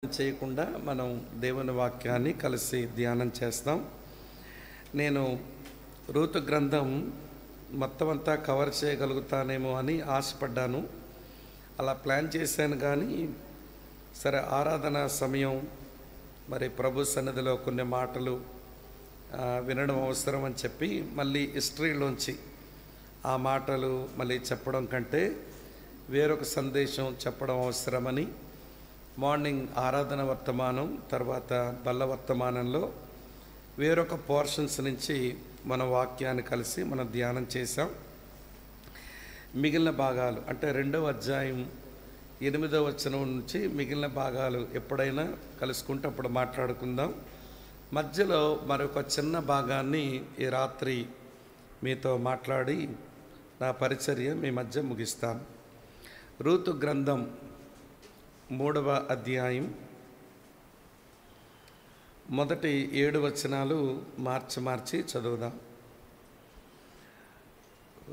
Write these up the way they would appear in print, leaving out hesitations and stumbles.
చేయకుండా మనం దేవుని వాక్యాన్ని కలిసి ధ్యానం చేస్తాం. నేను రూతు గ్రంథం మొత్తం అంతా కవర్ చేయగలుగుతానేమో అని ఆశపడ్డాను. అలా ప్లాన్ చేశాను, కానీ సరే ఆరాధన సమయం మరి ప్రభు సన్నిధిలో కొన్ని మాటలు వినడం అవసరం అని చెప్పి మళ్ళీ హిస్టరీలోంచి ఆ మాటలు మళ్ళీ చెప్పడం కంటే వేరొక సందేశం చెప్పడం అవసరమని మార్నింగ్ ఆరాధన వర్తమానం తర్వాత బల్ల వర్తమానంలో వేరొక పోర్షన్స్ నుంచి మన వాక్యాన్ని కలిసి మనం ధ్యానం చేసాం. మిగిలిన భాగాలు అంటే 2వ అధ్యాయం 8వ వచనం నుంచి మిగిలిన భాగాలు ఎప్పుడైనా కలుసుకుంటే అప్పుడు మాట్లాడుకుందాం. మధ్యలో మరొక చిన్న భాగాన్ని ఈ రాత్రి మీతో మాట్లాడి నా పరిచర్య మీ మధ్య ముగిస్తాను. రూతు గ్రంథం 3వ అధ్యాయం మొదటి 7 వచనాలు మార్చి చదువుదాం.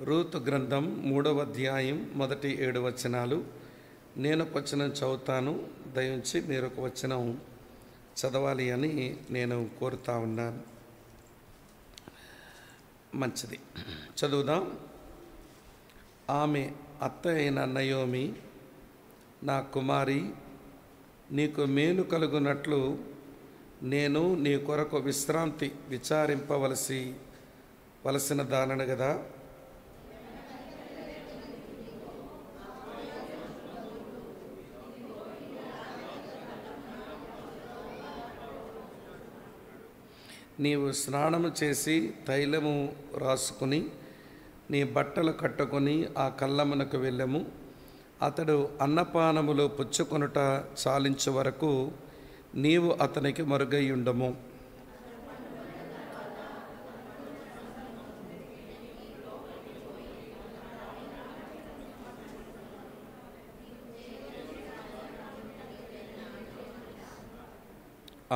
రూతు గ్రంథం 3వ అధ్యాయం మొదటి 7 వచనాలు. నేను ఒక వచనం చదువుతాను, దయించి మీరు ఒక వచనం చదవాలి అని నేను కోరుతా ఉన్నాను. మంచిది, చదువుదాం. ఆమె అత్త అయిన నయోమి, నా కుమారి, నీకు మేలు కలుగునట్లు నేను నీ కొరకు విశ్రాంతి విచారింపవలసిన దానను కదా. నీవు స్నానము చేసి తైలము రాసుకుని నీ బట్టలు కట్టుకొని ఆ కళ్ళమునకు వెళ్ళము. అతడు అన్నపానములు పుచ్చుకొనుట చాలించు వరకు నీవు అతనికి మరుగయ్యుండము.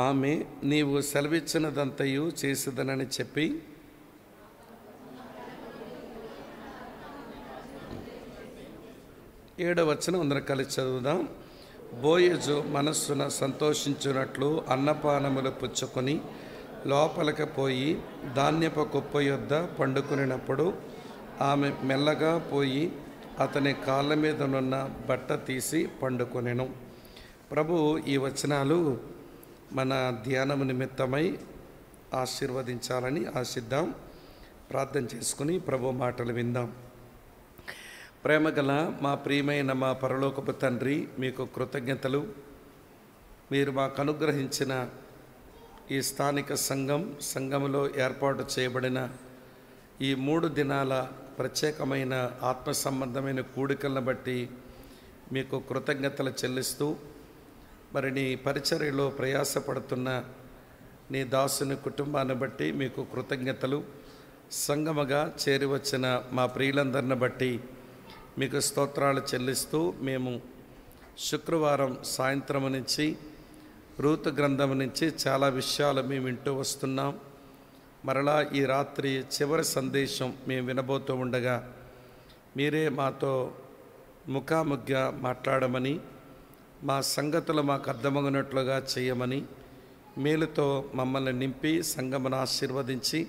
ఆమె నీవు సెలవిచ్చినదంతయు చేసేదనని చెప్పి ఏడవ వచనం అందరం కలిసి చదువుదాం. బోయజు మనస్సున సంతోషించున్నట్లు అన్నపానములు పుచ్చుకొని లోపలికి పోయి ధాన్యపు కుప్ప యొద్ద పండుకునేటప్పుడు ఆమె మెల్లగా పోయి అతని కాళ్ళ మీదనున్న బట్ట తీసి పండుకొనెను. ప్రభు ఈ వచనాలు మన ధ్యానము నిమిత్తమై ఆశీర్వదించాలని ఆశిద్దాం. ప్రార్థన చేసుకుని ప్రభు మాటలు విందాం. ప్రేమగల మా ప్రియమైన మా పరలోకపు తండ్రి, మీకు కృతజ్ఞతలు. మీరు మాకు అనుగ్రహించిన ఈ స్థానిక సంఘములో ఏర్పాటు చేయబడిన ఈ 3 దినాల ప్రత్యేకమైన ఆత్మ సంబంధమైన కూడికలను బట్టి మీకు కృతజ్ఞతలు చెల్లిస్తూ, మరి నీ పరిచర్యలో ప్రయాసపడుతున్న నీ దాసుని కుటుంబాన్ని బట్టి మీకు కృతజ్ఞతలు. సంగముగా చేరి వచ్చిన మా ప్రియులందరిని బట్టి మీకు స్తోత్రాలు చెల్లిస్తూ, మేము శుక్రవారం సాయంత్రం నుంచి రూతు గ్రంథం నుంచి చాలా విషయాలు మేము వింటూ వస్తున్నాం. మరలా ఈ రాత్రి చివరి సందేశం మేము వినబోతూ ఉండగా మీరే మాతో ముఖాముఖిగా మాట్లాడమని, మా సంగతులు మాకు అర్థమగినట్లుగా చేయమని, మేలుతో మమ్మల్ని నింపి సంఘమును ఆశీర్వదించి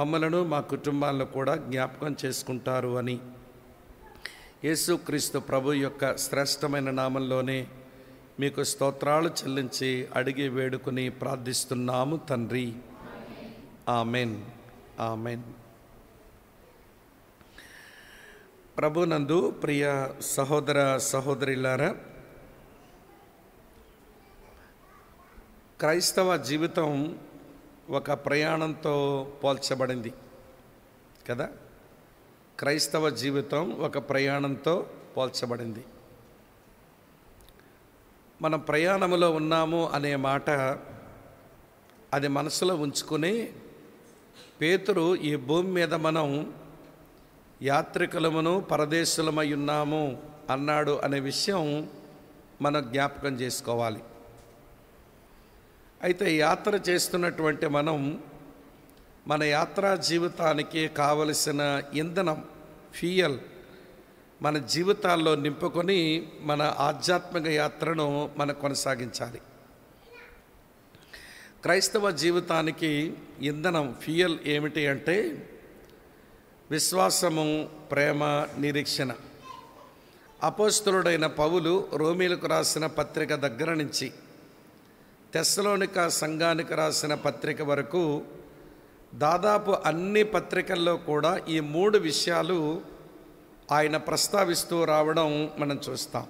మమ్మలను మా కుటుంబాలను కూడా జ్ఞాపకం చేసుకుంటారు అని యేసుక్రీస్తు ప్రభు యొక్క శ్రేష్టమైన నామంలోనే మీకు స్తోత్రాలు చెల్లించి అడిగి వేడుకుని ప్రార్థిస్తున్నాము తండ్రి. Amen, amen. ప్రభునందు ప్రియ సహోదర సహోదరులారా, క్రైస్తవ జీవితం ఒక ప్రయాణంతో పోల్చబడింది కదా. క్రైస్తవ జీవితం ఒక ప్రయాణంతో పోల్చబడింది. మనం ప్రయాణంలో ఉన్నాము అనే మాట అది మనసులో ఉంచుకుని పేతురు ఈ భూమి మీద మనం యాత్రికులమును పరదేశులమై ఉన్నాము అన్నాడు అనే విషయం మనం జ్ఞాపకం చేసుకోవాలి. అయితే యాత్ర చేస్తున్నటువంటి మనం మన యాత్రా జీవితానికి కావలసిన ఇంధనం, ఫ్యూయల్ మన జీవితాల్లో నింపుకొని మన ఆధ్యాత్మిక యాత్రను మనం కొనసాగించాలి. క్రైస్తవ జీవితానికి ఇంధనం, ఫ్యూయల్ ఏమిటి అంటే విశ్వాసము, ప్రేమ, నిరీక్షణ. అపోస్తలుడైన పౌలు రోమీలకు రాసిన పత్రిక దగ్గర నుంచి తెస్సలోనిక సంఘానికి రాసిన పత్రిక వరకు దాదాపు అన్ని పత్రికల్లో కూడా ఈ 3 విషయాలు ఆయన ప్రస్తావిస్తూ రావడం మనం చూస్తాం.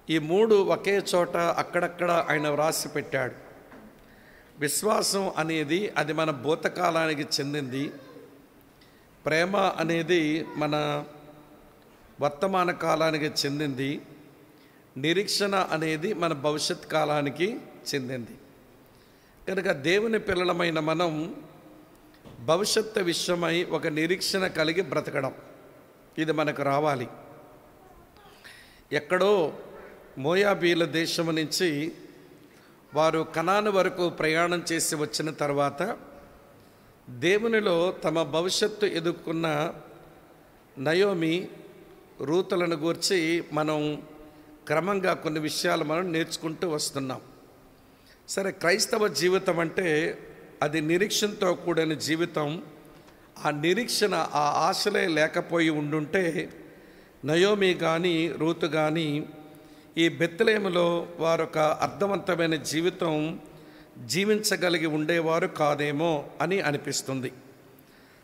ఈ 3 ఒకే చోట అక్కడక్కడ ఆయన వ్రాసి పెట్టాడు. విశ్వాసం అనేది అది మన భూతకాలానికి చెందింది. ప్రేమ అనేది మన వర్తమాన కాలానికి చెందింది. నిరీక్షణ అనేది మన భవిష్యత్ కాలానికి చెందింది. కనుక దేవుని పిల్లలమైన మనం భవిష్యత్తు విషయమై ఒక నిరీక్షణ కలిగి బ్రతకడం, ఇది మనకు రావాలి. ఎక్కడో మోయాబీల దేశం నుంచి వారు కనాను వరకు ప్రయాణం చేసి వచ్చిన తర్వాత దేవునిలో తమ భవిష్యత్తు ఎదుర్కొన్న నయోమి, రూతులను గూర్చి మనం క్రమంగా కొన్ని విషయాలు మనం నేర్చుకుంటూ వస్తున్నాం. సరే, క్రైస్తవ జీవితం అంటే అది నిరీక్షణతో కూడిన జీవితం. ఆ నిరీక్షణ, ఆ ఆశలే లేకపోయి ఉండుంటే నయోమి కానీ రూతు కానీ ఈ బెత్లెహేములో వారొక అర్థవంతమైన జీవితం జీవించగలిగి ఉండేవారు కాదేమో అని అనిపిస్తుంది.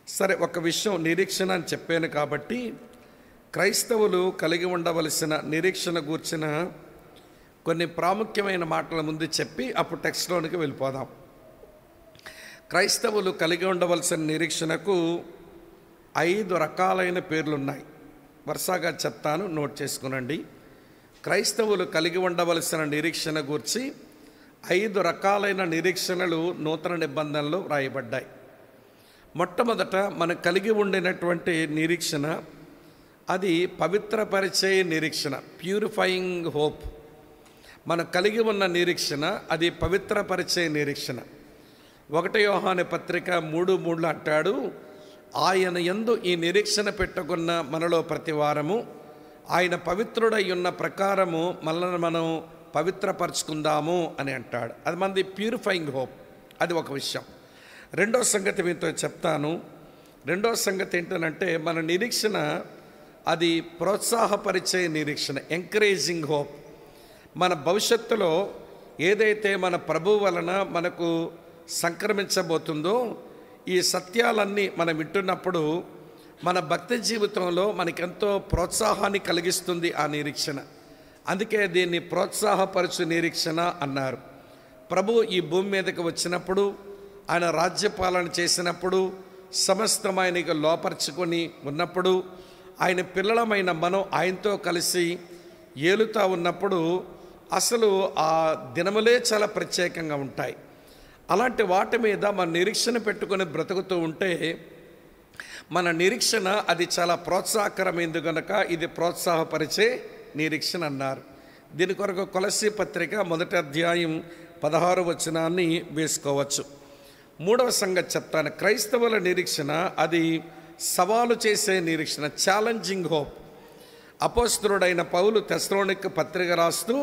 సరే, ఒక విషయం నిరీక్షణ అని చెప్పాను కాబట్టి క్రైస్తవులు కలిగి ఉండవలసిన నిరీక్షణ గూర్చిన కొన్ని ప్రాముఖ్యమైన మాటల ముందు చెప్పి అప్పుడు టెక్స్ట్లోనికి వెళ్ళిపోదాం. క్రైస్తవులు కలిగి ఉండవలసిన నిరీక్షణకు 5 రకాలైన పేర్లున్నాయి. వరుసగా చెప్తాను, నోట్ చేసుకునండి. క్రైస్తవులు కలిగి ఉండవలసిన నిరీక్షణ గూర్చి 5 రకాలైన నిరీక్షణలు నూతన నిబంధనలో రాయబడ్డాయి. మొట్టమొదట మనం కలిగి ఉండినటువంటి నిరీక్షణ అది పవిత్రపరిచే నిరీక్షణ, ప్యూరిఫైయింగ్ హోప్. మనం కలిగి ఉన్న నిరీక్షణ అది పవిత్రపరిచే నిరీక్షణ. 1 యోహాను పత్రిక 3:3 అంటాడు, ఆయన యందు ఈ నిరీక్షణ పెట్టుకున్న మనలో ప్రతి వారము ఆయన పవిత్రుడై ఉన్న ప్రకారము మనల్ని మనం పవిత్రపరచుకుందాము అని అంటాడు. అది మనది ప్యూరిఫైయింగ్ హోప్. అది ఒక విషయం. రెండో సంగతి మీతో చెప్తాను. రెండో సంగతి ఏంటంటే మన నిరీక్షణ అది ప్రోత్సాహపరిచే నిరీక్షణ, ఎంకరేజింగ్ హోప్. మన భవిష్యత్తులో ఏదైతే మన ప్రభువు వలన మనకు సంక్రమించబోతుందో ఈ సత్యాలన్నీ మనం వింటున్నప్పుడు మన భక్తి జీవితంలో మనకెంతో ప్రోత్సాహాన్ని కలిగిస్తుంది ఆ నిరీక్షణ. అందుకే దీన్ని ప్రోత్సాహపరచు నిరీక్షణ అన్నారు. ప్రభు ఈ భూమి మీదకి వచ్చినప్పుడు, ఆయన రాజ్యపాలన చేసినప్పుడు, సమస్తం ఆయనకు లోపరుచుకొని ఉన్నప్పుడు, ఆయన పిల్లలమైన మనం ఆయనతో కలిసి ఏలుతా ఉన్నప్పుడు అసలు ఆ దినములే చాలా ప్రత్యేకంగా ఉంటాయి. అలాంటి వాటి మీద మన నిరీక్షణ పెట్టుకొని బ్రతుకుతూ ఉంటే మన నిరీక్షణ అది చాలా ప్రోత్సాహకరమైంది కనుక ఇది ప్రోత్సాహపరిచే నిరీక్షణ అన్నారు. దీని కొరకు కొలస్సీ పత్రిక 1వ అధ్యాయం 16వ వచనాన్ని వేసుకోవచ్చు. 3వ సంగతి చెప్తాను. క్రైస్తవుల నిరీక్షణ అది సవాలు చేసే నిరీక్షణ, ఛాలెంజింగ్ హోప్. అపోస్తలుడైన పౌలు తెస్సలోనిక పత్రిక రాస్తూ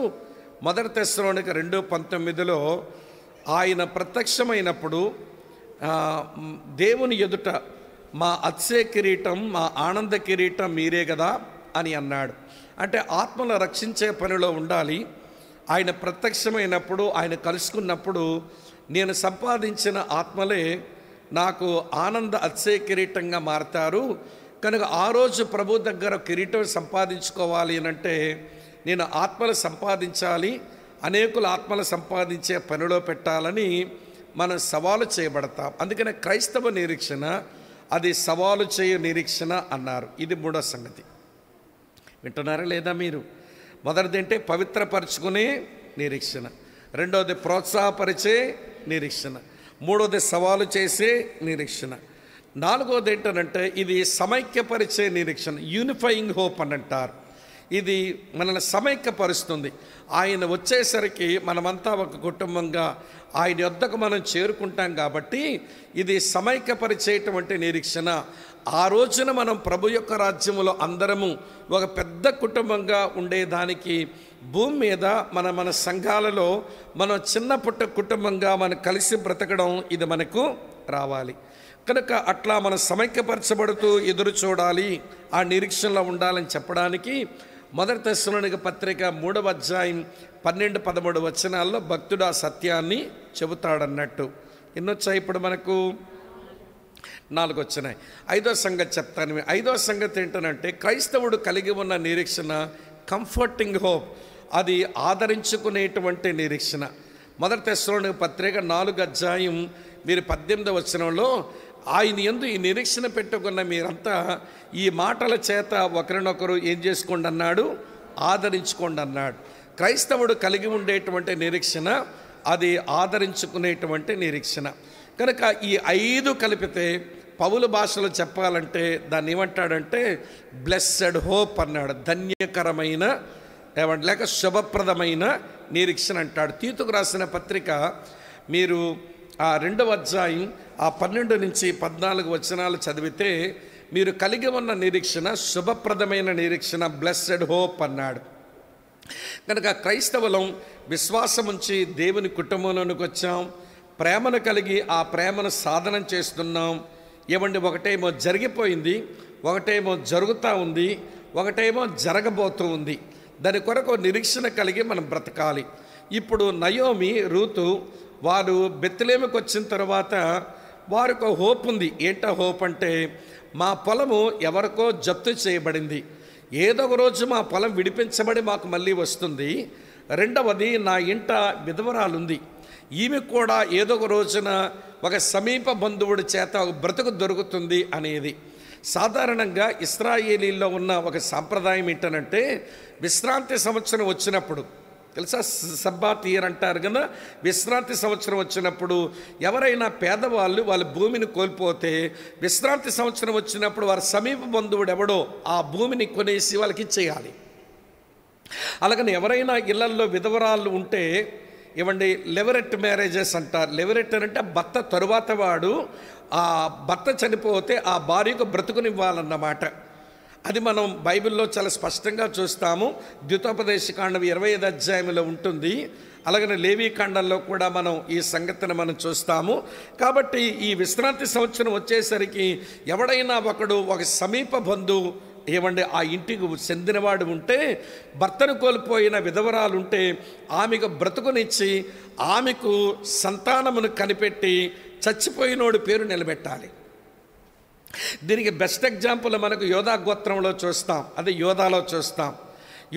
1 తెస్సలోనిక 2:19 ఆయన ప్రత్యక్షమైనప్పుడు దేవుని ఎదుట మా అత్సే కిరీటం, మా ఆనంద కిరీటం మీరే కదా అని అన్నాడు. అంటే ఆత్మను రక్షించే పనిలో ఉండాలి. ఆయన ప్రత్యక్షమైనప్పుడు, ఆయన కలుసుకున్నప్పుడు నేను సంపాదించిన ఆత్మలే నాకు ఆనంద అత్సే కిరీటంగా మారతారు. కనుక ఆ రోజు ప్రభు దగ్గర కిరీటం సంపాదించుకోవాలి అంటే నేను ఆత్మలు సంపాదించాలి, అనేకుల ఆత్మలు సంపాదించే పనిలో పెట్టాలని మనం సవాలు చేయబడతాం. అందుకనే క్రైస్తవ నిరీక్షణ అది సవాలు చేయ నిరీక్షణ అన్నారు. ఇది 3వ సంగతి. వింటున్నారా లేదా మీరు? మొదటిది అంటే పవిత్రపరచుకునే నిరీక్షణ, రెండవది ప్రోత్సాహపరిచే నిరీక్షణ, మూడవది సవాలు చేసే నిరీక్షణ, నాలుగవది ఏంటంటే ఇది సమైక్యపరిచే నిరీక్షణ, యూనిఫైయింగ్ హోప్ అని అంటారు. ఇది మనల్ని సమైక్యపరుస్తుంది. ఆయన వచ్చేసరికి మనమంతా ఒక కుటుంబంగా ఆయన యొద్దకు మనం చేరుకుంటాం కాబట్టి ఇది సమైక్యపరిచేటువంటి నిరీక్షణ. ఆ రోజున మనం ప్రభు యొక్క రాజ్యములో అందరము ఒక పెద్ద కుటుంబంగా ఉండేదానికి భూమి మీద మన సంఘాలలో మనం చిన్న పుట్ట కుటుంబంగా మనం కలిసి బ్రతకడం ఇది మనకు రావాలి. కనుక అట్లా మనం సమైక్యపరచబడుతూ ఎదురు చూడాలి, ఆ నిరీక్షణలో ఉండాలని చెప్పడానికి మొదటి తెస్సలోనిక పత్రిక 3వ అధ్యాయం 12-13 వచనాల్లో భక్తుడు ఆ సత్యాన్ని చెబుతాడన్నట్టు. ఎన్నొచ్చాయి ఇప్పుడు మనకు? 4 వచ్చినాయి. 5వ సంగతి చెప్తాను. 5వ సంగతి ఏంటంటే క్రైస్తవుడు కలిగి ఉన్న నిరీక్షణ కంఫర్టింగ్ హోప్, అది ఆదరించుకునేటువంటి నిరీక్షణ. మొదటి తెస్సలోనిక పత్రిక 4వ అధ్యాయం మీరు 18వ వచనంలో ఆయన యందు ఈ నిరీక్షణ పెట్టుకున్న మీరంతా ఈ మాటల చేత ఒకరినొకరు ఏం చేసుకోండి అన్నాడు? ఆదరించుకోండి అన్నాడు. క్రైస్తవుడు కలిగి ఉండేటువంటి నిరీక్షణ అది ఆదరించుకునేటువంటి నిరీక్షణ. కనుక ఈ 5 కలిపితే పౌలు భాషలో చెప్పాలంటే దాన్ని ఏమంటాడంటే బ్లెస్సెడ్ హోప్ అన్నాడు. ధన్యకరమైన లేక శుభప్రదమైన నిరీక్షణ అంటాడు. తీతుకు రాసిన పత్రిక మీరు ఆ 2వ అధ్యాయం 12-14 వచనాలు చదివితే మీరు కలిగి ఉన్న నిరీక్షణ శుభప్రదమైన నిరీక్షణ, బ్లెస్సెడ్ హోప్ అన్నాడు. కనుక క్రైస్తవులం విశ్వాసం ఉంచి దేవుని కుటుంబంలోనికి వచ్చాం, ప్రేమను కలిగి ఆ ప్రేమను సాధనం చేస్తున్నాం. ఏమండి, ఒకటేమో జరిగిపోయింది, ఒకటేమో జరుగుతూ ఉంది, ఒకటేమో జరగబోతూ ఉంది. దాని కొరకు నిరీక్షణ కలిగి మనం బ్రతకాలి. ఇప్పుడు నయోమి, రూతు వారు బెత్లెహేముకు వచ్చిన తర్వాత వారికి హోప్ ఉంది. ఏంటో హోప్ అంటే మా పొలము ఎవరికో జప్తు చేయబడింది, ఏదో ఒక రోజు మా పొలం విడిపించబడి మాకు మళ్ళీ వస్తుంది. రెండవది, నా ఇంట విధవరాలుంది, ఈమె కూడా ఏదో ఒక రోజున ఒక సమీప బంధువుడి చేత ఒక బ్రతుకు దొరుకుతుంది అనేది. సాధారణంగా ఇశ్రాయేలీల్లో ఉన్న ఒక సాంప్రదాయం ఏంటనంటే విశ్రాంతి సంవత్సరం వచ్చినప్పుడు, తెలుసా, సబ్బాత్ ఇయర్ అంటారు కదా, విశ్రాంతి సంవత్సరం వచ్చినప్పుడు ఎవరైనా పేదవాళ్ళు వాళ్ళ భూమిని కోల్పోతే విశ్రాంతి సంవత్సరం వచ్చినప్పుడు వారి సమీప బంధువుడు ఎవడో ఆ భూమిని కొనేసి వాళ్ళకి ఇచ్చేయాలి. అలాగని ఎవరైనా ఇళ్లల్లో విధవరాళ్ళు ఉంటే ఇవ్వండి, లెవరెట్ మ్యారేజెస్ అంటారు. లెవరెట్ అంటే భర్త తరువాత వాడు ఆ భర్త చనిపోతే ఆ భార్యకు బ్రతుకునివ్వాలన్నమాట. అది మనం బైబిల్లో చాలా స్పష్టంగా చూస్తాము. ద్వితోపదేశకాండం 25వ అధ్యాయంలో ఉంటుంది. అలాగనే లేవీకాండంలో కూడా మనం ఈ సంగతిని మనం చూస్తాము. కాబట్టి ఈ విశ్రాంతి సంవత్సరం వచ్చేసరికి ఎవడైనా ఒకడు ఒక సమీప బంధువు ఏమంటే ఆ ఇంటికి చెందినవాడు ఉంటే, భర్తను కోల్పోయిన విధవరాలు ఉంటే ఆమెకు బ్రతుకునిచ్చి ఆమెకు సంతానమును కనిపెట్టి చచ్చిపోయినోడి పేరు నిలబెట్టాలి. దీనికి బెస్ట్ ఎగ్జాంపుల్ మనకు యోధా గోత్రంలో చూస్తాం, అదే యోధాలో చూస్తాం.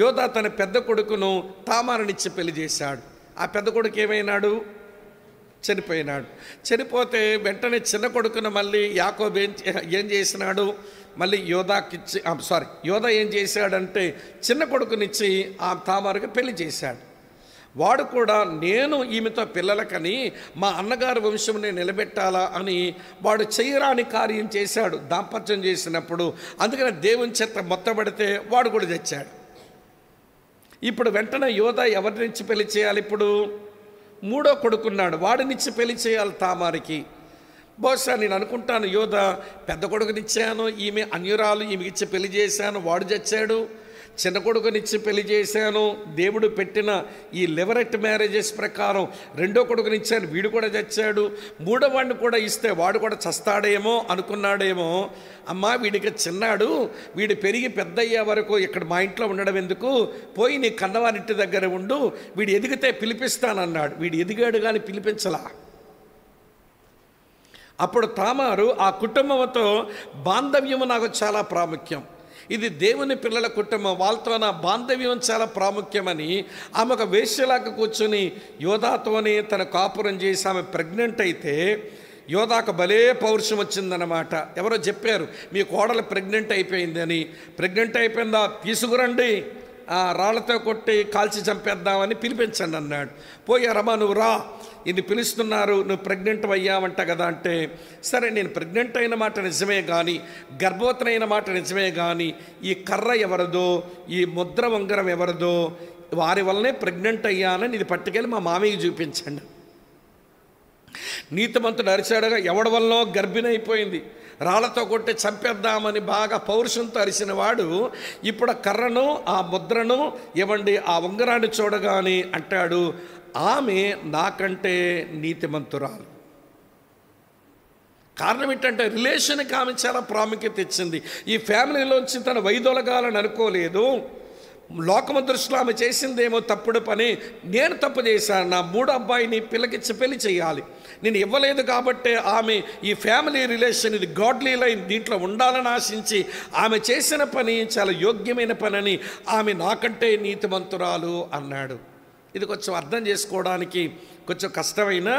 యోధా తన పెద్ద కొడుకును తామారునిచ్చి పెళ్లి చేశాడు. ఆ పెద్ద కొడుకు ఏమైనాడు? చనిపోయినాడు. చనిపోతే వెంటనే చిన్న కొడుకును మళ్ళీ యాకోబు ఏం చేసినాడు? మళ్ళీ యోధాకిచ్చి యోధా ఏం చేశాడంటే చిన్న కొడుకునిచ్చి ఆ తామారుకి పెళ్లి చేశాడు. వాడు కూడా నేను ఈమెతో పిల్లలకని మా అన్నగారి వంశంని నిలబెట్టాలా అని వాడు చేయరాని కార్యం చేశాడు దాంపత్యం చేసినప్పుడు. అందుకని దేవుని చేత మొత్తబడితే వాడు కూడా తెచ్చాడు. ఇప్పుడు వెంటనే యోధా ఎవరినిచ్చి పెళ్లి చేయాలి? ఇప్పుడు 3వ కొడుకున్నాడు, వాడినిచ్చి పెళ్లి చేయాలి తామారికి. బహుశా నేను అనుకుంటాను యోధా పెద్ద కొడుకునిచ్చాను, ఈమె అన్యురాలు, ఈమెకి ఇచ్చి పెళ్లి చేశాను, వాడు చచ్చాడు. చిన్న కొడుకునిచ్చి పెళ్లి చేశాను, దేవుడు పెట్టిన ఈ లెవరెట్ మ్యారేజెస్ ప్రకారం రెండో కొడుకునిచ్చాను, వీడు కూడా చచ్చాడు. 3వ వాడిని కూడా ఇస్తే వాడు కూడా చస్తాడేమో అనుకున్నాడేమో. అమ్మా వీడికి చిన్నాడు, వీడు పెరిగి పెద్ద అయ్యే వరకు ఇక్కడ మా ఇంట్లో ఉండడం ఎందుకు, పోయి నీ కన్నవారింటి దగ్గర ఉండు, వీడు ఎదిగితే పిలిపిస్తానన్నాడు. వీడు ఎదిగాడు కానీ పిలిపించలా. అప్పుడు తామారు ఆ కుటుంబంతో బాంధవ్యము నాకు చాలా ప్రాముఖ్యం, ఇది దేవుని పిల్లల కుటుంబం, వాళ్ళతో నా బాంధవ్యం చాలా ప్రాముఖ్యమని ఆమె ఒక వేశ్యలాగా కూర్చొని యోధాతోనే తన కాపురం చేసి ఆమె ప్రెగ్నెంట్ అయితే యోధాకు భలే పౌరుషం వచ్చిందన్నమాట. ఎవరో చెప్పారు మీ కోడలు ప్రెగ్నెంట్ అయిపోయిందని. ప్రెగ్నెంట్ అయిపోయిందా, తీసుకురండి రాళ్లతో కొట్టి కాల్చి చంపేద్దామని పిలిపించండి అన్నాడు. పోయారమ్మా నువ్వు రా, ఇది పిలుస్తున్నారు, నువ్వు ప్రెగ్నెంట్ అయ్యావంట కదా అంటే, సరే నేను ప్రెగ్నెంట్ అయిన మాట నిజమే కానీ, గర్భవతినైన మాట నిజమే కానీ, ఈ కర్ర ఎవరిదో, ఈ ముద్ర ఉంగరం ఎవరిదో, వారి వల్లనే ప్రెగ్నెంట్ అయ్యానని ఇది పట్టుకెళ్ళి మా మామయ్యకి చూపించండి. నీతిమంతుడు అరిచాడుగా, ఎవడి వల్ల గర్భిణి అయిపోయింది, రాళ్లతో కొట్టి చంపేద్దామని బాగా పౌరుషంతో అరిసిన వాడు ఇప్పుడు ఆ కర్రను, ఆ ముద్రను ఇవ్వండి, ఆ ఉంగరాన్ని చూడగానే అంటాడు, ఆమె నాకంటే నీతిమంతురాలు. కారణం ఏంటంటే రిలేషన్కి ఆమె చాలా ప్రాముఖ్యత ఇచ్చింది. ఈ ఫ్యామిలీలోంచి తన వైదొలగాలని అనుకోలేదు. లోకము దృష్టిలో ఆమె చేసిందేమో తప్పుడు పని, నేను తప్పు చేశాను, నా మూడో అబ్బాయిని పిల్లకిచ్చి పెళ్లి చేయాలి, నేను ఇవ్వలేదు కాబట్టి ఆమె ఈ ఫ్యామిలీ రిలేషన్, ఇది గాడ్లీ లైన్, దీంట్లో ఉండాలని ఆశించి ఆమె చేసిన పని చాలా యోగ్యమైన పని అని ఆమె నాకంటే నీతిమంతురాలు అన్నాడు. ఇది కొంచెం అర్థం చేసుకోవడానికి కొంచెం కష్టమైనా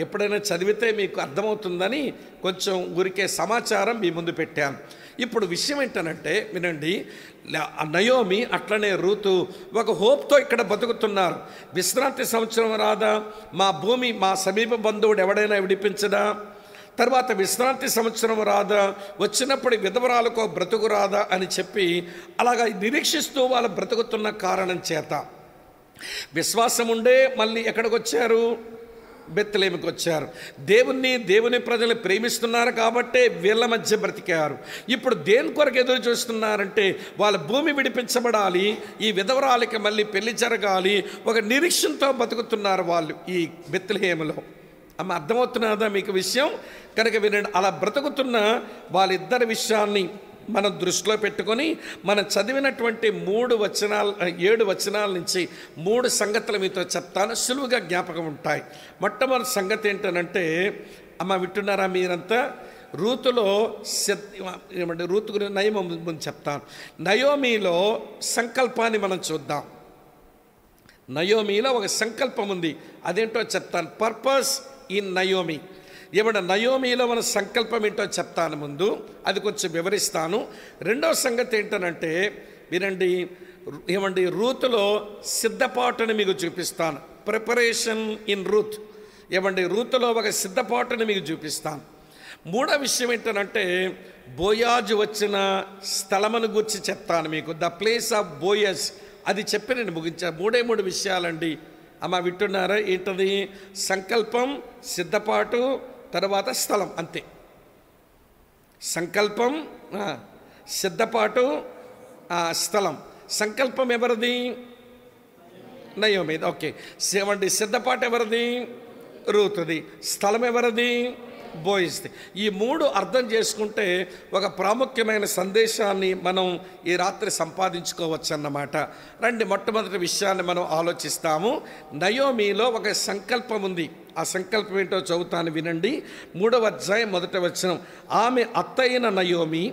ఎప్పుడైనా చదివితే మీకు అర్థమవుతుందని కొంచెం ఊరికే సమాచారం మీ ముందు పెట్టాను. ఇప్పుడు విషయం ఏంటనంటే వినండి, నయోమి అట్లనే రూతు ఒక హోప్తో ఇక్కడ బతుకుతున్నారు. విశ్రాంతి సంవత్సరం రాదా, మా భూమి మా సమీప బంధువుడు ఎవడైనా విడిపించడా, తర్వాత విశ్రాంతి సంవత్సరం రాదా, వచ్చినప్పుడు విధవరాలకో బ్రతుకు రాదా అని చెప్పి అలాగా నిరీక్షిస్తూ వాళ్ళు బ్రతుకుతున్న కారణం చేత విశ్వాసం ఉండే మళ్ళీ ఎక్కడికి వచ్చారు, బెత్లెహేముకి వచ్చారు. దేవుని ప్రజలు ప్రేమిస్తున్నారు కాబట్టే వీళ్ళ మధ్య బ్రతికారు. ఇప్పుడు దేని కొరకు ఎదురు చూస్తున్నారంటే వాళ్ళ భూమి విడిపించబడాలి, ఈ విధవరాలకి మళ్ళీ పెళ్లి జరగాలి, ఒక నిరీక్షణతో బతుకుతున్నారు వాళ్ళు ఈ బెత్లెహేములో. అమ్మ అర్థమవుతున్నదా మీకు విషయం? కనుక వినండి, అలా బ్రతుకుతున్న వాళ్ళిద్దరి విషయాన్ని మనం దృష్టిలో పెట్టుకొని మనం చదివినటువంటి 7 వచనాల నుంచి 3 సంగతులు మీతో చెప్తాను, సులువుగా జ్ఞాపకం ఉంటాయి. మొట్టమొదటి సంగతి ఏంటనంటే, అమ్మ వింటున్నారా మీరంతా, రూతులో ఏమంటే రూతు గురించి ముందు చెప్తాను. నయోమిలో సంకల్పాన్ని మనం చూద్దాం. నయోమిలో ఒక సంకల్పం ఉంది, అదేంటో చెప్తాను. Purpose in Naomi. ఏమంటే నయోమిలో మన సంకల్పం ఏంటో చెప్తాను ముందు, అది కొంచెం వివరిస్తాను. రెండవ సంగతి ఏంటనంటే వినండి, ఏమండి రూతులో సిద్ధపాటుని మీకు చూపిస్తాను. Preparation in Ruth. ఏమండి రూతులో ఒక సిద్ధపాటుని మీకు చూపిస్తాను. మూడో విషయం ఏంటనంటే బోయాజు వచ్చిన స్థలమును గురించి చెప్తాను మీకు, ద ప్లేస్ ఆఫ్ బోయస్. అది చెప్పి నేను ముగించా. 3 విషయాలండి. అమ్మ వింటున్నారా? ఏంటది? సంకల్పం, సిద్ధపాటు, తర్వాత స్థలం, అంతే. సంకల్పం, సిద్ధపాటు, స్థలం. సంకల్పం ఎవరిది? నయోమి. ఓకే. ఏమండి సిద్ధపాటు ఎవరిది? రూతుది. స్థలం ఎవరిది? బోయిస్ది. ఈ 3 అర్థం చేసుకుంటే ఒక ప్రాముఖ్యమైన సందేశాన్ని మనం ఈ రాత్రి సంపాదించుకోవచ్చు అన్నమాట. రండి, మొట్టమొదటి విషయాన్ని మనం ఆలోచిస్తాము. నయోమిలో ఒక సంకల్పం ఉంది. ఆ సంకల్పం ఏంటో చదువుతాను వినండి. 3వ అధ్యాయం 1వ వచనం. ఆమె అత్తయిన నయోమి,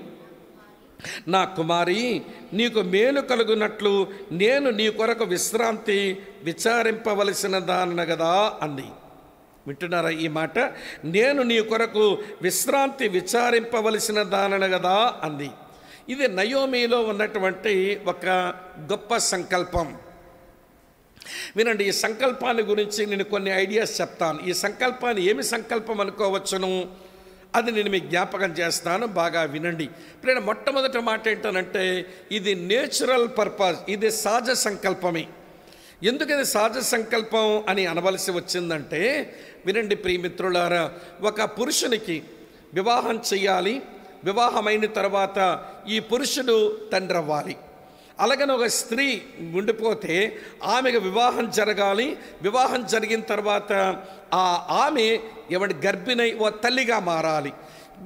నా కుమారి, నీకు మేలు కలుగునట్లు నేను నీ కొరకు విశ్రాంతి విచారింపవలసిన దాన కదా అంది. వింటున్నారా ఈ మాట? నేను నీ కొరకు విశ్రాంతి విచారింపవలసిన దానన కదా అంది. ఇది నయోమిలో ఉన్నటువంటి ఒక గొప్ప సంకల్పం. వినండి, ఈ సంకల్పాన్ని గురించి నేను కొన్ని ఐడియాస్ చెప్తాను. ఈ సంకల్పాన్ని ఏమి సంకల్పం అనుకోవచ్చును అది నేను మీకు జ్ఞాపకం చేస్తాను, బాగా వినండి. ఇప్పుడు మొట్టమొదటి మాట ఏంటనంటే ఇది నేచురల్ పర్పస్, ఇది సహజ సంకల్పమే. ఎందుకు ఇది సహజ సంకల్పం అని అనవలసి వచ్చిందంటే వినండి ప్రియమిత్రులారా, ఒక పురుషునికి వివాహం చెయ్యాలి, వివాహమైన తర్వాత ఈ పురుషుడు తండ్రి అవ్వాలి. అలాగని ఒక స్త్రీ ఉండిపోతే ఆమెకు వివాహం జరగాలి. వివాహం జరిగిన తర్వాత ఆమె ఎవరి గర్భిణై ఓ తల్లిగా మారాలి.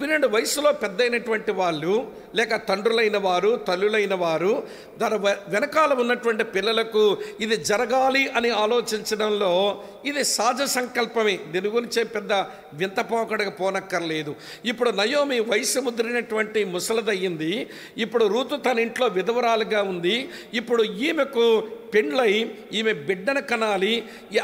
వినండి, వయసులో పెద్దయినటువంటి వాళ్ళు లేక తండ్రులైన వారు, తల్లులైన వారు దాని వెనకాల ఉన్నటువంటి పిల్లలకు ఇది జరగాలి అని ఆలోచించడంలో ఇది సహజ సంకల్పమే. దీని గురించి పెద్ద వింతపోకడగా పోనక్కర్లేదు. ఇప్పుడు నయోమి వయసు ముద్రినటువంటి ముసలదయ్యింది. ఇప్పుడు రూతు తన ఇంట్లో విధవరాలుగా ఉంది. ఇప్పుడు ఈమెకు పెండ్లై ఈమె బిడ్డను కనాలి.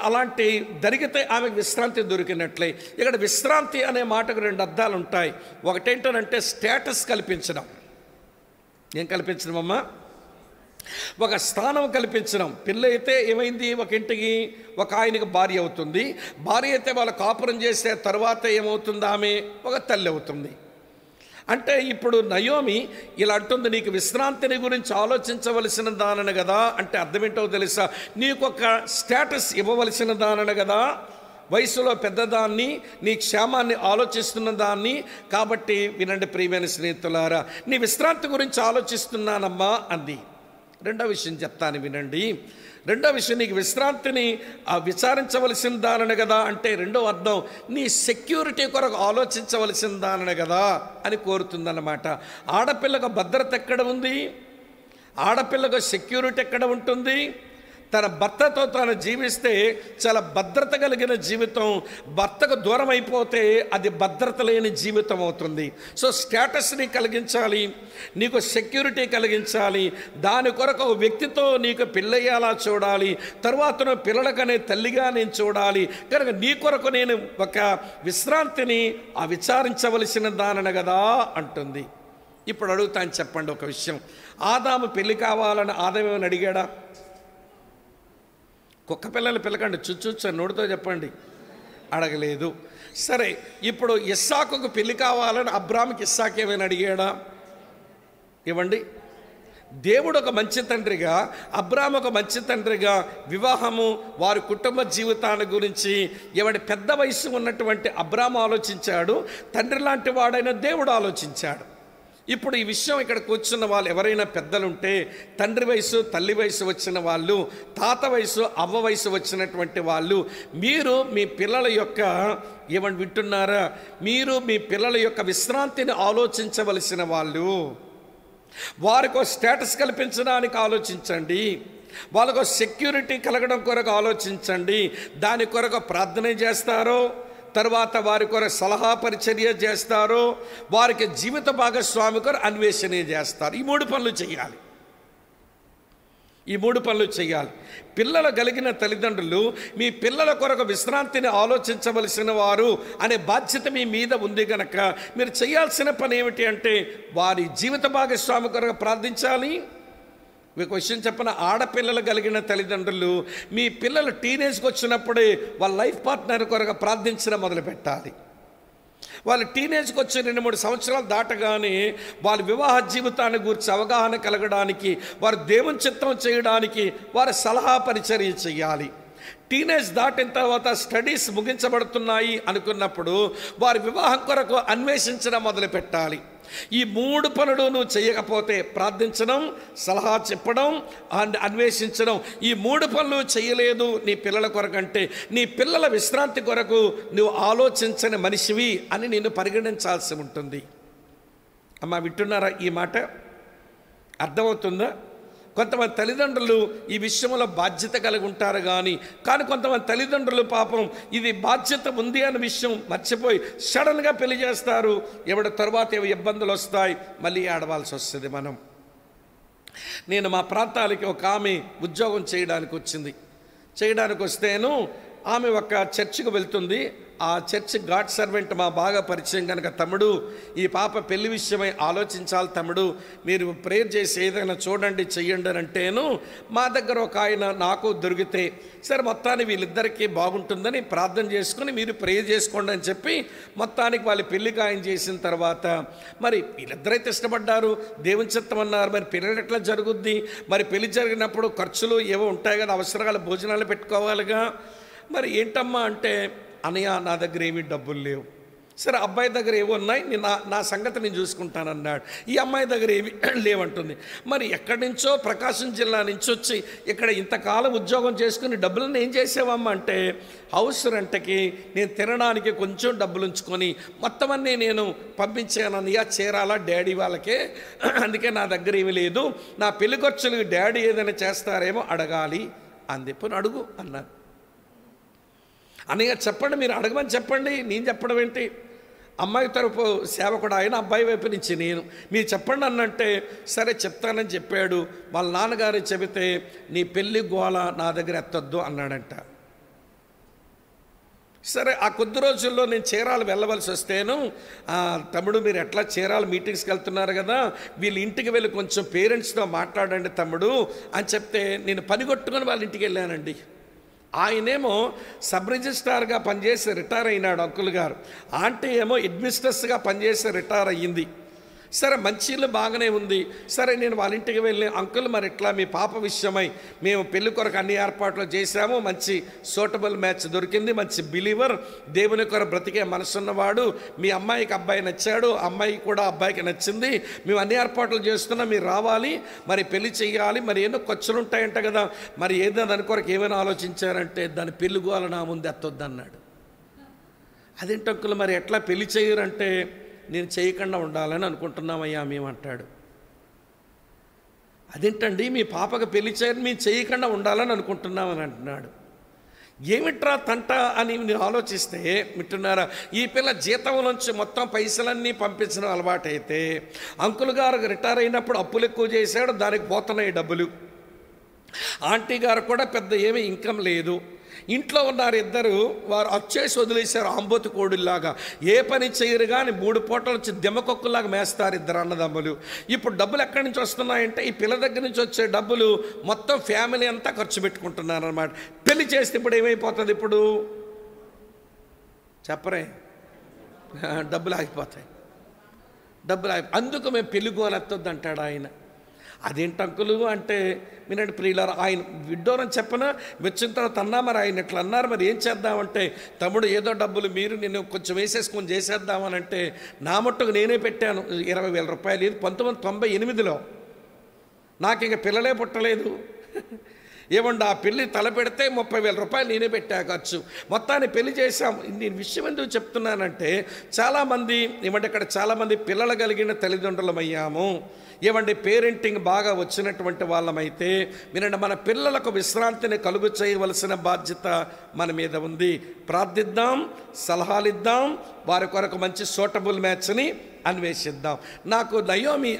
అలాంటి జరిగితే ఆమెకు విశ్రాంతి దొరికినట్లే. ఇక్కడ విశ్రాంతి అనే మాటకు 2 అర్థాలు ఉంటాయి. ఒకటేంటనంటే స్టేటస్ కల్పించడం. ఏం కల్పించడం అమ్మా? ఒక స్థానం కల్పించడం. పిల్ల అయితే ఏమైంది, ఒక ఇంటికి ఒక ఆయనకి భార్య అవుతుంది. భార్య అయితే వాళ్ళు కాపురం చేసే తర్వాత ఏమవుతుంది, ఆమె ఒక తల్లి అవుతుంది. అంటే ఇప్పుడు నయోమి ఇలా అంటుంది, నీకు విశ్రాంతిని గురించి ఆలోచించవలసిన దానను కదా. అంటే అర్థం ఏంటో తెలుసా, నీకు ఒక స్టేటస్ ఇవ్వవలసిన దానను కదా, వయసులో పెద్దదాన్ని, నీ క్షేమాన్ని ఆలోచిస్తున్న దాన్ని. కాబట్టి వినండి ప్రియమైన స్నేహితులారా, నీ విశ్రాంతి గురించి ఆలోచిస్తున్నానమ్మా అంది. రెండో విషయం చెప్తాను వినండి. రెండో విషయం, నీకు విశ్రాంతిని విచారించవలసిన దానను కదా అంటే రెండో అర్థం, నీ సెక్యూరిటీ కొరకు ఆలోచించవలసిన దానను కదా అని కోరుతుందన్నమాట. ఆడపిల్లకు భద్రత ఎక్కడ ఉంది, ఆడపిల్లకు సెక్యూరిటీ ఎక్కడ ఉంటుంది? తన భర్తతో తాను జీవిస్తే చాలా భద్రత కలిగిన జీవితం. భర్తకు దూరం అయిపోతే అది భద్రత లేని జీవితం అవుతుంది. సో స్టేటస్ని కలిగించాలి, నీకు సెక్యూరిటీ కలిగించాలి. దాని కొరకు ఒక వ్యక్తితో నీకు పెళ్ళయ్యేలా చూడాలి. తర్వాత నువ్వు పిల్లలకనే తల్లిగా నేను చూడాలి. కనుక నీ కొరకు నేను ఒక విశ్రాంతిని విచారించవలసిన దానను కదా అంటుంది. ఇప్పుడు అడుగుతాను, చెప్పండి ఒక విషయం. ఆదాము పెళ్ళి కావాలని ఆదాము ఏమని అడిగాడా? కుక్క పిల్లలు పిల్లకండి, చుచ్చు నోటితో చెప్పండి, అడగలేదు. సరే, ఇప్పుడు ఇస్సాకుకు పెళ్లి కావాలని అబ్రాహాముకి ఇస్సాకు ఏమైనా అడిగాడా? ఇవ్వండి. దేవుడు ఒక మంచి తండ్రిగా, అబ్రాహాము ఒక మంచి తండ్రిగా వివాహము, వారి కుటుంబ జీవితాన్ని గురించి ఇవ్వండి. పెద్ద వయసు ఉన్నటువంటి అబ్రాహాము ఆలోచించాడు, తండ్రి లాంటి వాడైన దేవుడు ఆలోచించాడు. ఇప్పుడు ఈ విషయం ఇక్కడ కూర్చున్న వాళ్ళు ఎవరైనా పెద్దలుంటే, తండ్రి వయసు తల్లి వయసు వచ్చిన వాళ్ళు, తాత వయసు అవ్వ వయసు వచ్చినటువంటి వాళ్ళు, మీరు మీ పిల్లల యొక్క ఏమని వింటున్నారా, మీరు మీ పిల్లల యొక్క విశ్రాంతిని ఆలోచించవలసిన వాళ్ళు. వారికి స్టేటస్ కల్పించడానికి ఆలోచించండి, వాళ్ళకు సెక్యూరిటీ కలగడం కొరకు ఆలోచించండి. దాని కొరకు ప్రార్థన చేస్తారో, తర్వాత వారి కొరకు సలహా పరిచర్య చేస్తారో, వారికి జీవిత భాగస్వామి కొరకు అన్వేషణ చేస్తారు. ఈ మూడు పనులు చేయాలి, ఈ మూడు పనులు చేయాలి. పిల్లలు కలిగిన తల్లిదండ్రులు మీ పిల్లల కొరకు విశ్రాంతిని ఆలోచించవలసిన వారు అనే బాధ్యత మీ మీద ఉంది కనుక మీరు చేయాల్సిన పని ఏమిటి అంటే, వారి జీవిత భాగస్వామి కొరకు ప్రార్థించాలి. మీకు విషయం చెప్పిన, ఆడపిల్లలు కలిగిన తల్లిదండ్రులు మీ పిల్లలు టీనేజ్కి వచ్చినప్పుడే వాళ్ళ లైఫ్ పార్ట్నర్ కొరకు ప్రార్థించడం మొదలుపెట్టాలి. వాళ్ళు టీనేజ్కి వచ్చి 2-3 సంవత్సరాలు దాటగానే వాళ్ళ వివాహ జీవితాన్ని గురించి అవగాహన కలగడానికి, వారు దేవుని చిత్తం చేయడానికి వారి సలహా పరిచర్య చేయాలి. టీనేజ్ దాటిన తర్వాత స్టడీస్ ముగించబడుతున్నాయి అనుకున్నప్పుడు వారి వివాహం కొరకు అన్వేషించడం మొదలుపెట్టాలి. ఈ మూడు పనులు నువ్వు చేయకపోతే, ప్రార్థించడం, సలహా చెప్పడం అండ్ అన్వేషించడం, ఈ మూడు పనులు చేయలేదు నీ పిల్లల కొరకంటే నీ పిల్లల విశ్రాంతి కొరకు నువ్వు ఆలోచించని మనిషివి అని నేను పరిగణించాల్సి ఉంటుంది. అమ్మా, వింటున్నారా ఈ మాట? అర్థమవుతుందా? కొంతమంది తల్లిదండ్రులు ఈ విషయంలో బాధ్యత కలిగి ఉంటారు కానీ కొంతమంది తల్లిదండ్రులు పాపం ఇది బాధ్యత ఉంది అనే విషయం మర్చిపోయి సడన్గా పెళ్లి చేస్తారు. ఎవడి తర్వాత ఏవో ఇబ్బందులు వస్తాయి, మళ్ళీ ఆడవాల్సి వస్తుంది. నేను మా ప్రాంతాలకి ఒక ఆమె ఉద్యోగం చేయడానికి వచ్చింది. చేయడానికి వస్తేను ఆమె ఒక చర్చికి వెళ్తుంది. ఆ చర్చ్ గాడ్ సర్వెంట్ మా బాగా పరిచయం కనుక, తమ్ముడు ఈ పాప పెళ్లి విషయమై ఆలోచించాలి తమ్ముడు, మీరు ప్రేయర్ చేసి ఏదైనా చూడండి చెయ్యండి అని అంటేను మా దగ్గర ఒక ఆయన నాకు దొరికితే, సరే మొత్తాన్ని వీళ్ళిద్దరికీ బాగుంటుందని ప్రార్థన చేసుకుని మీరు ప్రేయర్ చేసుకోండి అని చెప్పి మొత్తానికి వాళ్ళ పెళ్లి ఖాయం చేసిన తర్వాత, మరి వీళ్ళిద్దరైతే ఇష్టపడ్డారు, దేవుని చిత్తం అన్నారు. మరి పెళ్లి ఎట్లా జరుగుద్ది? మరి పెళ్లి జరిగినప్పుడు ఖర్చులు ఏవో ఉంటాయి కదా, అవసరాలు భోజనాలు పెట్టుకోవాలిగా. మరి ఏంటమ్మా అంటే, అన్నయ్య నా దగ్గర ఏమీ డబ్బులు లేవు. సరే, అబ్బాయి దగ్గర ఏవో ఉన్నాయి, నా సంగతి నేను చూసుకుంటానన్నాడు. ఈ అమ్మాయి దగ్గర ఏమి లేవంటుంది. మరి ఎక్కడి నుంచో ప్రకాశం జిల్లా నుంచి వచ్చి ఇక్కడ ఇంతకాలం ఉద్యోగం చేసుకుని డబ్బులను ఏం చేసావమ్మా అంటే, హౌస్ రెంట్కి నేను తినడానికి కొంచెం డబ్బులు ఉంచుకొని మొత్తం అన్నీ నేను పంపించానన్నయ్య, చేరాలా డాడీ వాళ్ళకే, అందుకే నా దగ్గర ఏమీ లేదు, నా పెళ్లి ఖర్చులు డాడీ ఏదైనా చేస్తారేమో అడగాలి అంది. పోనీ అడుగు అన్నారు. అన్నయ్య చెప్పండి, మీరు అడగమని చెప్పండి, నేను చెప్పడం ఏంటి? అమ్మాయి తరపు సేవకుడు ఆయన, అబ్బాయి వైపు నుంచి నేను, మీరు చెప్పండి అన్నంటే సరే చెప్తానని చెప్పాడు. వాళ్ళ నాన్నగారు చెబితే, నీ పెళ్లి గోళ నా దగ్గర ఎత్తొద్దు అన్నాడంట. సరే, ఆ కొద్ది రోజుల్లో నేను చీరాలు వెళ్ళవలసి వస్తేను, తమ్ముడు మీరు ఎట్లా చీరాలు మీటింగ్స్కి వెళ్తున్నారు కదా, వీళ్ళ ఇంటికి వెళ్ళి కొంచెం పేరెంట్స్తో మాట్లాడండి తమ్ముడు అని చెప్తే నేను పనిగొట్టుకొని వాళ్ళ ఇంటికి వెళ్ళానండి. ఆయనేమో సబ్ రిజిస్ట్రార్గా పనిచేసి రిటైర్ అయినాడు అంకుల్ గారు. ఆంటీ ఏమో అడ్మినిస్ట్రేటర్గా పనిచేసి రిటైర్ అయ్యింది. సరే, మంచి ఇల్లు బాగానే ఉంది. సరే, నేను వాళ్ళ ఇంటికి వెళ్ళి, అంకుల్ మరి ఇట్లా మీ పాప విషయమై మేము పెళ్లి కొరకు అన్ని ఏర్పాట్లు చేశాము, మంచి సూటబుల్ మ్యాచ్ దొరికింది, మంచి బిలీవర్, దేవుని కొరకు బ్రతికే మనసున్నవాడు, మీ అమ్మాయికి అబ్బాయి నచ్చాడు, అమ్మాయి కూడా అబ్బాయికి నచ్చింది, మేము అన్ని ఏర్పాట్లు చేస్తున్నాం, మీరు రావాలి, మరి పెళ్లి చేయాలి, మరి ఏదో ఖర్చులు ఉంటాయంట కదా, మరి ఏదో దాని కొరకు ఏమైనా ఆలోచించారంటే దాని పెళ్లి గోల నా ముందు ఎత్తొద్దన్నాడు. అదేంటి అంకుల్ మరి ఎట్లా పెళ్లి చేయరంటే, నేను చేయకుండా ఉండాలని అనుకుంటున్నామయ్యా మేమంటాడు. అదేంటండి మీ పాపకు పెళ్లి చేయని మేము చేయకుండా ఉండాలని అనుకుంటున్నామని అంటున్నాడు. ఏమిట్రా తంట అని నేను ఆలోచిస్తే, వింటున్నారా, ఈ పిల్ల జీతం నుంచి మొత్తం పైసలన్నీ పంపించడం అలవాటైతే అంకుల్ గారు రిటైర్ అయినప్పుడు అప్పులు ఎక్కువ చేశాడు, దానికి పోతున్నాయి డబ్బులు. ఆంటీ గారు కూడా పెద్ద ఏమీ ఇన్కమ్ లేదు. ఇంట్లో ఉన్నారు ఇద్దరు, వారు వచ్చేసి వదిలేశారు ఆంబోతు కోడుల్లాగా. ఏ పని చేయరు కానీ 3 పూటలు వచ్చి దెమ్మకొక్కులాగా మేస్తారు ఇద్దరు అన్నదమ్ములు. ఇప్పుడు డబ్బులు ఎక్కడి నుంచి వస్తున్నాయంటే ఈ పిల్ల దగ్గర నుంచి వచ్చే డబ్బులు మొత్తం ఫ్యామిలీ అంతా ఖర్చు పెట్టుకుంటున్నారు అన్నమాట. పెళ్లి చేస్తే ఇప్పుడు ఏమైపోతుంది, ఇప్పుడు చెప్పరే, డబ్బులు ఆగిపోతాయి. అందుకు మేము పెళ్లి గోలెత్తొద్దు అంటాడు ఆయన. అదేంటి అంకులు అంటే, వినండి ప్రియులారా, ఆయన విడ్డోరని చెప్పనా, వచ్చిన తర్వాత అన్నా మరి ఆయన ఇట్లా అన్నారు, మరి ఏం చేద్దామంటే, తమ్ముడు ఏదో డబ్బులు మీరు నేను కొంచెం వేసేసుకొని చేసేద్దామనంటే నా మట్టుకు నేనే పెట్టాను 20,000 రూపాయలు. ఇది 1998లో, నాకు ఇంక పిల్లలే పుట్టలేదు. ఏమండి ఆ పెళ్ళి తలపెడితే 30,000 రూపాయలు నేనే పెట్టా ఖర్చు. మొత్తాన్ని పెళ్లి చేశాం. నేను విషయం ఎందుకు చెప్తున్నానంటే, చాలామంది ఏమంటే ఇక్కడ చాలామంది పిల్లలు కలిగిన తల్లిదండ్రులమయ్యాము. ఏమండి పేరెంటింగ్ బాగా వచ్చినటువంటి వాళ్ళమైతే వినండి, మన పిల్లలకు విశ్రాంతిని కలుగు చేయవలసిన బాధ్యత మన మీద ఉంది. ప్రార్థిద్దాం, సలహాలు ఇద్దాం, వారి కొరకు మంచి సూటబుల్ మ్యాచ్ని అన్వేషిద్దాం. నాకు నయోమి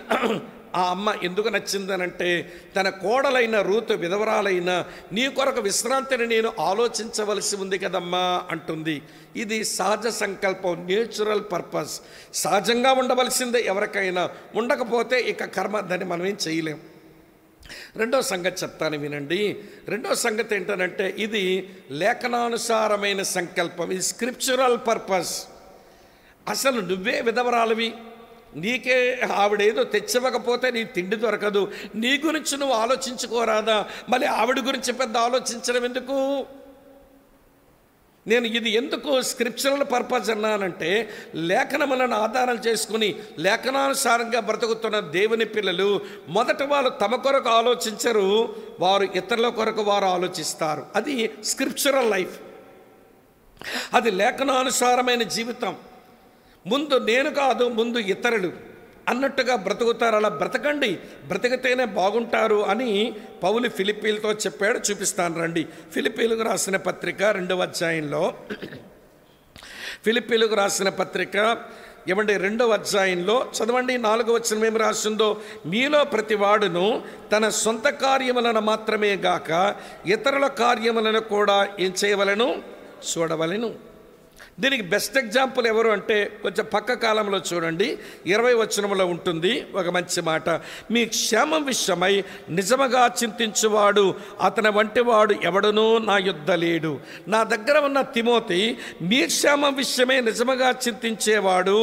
ఆ అమ్మ ఎందుకు నచ్చిందనంటే, తన కోడలైన రూతు విధవరాలైన నీ కొరకు విశ్రాంతిని నేను ఆలోచించవలసి ఉంది కదమ్మా అంటుంది. ఇది సహజ సంకల్పం, నేచురల్ పర్పస్. సహజంగా ఉండవలసిందే ఎవరికైనా, ఉండకపోతే ఇక కర్మ, దాన్ని మనం ఏం చేయలేం. రెండో సంగతి చెప్తాను వినండి. రెండో సంగతి ఏంటంటే, ఇది లేఖనానుసారమైన సంకల్పం, ఇది స్క్రిప్చురల్ పర్పస్. అసలు నువ్వే విధవరాలివి, నీకే ఆవిడేదో తెచ్చివ్వకపోతే నీ తిండి దొరకదు, నీ గురించి నువ్వు ఆలోచించుకోరాదా, మళ్ళీ ఆవిడ గురించి పెద్ద ఆలోచించడం ఎందుకు? నేను ఇది ఎందుకు స్క్రిప్చురల్ పర్పస్ అన్నానంటే, లేఖనములను ఆధారం చేసుకుని లేఖనానుసారంగా బ్రతుకుతున్న దేవుని పిల్లలు మొదట వాళ్ళు తమ కొరకు ఆలోచించరు, వారు ఇతరుల కొరకు వారు ఆలోచిస్తారు. అది స్క్రిప్చురల్ లైఫ్, అది లేఖనానుసారమైన జీవితం. ముందు నేను కాదు, ముందు ఇతరులు అన్నట్టుగా బ్రతుకుతారు. అలా బ్రతకండి, బ్రతికితేనే బాగుంటారు అని పౌలు ఫిలిప్పీలతో చెప్పాడు. చూపిస్తాను రండి. ఫిలిప్పీలకు రాసిన పత్రిక 2వ అధ్యాయంలో, ఫిలిప్పీలకు రాసిన పత్రిక 2వ అధ్యాయంలో చదవండి. 4వ వచనం ఏమి రాసిందో, మీలో ప్రతివాడును తన సొంత కార్యములను మాత్రమే గాక ఇతరుల కార్యములను కూడా ఏం చేయవలెను, చూడవలెను. దీనికి బెస్ట్ ఎగ్జాంపుల్ ఎవరు అంటే, కొంచెం పక్క కాలంలో చూడండి, 20వ వచనంలో ఉంటుంది ఒక మంచి మాట. మీ క్షేమం విషయమై నిజముగా చింతించువాడు అతని వంటి వాడు ఎవడనూ నా యొద్ద లేడు. నా దగ్గర ఉన్న తిమోతి మీ క్షేమం విషయమై నిజముగా చింతించేవాడు.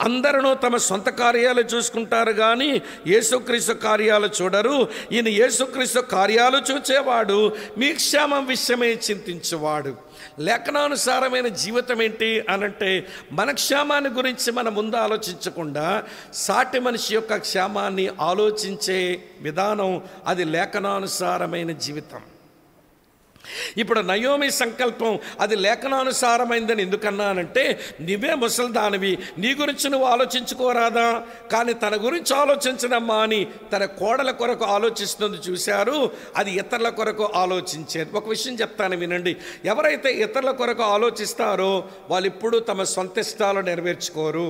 అందరూ తమ సొంత కార్యాలు చూసుకుంటారు కానీ యేసుక్రీస్తు కార్యాలు చూడరు. ఈయన యేసుక్రీస్తు కార్యాలు చూచేవాడు, మీ క్షేమం విషయమే చింతించేవాడు. లేఖనానుసారమైన జీవితం ఏంటి అనంటే, మన క్షేమాన్ని గురించి మనం ముందు ఆలోచించకుండా సాటి మనిషి యొక్క క్షేమాన్ని ఆలోచించే విధానం, అది లేఖనానుసారమైన జీవితం. ఇప్పుడు నయోమి సంకల్పం అది లేఖనానుసారమైందని ఎందుకన్నానంటే, నువ్వే ముసలిదానివి, నీ గురించి నువ్వు ఆలోచించుకోరాదా, కానీ తన గురించి ఆలోచించడమ్మా అని తన కోడల కొరకు ఆలోచిస్తుంది. చూశారు, అది ఇతరుల కొరకు ఆలోచించేది. ఒక విషయం చెప్తాను వినండి, ఎవరైతే ఇతరుల కొరకు ఆలోచిస్తారో వాళ్ళు ఎప్పుడూ తమ సొంత ఇష్టాలు నెరవేర్చుకోరు.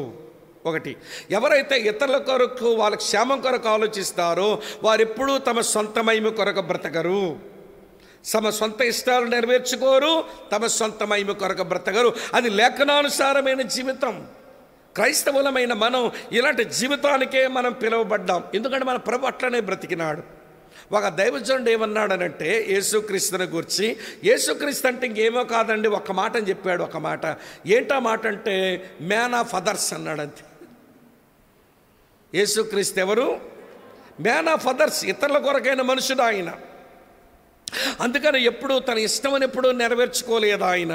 ఒకటి, ఎవరైతే ఇతరుల కొరకు వాళ్ళ క్షేమం కొరకు ఆలోచిస్తారో వారెప్పుడూ తమ సొంత మహిమ కొరకు బ్రతకరు. తమ సొంత ఇష్టాలు నెరవేర్చుకోరు, తమ సొంత మహిమ కొరకు బ్రతకరు. అది లేఖనానుసారమైన జీవితం. క్రైస్తవులమైన మనం ఇలాంటి జీవితానికే మనం పిలువబడ్డాం. ఎందుకంటే మన ప్రభు అట్లనే బ్రతికినాడు. ఒక దైవజనుడు ఏమన్నాడనంటే యేసుక్రీస్తుని గురించి, యేసుక్రీస్తు అంటే ఇంకేమో కాదండి, ఒక మాట అని చెప్పాడు. ఒక మాట ఏంటా మాట అంటే మ్యాన్ ఆఫ్ అదర్స్ అన్నాడంతే. యేసుక్రీస్తు ఎవరు? మ్యాన్ ఆఫ్ అదర్స్, ఇతరుల కొరకైన మనుషుడు ఆయన. అందుకని ఎప్పుడు తన ఇష్టమని ఎప్పుడు నెరవేర్చుకోలేదు ఆయన.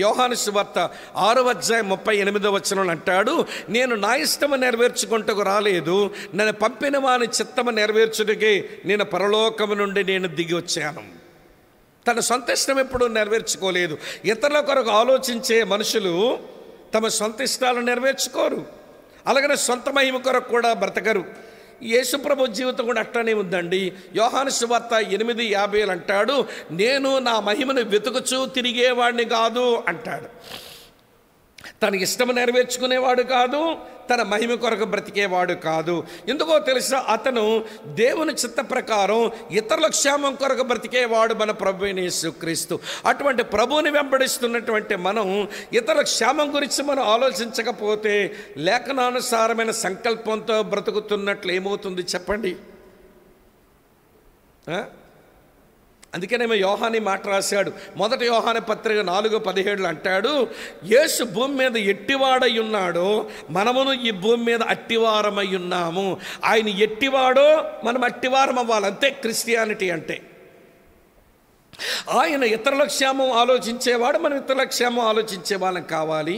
యోహాను సువార్త 6:38 అంటాడు, నేను నా ఇష్టము నెరవేర్చుకుంటకు రాలేదు, నన్ను పంపిన వాని చిత్తము నెరవేర్చుటకే నేను పరలోకము నుండి నేను దిగి వచ్చాను. తన సొంత ఇష్టం ఎప్పుడు నెరవేర్చుకోలేదు. ఇతరుల కొరకు ఆలోచించే మనుషులు తమ సొంత ఇష్టాలు నెరవేర్చుకోరు, అలాగనే సొంత మహిమ కొరకు కూడా బ్రతకరు. యేసుప్రభు జీవితం కూడా అట్లనే ఉందండి. యోహాను సువార్త 8:50 అంటాడు, నేను నా మహిమను వెతుకుచూ తిరిగేవాడిని కాదు అంటాడు. తన ఇష్టము నెరవేర్చుకునేవాడు కాదు, తన మహిమ కొరకు బ్రతికేవాడు కాదు. ఎందుకో తెలుసా? అతను దేవుని చిత్త ప్రకారం ఇతరుల క్షేమం కొరకు బ్రతికేవాడు మన ప్రభువైన యేసుక్రీస్తు. అటువంటి ప్రభువుని వెంబడిస్తున్నటువంటి మనం ఇతరుల క్షేమం గురించి మనం ఆలోచించకపోతే లేఖనానుసారమైన సంకల్పంతో బ్రతుకుతున్నట్లు ఏమవుతుంది చెప్పండి? అందుకనేమో యోహాని మాట రాశాడు. 1 యోహాను పత్రిక 4:17 అంటాడు, యేసు భూమి మీద ఎట్టివాడై ఉన్నాడో మనమును ఈ భూమి మీద అట్టివారమై ఉన్నాము. ఆయన ఎట్టివాడో మనం అట్టివారం అవ్వాలి. అంతే క్రిస్టియానిటీ అంటే. ఆయన ఇతరుల క్షేమం ఆలోచించేవాడు, మనం ఇతరుల క్షేమం ఆలోచించే వాళ్ళం కావాలి.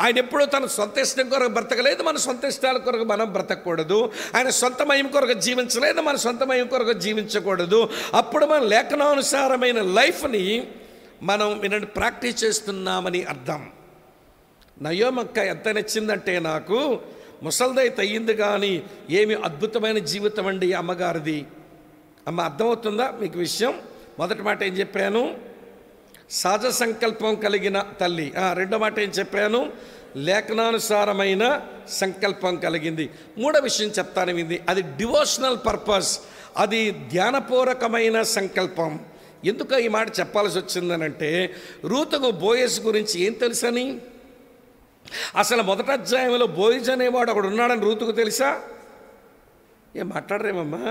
ఆయన ఎప్పుడూ తన సొంత ఇష్టం కొరకు బ్రతకలేదు, మన సొంత ఇష్టాల కొరకు మనం బ్రతకూడదు. ఆయన సొంత మహిమ కొరకు జీవించలేదు, మన సొంత మహిమ కొరకు జీవించకూడదు. అప్పుడు మనం లేఖనానుసారమైన లైఫ్ని మనం వినండి ప్రాక్టీస్ చేస్తున్నామని అర్థం. నయోమక్క ఎంత నచ్చిందంటే నాకు, ముసల్దైతే అయ్యింది కానీ ఏమి అద్భుతమైన జీవితం అండి అమ్మగారిది. అమ్మ అర్థమవుతుందా మీకు విషయం? మొదటి మాట ఏం చెప్పాను? సహజ సంకల్పం కలిగిన తల్లి. రెండో మాట ఏం చెప్పాను? లేఖనానుసారమైన సంకల్పం కలిగింది. మూడో విషయం చెప్తాను వింది, అది డివోషనల్ పర్పస్, అది ధ్యానపూర్వకమైన సంకల్పం. ఎందుకు ఈ మాట చెప్పాల్సి వచ్చిందనంటే, రూతుకు బోయస్ గురించి ఏం తెలుసని, అసలు 1వ అధ్యాయంలో బోయజ్ అనేవాడు ఒకడు ఉన్నాడని రూతుకు తెలుసా? ఏం మాట్లాడరేమమ్మా?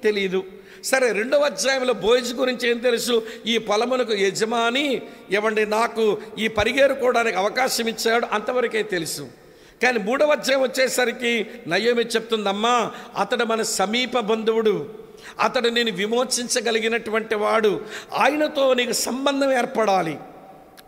తెలీదు. సరే, 2వ అధ్యాయంలో బోయజ్ గురించి ఏం తెలుసు? ఈ పొలమునకు యజమాని ఏమండి నాకు ఈ పరిగెరుకోవడానికి అవకాశం ఇచ్చాడు, అంతవరకే తెలుసు. కానీ 3వ అధ్యాయం వచ్చేసరికి నయోమి చెప్తుందమ్మా, అతడు మన సమీప బంధువుడు, అతడు నేను విమోచించగలిగినటువంటి వాడు, ఆయనతో నీకు సంబంధం ఏర్పడాలి,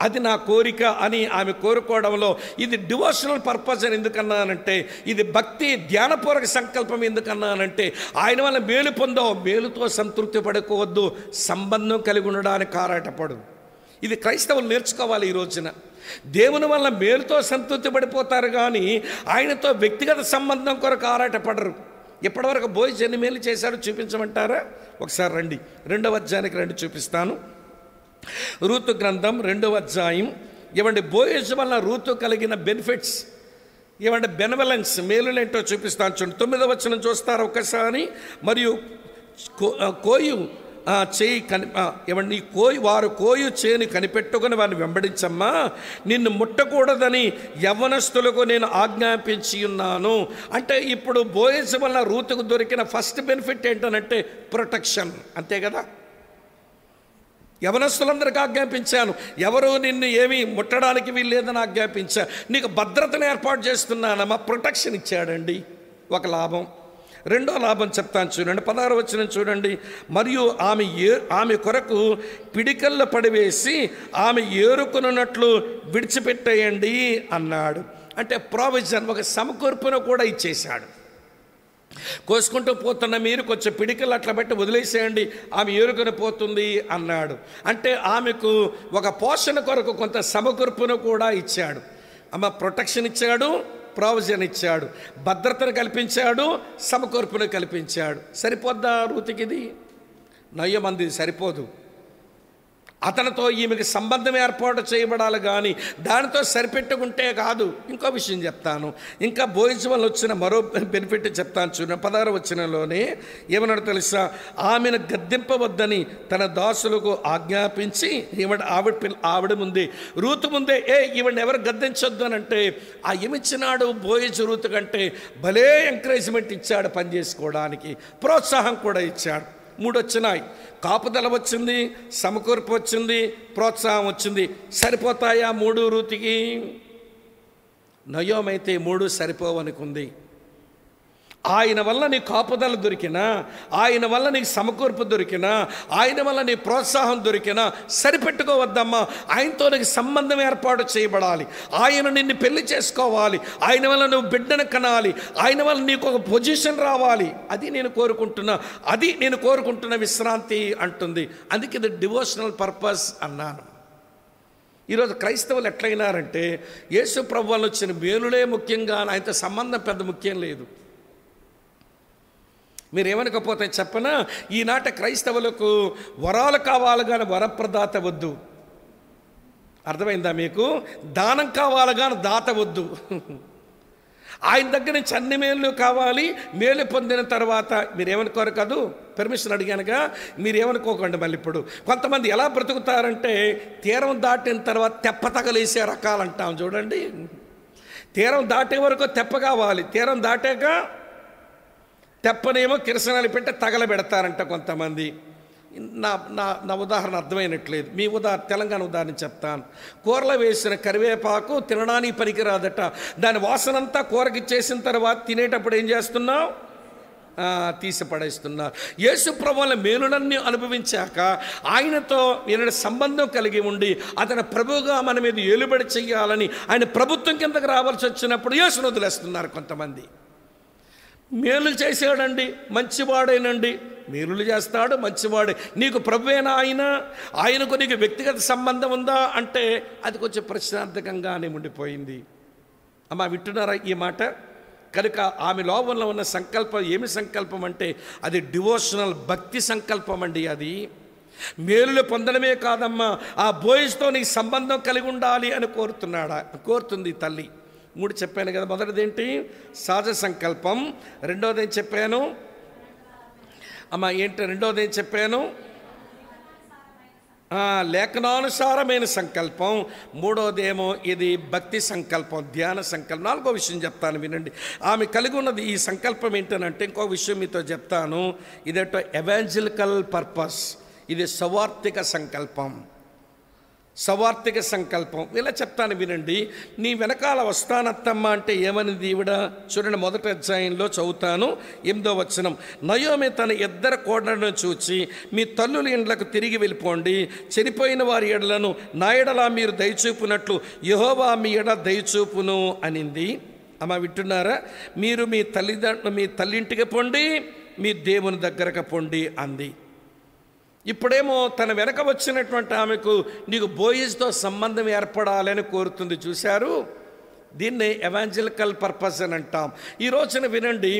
అది నా కోరిక అని ఆమె కోరుకోవడంలో ఇది డివోషనల్ పర్పస్ అని ఎందుకన్నానంటే, ఇది భక్తి ధ్యానపూర్వక సంకల్పం ఎందుకన్నానంటే, ఆయన వల్ల మేలు పొందావు, మేలుతో సంతృప్తి పడుకోవద్దు, సంబంధం కలిగి ఉండడానికి ఆరాటపడు. ఇది క్రైస్తవులు నేర్చుకోవాలి ఈ రోజున. దేవుని వల్ల మేలుతో సంతృప్తి పడిపోతారు కానీ ఆయనతో వ్యక్తిగత సంబంధం కొరకు ఆరాటపడరు. ఇప్పటివరకు బోయజ్ ఎన్ని మేలు చేశాడో చూపించమంటారా? ఒకసారి రండి, 2వ అధ్యాయానికి రండి, చూపిస్తాను. రూతు గ్రంథం 2వ అధ్యాయం. ఏమంటే బోయజ్ వల్ల రూతు కలిగిన బెనిఫిట్స్, ఏమంటే బెనవలెన్స్, మేలులేంటో చూపిస్తాను. చూడండి, 9వ వచనం చూస్తారు ఒకసారి. మరియు కోయు చేయి ఏమండి వారు కోయు చేని కనిపెట్టుకుని వారిని వెంబడించమ్మా, నిన్ను ముట్టకూడదని యవ్వనస్తులకు నేను ఆజ్ఞాపించి ఉన్నాను. అంటే ఇప్పుడు బోయజ్ వల్ల రూతుకు దొరికిన ఫస్ట్ బెనిఫిట్ ఏంటనంటే ప్రొటెక్షన్, అంతే కదా. యవనస్తులందరికీ ఆజ్ఞాపించాను, ఎవరు నిన్ను ఏమీ ముట్టడానికి వీల్లేదని ఆజ్ఞాపించా, నీకు భద్రతను ఏర్పాటు చేస్తున్నానమ్మా, ప్రొటెక్షన్ ఇచ్చాడండి. ఒక లాభం. రెండో లాభం చెప్తాను చూడండి, 16వ వచనం చూడండి. మరియు ఆమె కొరకు పిడికల్లో పడివేసి ఆమె ఏరుకున్నట్లు విడిచిపెట్టేయండి అన్నాడు. అంటే ప్రావిజన్, ఒక సమకూర్పును కూడా ఇచ్చేశాడు. కోసుకుంటూ పోతున్న మీరు కొంచెం పిడికలు అట్లా పెట్టి వదిలేసేయండి, ఆమె ఏరుకొని పోతుంది అన్నాడు. అంటే ఆమెకు ఒక పోషణ కొరకు కొంత సమకూర్పును కూడా ఇచ్చాడు. అమ్మ ప్రొటెక్షన్ ఇచ్చాడు, ప్రావిజన్ ఇచ్చాడు, భద్రతను కల్పించాడు, సమకూర్పును కల్పించాడు. సరిపోద్దా రూతుకి ఇది? నయ్యమంది సరిపోదు. అతనితో ఈమెకి సంబంధం ఏర్పాటు చేయబడాలి, కానీ దానితో సరిపెట్టుకుంటే కాదు. ఇంకో విషయం చెప్తాను, ఇంకా బోయజు వల్ల వచ్చిన మరో బెనిఫిట్ చెప్తాను. చూడండి 16వ వచనంలోనే ఏమన్నాడు తెలుసా? ఆమెను గద్దింపవద్దని తన దాసులకు ఆజ్ఞాపించి ఆవిడ ముందే, రూతు ముందే, ఈవిడని ఎవరు గద్దించొద్దు అని అంటే ఆ ఏమిచ్చినాడు బోయజు రూతు కంటే భలే ఎంకరేజ్మెంట్ ఇచ్చాడు, పని చేసుకోవడానికి ప్రోత్సాహం కూడా ఇచ్చాడు. 3 వచ్చినాయి, కాపుదల వచ్చింది, సమకూర్పు వచ్చింది, ప్రోత్సాహం వచ్చింది. సరిపోతాయా 3 రూతుకి? నయోమైతే 3 సరిపోవనుకుంది. ఆయన వల్ల నీ కాపుదల దొరికినా, ఆయన వల్ల నీకు సమకూర్పు దొరికినా, ఆయన వల్ల నీ ప్రోత్సాహం దొరికినా సరిపెట్టుకోవద్దమ్మా. ఆయనతో నీకు సంబంధం ఏర్పాటు చేయబడాలి, ఆయన నిన్ను పెళ్లి చేసుకోవాలి, ఆయన వల్ల నువ్వు బిడ్డను కనాలి, ఆయన వల్ల నీకు ఒక పొజిషన్ రావాలి. అది నేను కోరుకుంటున్న విశ్రాంతి అంటుంది. అందుకే ఇది డివోషనల్ పర్పస్ అన్నాను. ఈరోజు క్రైస్తవులు ఎట్లయినారంటే యేసు ప్రభువు వల్ల వచ్చిన మేలులే ముఖ్యంగా, ఆయనతో సంబంధం పెద్ద ముఖ్యం లేదు. మీరేమనకపోతే చెప్పనా, ఈనాటి క్రైస్తవులకు వరాలు కావాలి కానీ వరప్రదాత వద్దు. అర్థమైందా మీకు? దానం కావాలి కానీ దాత వద్దు. ఆయన దగ్గర నుంచి అన్ని మేలు కావాలి. మేలు పొందిన తర్వాత మీరేమనుకోరు కాదు, పర్మిషన్ అడిగానుగా, మీరేమనుకోకండి. మళ్ళీ ఇప్పుడు కొంతమంది ఎలా బ్రతుకుతారంటే తీరం దాటిన తర్వాత తెప్ప తగలేసే రకాలు అంటాం చూడండి. తీరం దాటే వరకు తెప్ప కావాలి, తీరం దాటాక తెప్పనేమో కిరసనాలు పెట్టి తగలబెడతారంట కొంతమంది. నా ఉదాహరణ అర్థమైనట్లేదు. మీ తెలంగాణ ఉదాహరణ చెప్తాను. కూరలో వేసిన కరివేపాకు తినడానికి పనికిరాదట. దాని వాసనంతా కూరకి చేసిన తర్వాత తినేటప్పుడు ఏం చేస్తున్నావు? తీసి పడేస్తున్నారు. యేసు ప్రభువుల మేలులన్నీ అనుభవించాక ఆయనతో ఈయన సంబంధం కలిగి ఉండి అతని ప్రభువుగా మన మీద ఏలుబడి చెయ్యాలని ఆయన ప్రభుత్వం కిందకు రావాల్సి వచ్చినప్పుడు యేసును వదిలేస్తున్నారు కొంతమంది. మేలు చేసాడండి, మంచివాడేనండి, మేలులు చేస్తాడు, మంచివాడే, నీకు ప్రభువేనా ఆయనకు నీకు వ్యక్తిగత సంబంధం ఉందా అంటే అది కొంచెం ప్రశ్నార్థకంగానే ఉండిపోయింది. అమ్మా వింటున్నారా ఈ మాట? కనుక ఆమె లోపల ఉన్న సంకల్పం ఏమి సంకల్పం అంటే అది డివోషనల్ భక్తి సంకల్పం అండి. అది మేలులు పొందడమే కాదమ్మా, ఆ బోయజ్తో నీకు సంబంధం కలిగి ఉండాలి అని కోరుతుంది తల్లి. 3 చెప్పాను కదా. మొదటిది ఏంటి? సహజ సంకల్పం. రెండోది ఏం చెప్పాను అమ్మా? ఏంటి రెండోది ఏం చెప్పాను? లేఖనానుసారమైన సంకల్పం. మూడోదేమో ఇది భక్తి సంకల్పం, ధ్యాన సంకల్పం. 4వ విషయం చెప్తాను వినండి. ఆమె కలిగి ఉన్నది ఈ సంకల్పం ఏంటనంటే ఇంకో విషయం మీతో చెప్తాను. ఇదేటో ఎవాంజలికల్ పర్పస్, ఇది సవార్థిక సంకల్పం. సవార్థిక సంకల్పం ఇలా చెప్తాను వినండి. నీ వెనకాల వస్తానత్తమ్మ అంటే ఏమనిది ఈవిడ? చూడండి, 1వ అధ్యాయంలో చదువుతాను 8వ వచనం. నయోమి తన 2 కోడలను చూచి, మీ తల్లుల ఇండ్లకు తిరిగి వెళ్ళిపోండి, చనిపోయిన వారి ఎడలను నా ఎడలా మీరు దయచూపునట్లు యెహోవా మీ ఎడ దయచూపును అనింది. అమ్మ వింటున్నారా? మీరు మీ తల్లింటికి పొండి, మీ దేవుని దగ్గరకు పొండి అంది. ఇప్పుడేమో తన వెనక వచ్చినటువంటి ఆమెకు నీకు బోయజ్తో సంబంధం ఏర్పడాలని కోరుతుంది. చూశారు? దీన్ని ఎవాంజలికల్ పర్పస్ అని అంటాం. ఈ రోజున వినండి,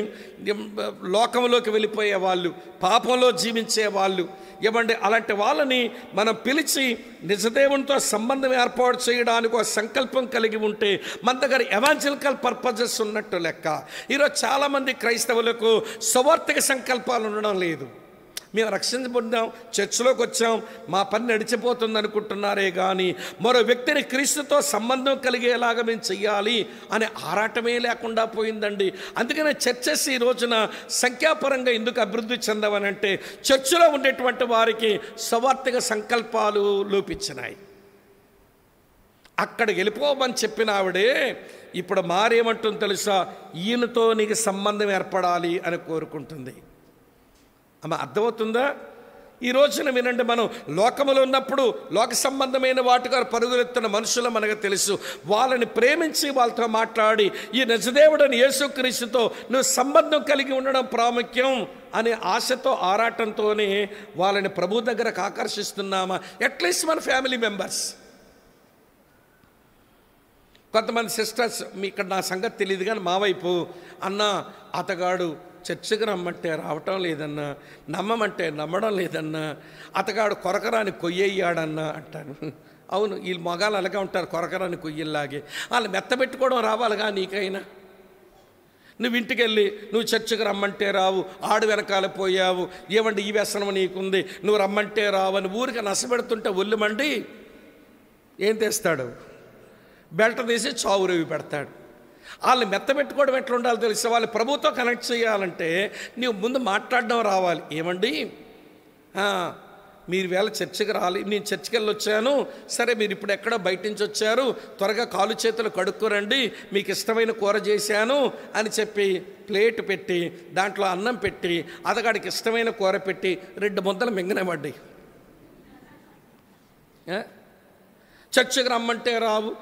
లోకంలోకి వెళ్ళిపోయే వాళ్ళు, పాపంలో జీవించే వాళ్ళు ఏమండి, అలాంటి వాళ్ళని మనం పిలిచి నిజదేవునితో సంబంధం ఏర్పాటు చేయడానికి ఒక సంకల్పం కలిగి ఉంటే మన దగ్గర ఎవాంజలికల్ పర్పసెస్ ఉన్నట్టు లెక్క. ఈరోజు చాలామంది క్రైస్తవులకు స్వార్థిక సంకల్పాలు ఉండడం లేదు. మేము రక్షణ పొందాం, చర్చిలోకి వచ్చాం, మా పని నడిచిపోతుంది అనుకుంటున్నారే కానీ మరో వ్యక్తిని క్రీస్తుతో సంబంధం కలిగేలాగా మేము చెయ్యాలి అనే ఆరాటమే లేకుండా పోయిందండి. అందుకనే చర్చెస్ ఈ రోజున సంఖ్యాపరంగా ఎందుకు అభివృద్ధి చెందవనంటే చర్చిలో ఉండేటువంటి వారికి స్వార్థిక సంకల్పాలు లోపించినాయి. అక్కడికి వెళ్ళిపోమని చెప్పిన ఆవిడే ఇప్పుడు మారేమంటుంది తెలుసా? ఈయనతో నీకు సంబంధం ఏర్పడాలి అని కోరుకుంటుంది. అమ్మ అర్థమవుతుందా? ఈ రోజున వినండి, మనం లోకములో ఉన్నప్పుడు లోక సంబంధమైన వాటిగా పరుగులెత్తున్న మనుషులు మనకు తెలుసు. వాళ్ళని ప్రేమించి వాళ్ళతో మాట్లాడి ఈ నిజదేవుడని యేసుక్రీస్తుతో నువ్వు సంబంధం కలిగి ఉండడం ప్రాముఖ్యం అనే ఆశతో ఆరాటంతోనే వాళ్ళని ప్రభు దగ్గరకు ఆకర్షిస్తున్నామా? అట్లీస్ట్ మన ఫ్యామిలీ మెంబర్స్. కొంతమంది సిస్టర్స్, మీ ఇక్కడ నా సంగతి తెలియదు కానీ మా వైపు అన్న అతగాడు చర్చికి రమ్మంటే రావటం లేదన్నా, నమ్మమంటే నమ్మడం లేదన్నా, అతగాడు కొరకరాని కొయ్యయ్యాడన్నా అంటారు. అవును, వీళ్ళు మగాళ్ళు అలాగే ఉంటారు, కొరకరాని కొయ్యల్లాగే. వాళ్ళు మెత్తబెట్టుకోవడం రావాలిగా నీకైనా. నువ్వు ఇంటికి వెళ్ళి నువ్వు చర్చికి రమ్మంటే రావు, ఆడు వెనకాల పోయావు, ఏమండి ఈ వ్యసనం నీకుంది, నువ్వు రమ్మంటే రావు అని ఊరికి నష్టపెడుతుంటే ఒళ్ళు మండి ఏం తెస్తాడు? బెల్ట తీసి చావురేవి పెడతాడు. వాళ్ళని మెత్తబెట్టుకోవడం ఎట్లా ఉండాలో తెలుసు. వాళ్ళు ప్రభుతో కనెక్ట్ చేయాలంటే నీవు ముందు మాట్లాడడం రావాలి. ఏమండి మీరు వేళ చర్చికి రాలి, నేను చర్చికి వెళ్ళి వచ్చాను, సరే మీరు ఇప్పుడు ఎక్కడో బయట నుంచి వచ్చారు, త్వరగా కాలు చేతులు కడుక్కోరండి, మీకు ఇష్టమైన కూర చేశాను అని చెప్పి ప్లేట్ పెట్టి దాంట్లో అన్నం పెట్టి అతగాడికి ఇష్టమైన కూర పెట్టి 2 ముద్దలు మింగనివ్వండి. చర్చికి రమ్మంటే రావు,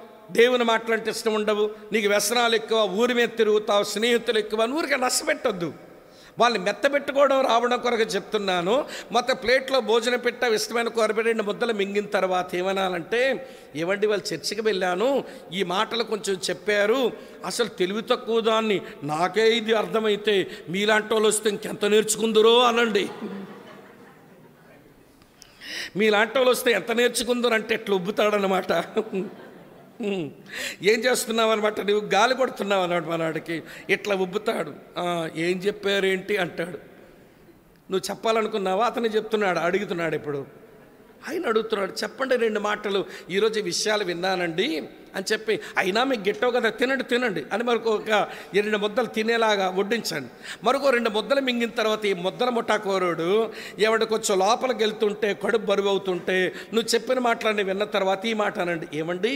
దేవుని మాటలంటే ఇష్టం ఉండవు, నీకు వ్యసనాలు ఎక్కువ, ఊరి మీద తిరుగుతావు, స్నేహితులు ఎక్కువ అని ఊరికే నష్టపెట్టొద్దు. వాళ్ళని మెత్తబెట్టుకోవడం రావడం కొరకు చెప్తున్నాను. మొత్తం ప్లేట్లో భోజనం పెట్టావు, ఇష్టమైన కూర పెట్టి 2 ముద్దలు మింగిన తర్వాత ఏమనాలంటే, ఏమండి వాళ్ళు చర్చికి వెళ్ళాను, ఈ మాటలు కొంచెం చెప్పారు, అసలు తెలివి తక్కువ దాన్ని, నాకే ఇది అర్థమైతే మీలాంటి వాళ్ళు వస్తే ఇంకెంత నేర్చుకుందరో అనండి. మీలాంటి వాళ్ళు వస్తే ఎంత నేర్చుకుందరు అంటే ఎట్లా ఉబ్బుతాడనమాట. ఏం చేస్తున్నావు అనమాట, నువ్వు గాలి కొడుతున్నావు అన్నమాట. మనవాడికి ఇట్లా ఉబ్బుతాడు. ఏం చెప్పారేంటి అంటాడు. నువ్వు చెప్పాలనుకున్నావా, అతను చెప్తున్నాడు, అడుగుతున్నాడు. ఇప్పుడు ఆయన అడుగుతున్నాడు, చెప్పండి 2 మాటలు, ఈరోజు ఈ విషయాలు విన్నానండి అని చెప్పి, అయినా మీకు గిట్టవు కదా, తినండి తినండి అని మరొక 2 ముద్దలు తినేలాగా వడ్డించండి. మరొక 2 ముద్దలు మింగిన తర్వాత ఈ ముద్దల ముఠాకోరుడు ఎవడు కొంచెం లోపలికి వెళ్తుంటే, కడుపు బరువు అవుతుంటే, నువ్వు చెప్పిన మాటలన్నీ విన్న తర్వాత ఈ మాట అనండి, ఏమండి